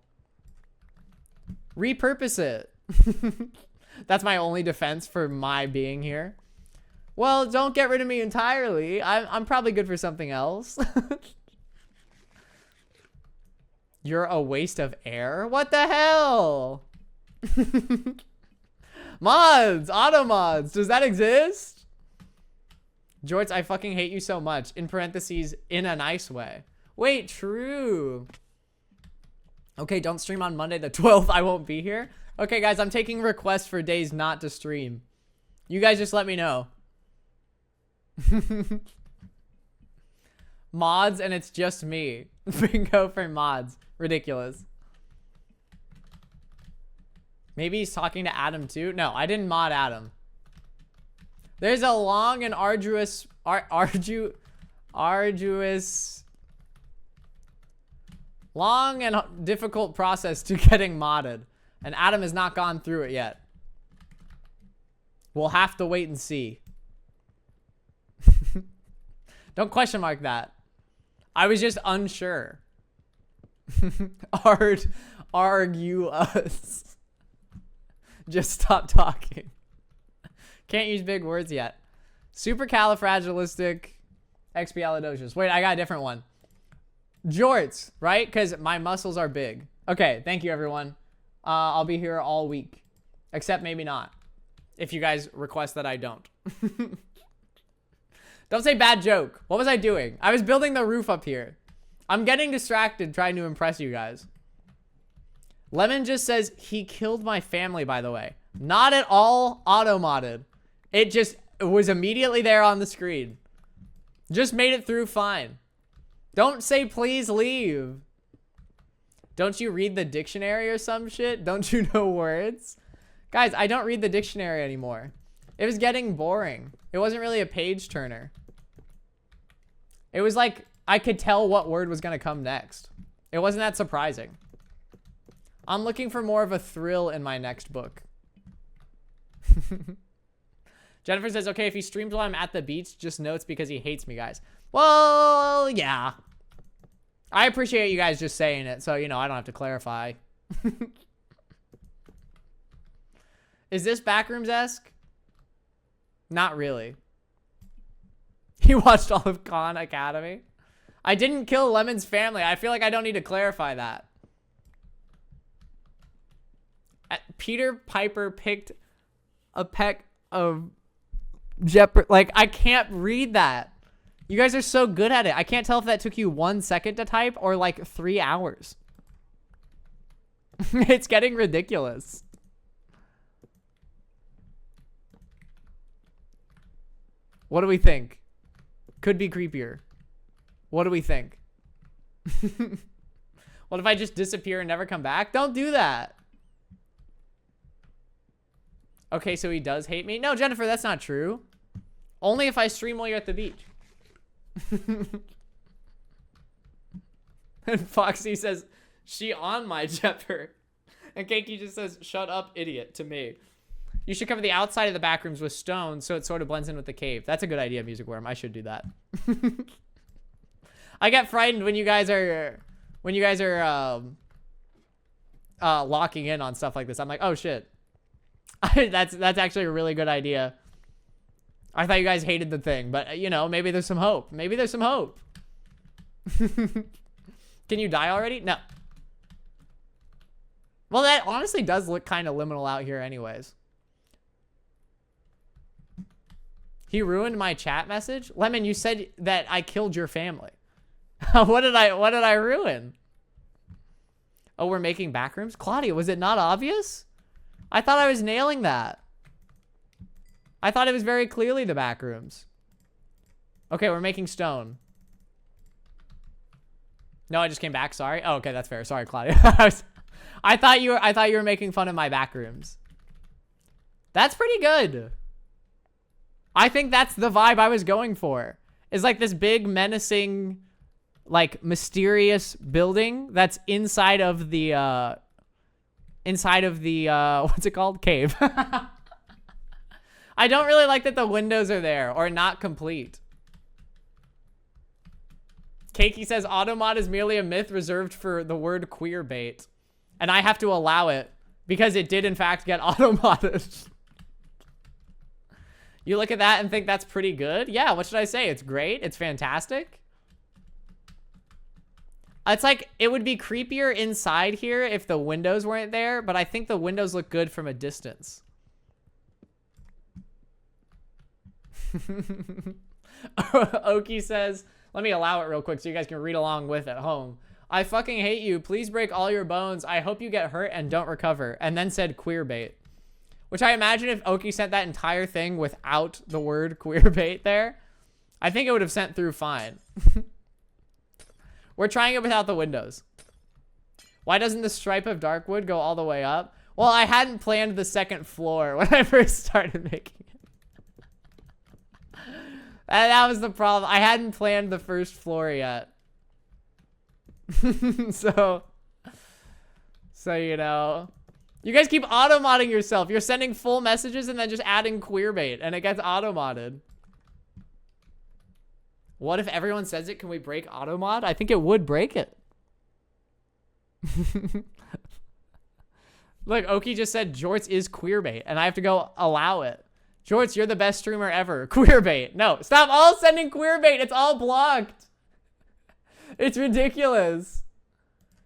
Repurpose it. That's my only defense for my being here. Well, don't get rid of me entirely. I'm probably good for something else. You're a waste of air? What the hell? Mods, auto mods, does that exist? Jorts, I fucking hate you so much. In parentheses, in a nice way. Wait, true. Okay, don't stream on Monday the 12th. I won't be here. Okay, guys, I'm taking requests for days not to stream. You guys just let me know. Mods, and it's just me. Bingo for mods. Ridiculous. Maybe he's talking to Adam too. No, I didn't mod Adam. There's a long and arduous long and difficult process to getting modded, and Adam has not gone through it yet. We'll have to wait and see. Don't question mark that. I was just unsure. Argue us. Just stop talking. Can't use big words yet. Supercalifragilistic expialidocious. Wait, I got a different one. Jorts, right? Because my muscles are big. Okay, thank you, everyone. I'll be here all week. Except maybe not. If you guys request that I don't. Don't say bad joke. What was I doing? I was building the roof up here. I'm getting distracted trying to impress you guys. Lemon just says, he killed my family, by the way. Not at all auto-modded. It just was immediately there on the screen. Just made it through fine. Don't say please leave. Don't you read the dictionary or some shit? Don't you know words? Guys, I don't read the dictionary anymore. It was getting boring. It wasn't really a page turner. It was like I could tell what word was going to come next. It wasn't that surprising. I'm looking for more of a thrill in my next book. Jennifer says, okay, if he streams while I'm at the beach, just know it's because he hates me, guys. Well, yeah. I appreciate you guys just saying it, so, you know, I don't have to clarify. Is this Backrooms-esque? Not really. He watched all of Khan Academy. I didn't kill Lemon's family. I feel like I don't need to clarify that. Peter Piper picked a peck of Jeopardy. Like, I can't read that. You guys are so good at it. I can't tell if that took you 1 second to type or like 3 hours. It's getting ridiculous. What do we think? Could be creepier. What do we think? What if I just disappear and never come back? Don't do that. Okay, so he does hate me? No, Jennifer, that's not true. Only if I stream while you're at the beach. And Foxy says, she on my Jepper. And Keiki just says, shut up, idiot, to me. You should cover the outside of the Backrooms with stone so it sort of blends in with the cave. That's a good idea, Music Worm. I should do that. I get frightened when you guys are locking in on stuff like this. I'm like, oh shit. That's actually a really good idea. I thought you guys hated the thing, but you know, maybe there's some hope. Maybe there's some hope. Can you die already? No. Well, that honestly does look kind of liminal out here anyways. He ruined my chat message? Lemon, you said that I killed your family. What did I ruin? Oh, we're making Backrooms? Claudia, was it not obvious? I thought I was nailing that. I thought it was very clearly the Backrooms. Okay, we're making stone. No, I just came back. Sorry. Oh, okay, that's fair. Sorry, Claudia. I thought you were making fun of my Backrooms. That's pretty good. I think that's the vibe I was going for. is like this big menacing, like mysterious building that's inside of the what's it called? Cave. I don't really like that the windows are there or not complete. Keiki says automod is merely a myth reserved for the word queer bait. And I have to allow it because it did in fact get automodded. You look at that and think that's pretty good? Yeah, what should I say? It's great. It's fantastic. It's like, it would be creepier inside here if the windows weren't there, but I think the windows look good from a distance. Oki says, let me allow it real quick so you guys can read along with at home. I fucking hate you. Please break all your bones. I hope you get hurt and don't recover. And then said queer bait. Which I imagine if Oki sent that entire thing without the word queer bait there, I think it would have sent through fine. We're trying it without the windows. Why doesn't the stripe of darkwood go all the way up? Well, I hadn't planned the second floor when I first started making it. That was the problem. I hadn't planned the first floor yet. So, you know. You guys keep auto-modding yourself. You're sending full messages and then just adding queerbait, and it gets auto-modded. What if everyone says it? Can we break auto-mod? I think it would break it. Look, Oki just said Jorts is queerbait, and I have to go allow it. Jorts, you're the best streamer ever. Queerbait. No, stop all sending queerbait. It's all blocked. It's ridiculous.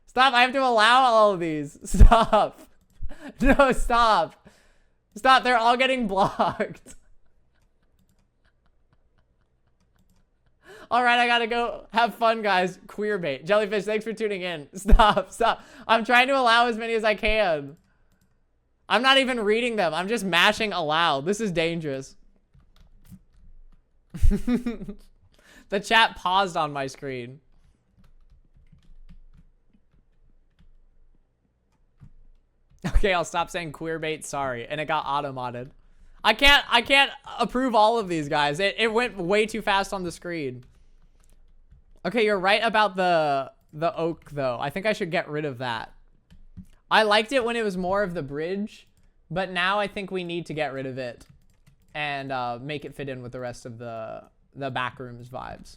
Stop, I have to allow all of these. Stop. No, stop. Stop, they're all getting blocked. All right, I gotta go have fun, guys. Queerbait. Jellyfish, thanks for tuning in. Stop, stop. I'm trying to allow as many as I can. I'm not even reading them. I'm just mashing allow. This is dangerous. The chat paused on my screen. Okay, I'll stop saying queerbait, sorry. And it got auto-modded. I can't approve all of these, guys. It went way too fast on the screen. Okay, you're right about the oak, though. I think I should get rid of that. I liked it when it was more of the bridge, but now I think we need to get rid of it and make it fit in with the rest of the Backrooms vibes.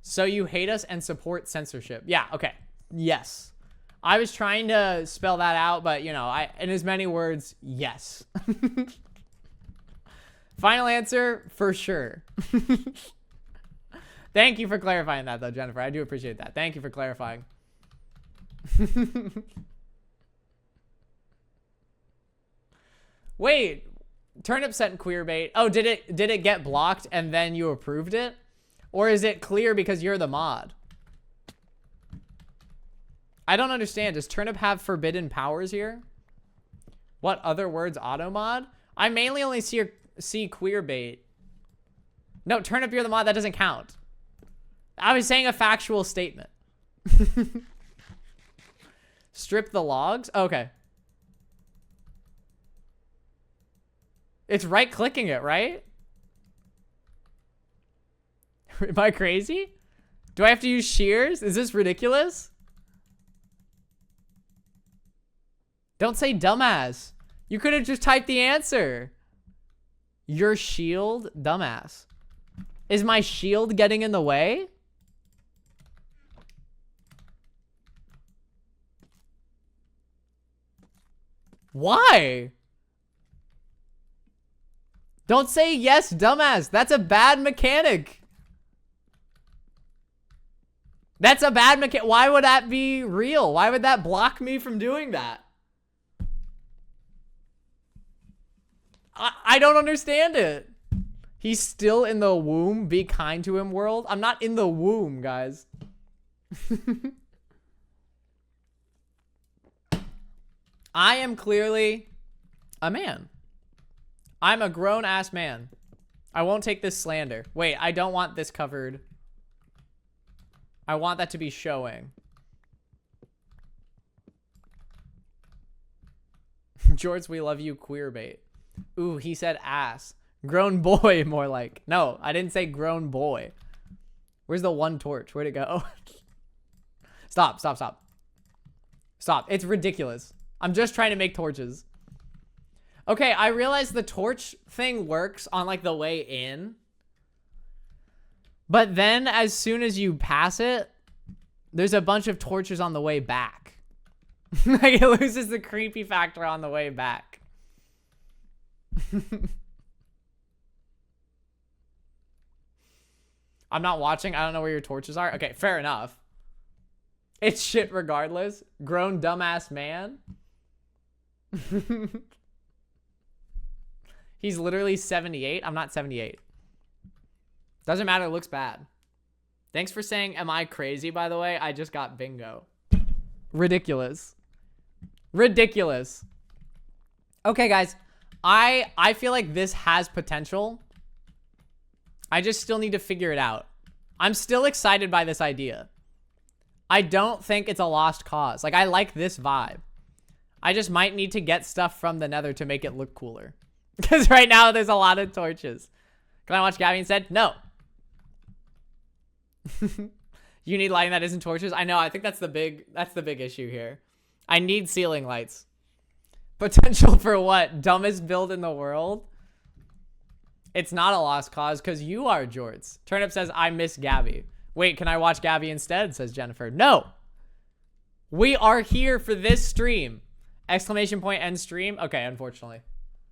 So you hate us and support censorship. Yeah, okay. Yes. I was trying to spell that out, but, you know, in as many words, yes. Final answer, for sure. Thank you for clarifying that, though, Jennifer. I do appreciate that. Thank you for clarifying. Wait, Turnip sent queerbait. Oh, did it get blocked and then you approved it? Or is it clear because you're the mod? I don't understand. Does Turnip have forbidden powers here? What other words auto mod? I mainly only see queerbait. No, Turnip, you're the mod. That doesn't count. I was saying a factual statement. Strip the logs? Okay. It's right-clicking it, right? Am I crazy? Do I have to use shears? Is this ridiculous? Don't say dumbass. You could have just typed the answer. Your shield? Dumbass. Is my shield getting in the way? Why? Don't say yes, dumbass. That's a bad mechanic. That's a bad mechanic. Why would that be real? Why would that block me from doing that? I don't understand it. He's still in the womb. Be kind to him, world. I'm not in the womb, guys. I am clearly a man. I'm a grown-ass man. I won't take this slander. Wait, I don't want this covered. I want that to be showing. Jorts, we love you, queerbait. Ooh, he said ass. Grown boy, more like. No, I didn't say grown boy. Where's the one torch? Where'd it go? Stop, stop, stop. Stop. It's ridiculous. I'm just trying to make torches. Okay, I realize the torch thing works on like the way in. But then as soon as you pass it, there's a bunch of torches on the way back. Like it loses the creepy factor on the way back. I'm not watching. I don't know where your torches are. Okay, fair enough. It's shit regardless. Grown dumbass man. He's literally 78. I'm not 78. Doesn't matter. Looks bad. Thanks for saying, am I crazy, by the way? I just got bingo. Ridiculous. Ridiculous. Okay, guys. I feel like this has potential. I just still need to figure it out. I'm still excited by this idea. I don't think it's a lost cause. Like, I like this vibe. I just might need to get stuff from the nether to make it look cooler. Because right now, there's a lot of torches. Can I watch Gabby instead? No. You need lighting that isn't torches? I know, I think that's the big issue here. I need ceiling lights. Potential for what? Dumbest build in the world? It's not a lost cause because you are Jorts. Turnip says, I miss Gabby. Wait, can I watch Gabby instead? Says Jennifer. No. We are here for this stream. Exclamation point end stream. Okay, unfortunately.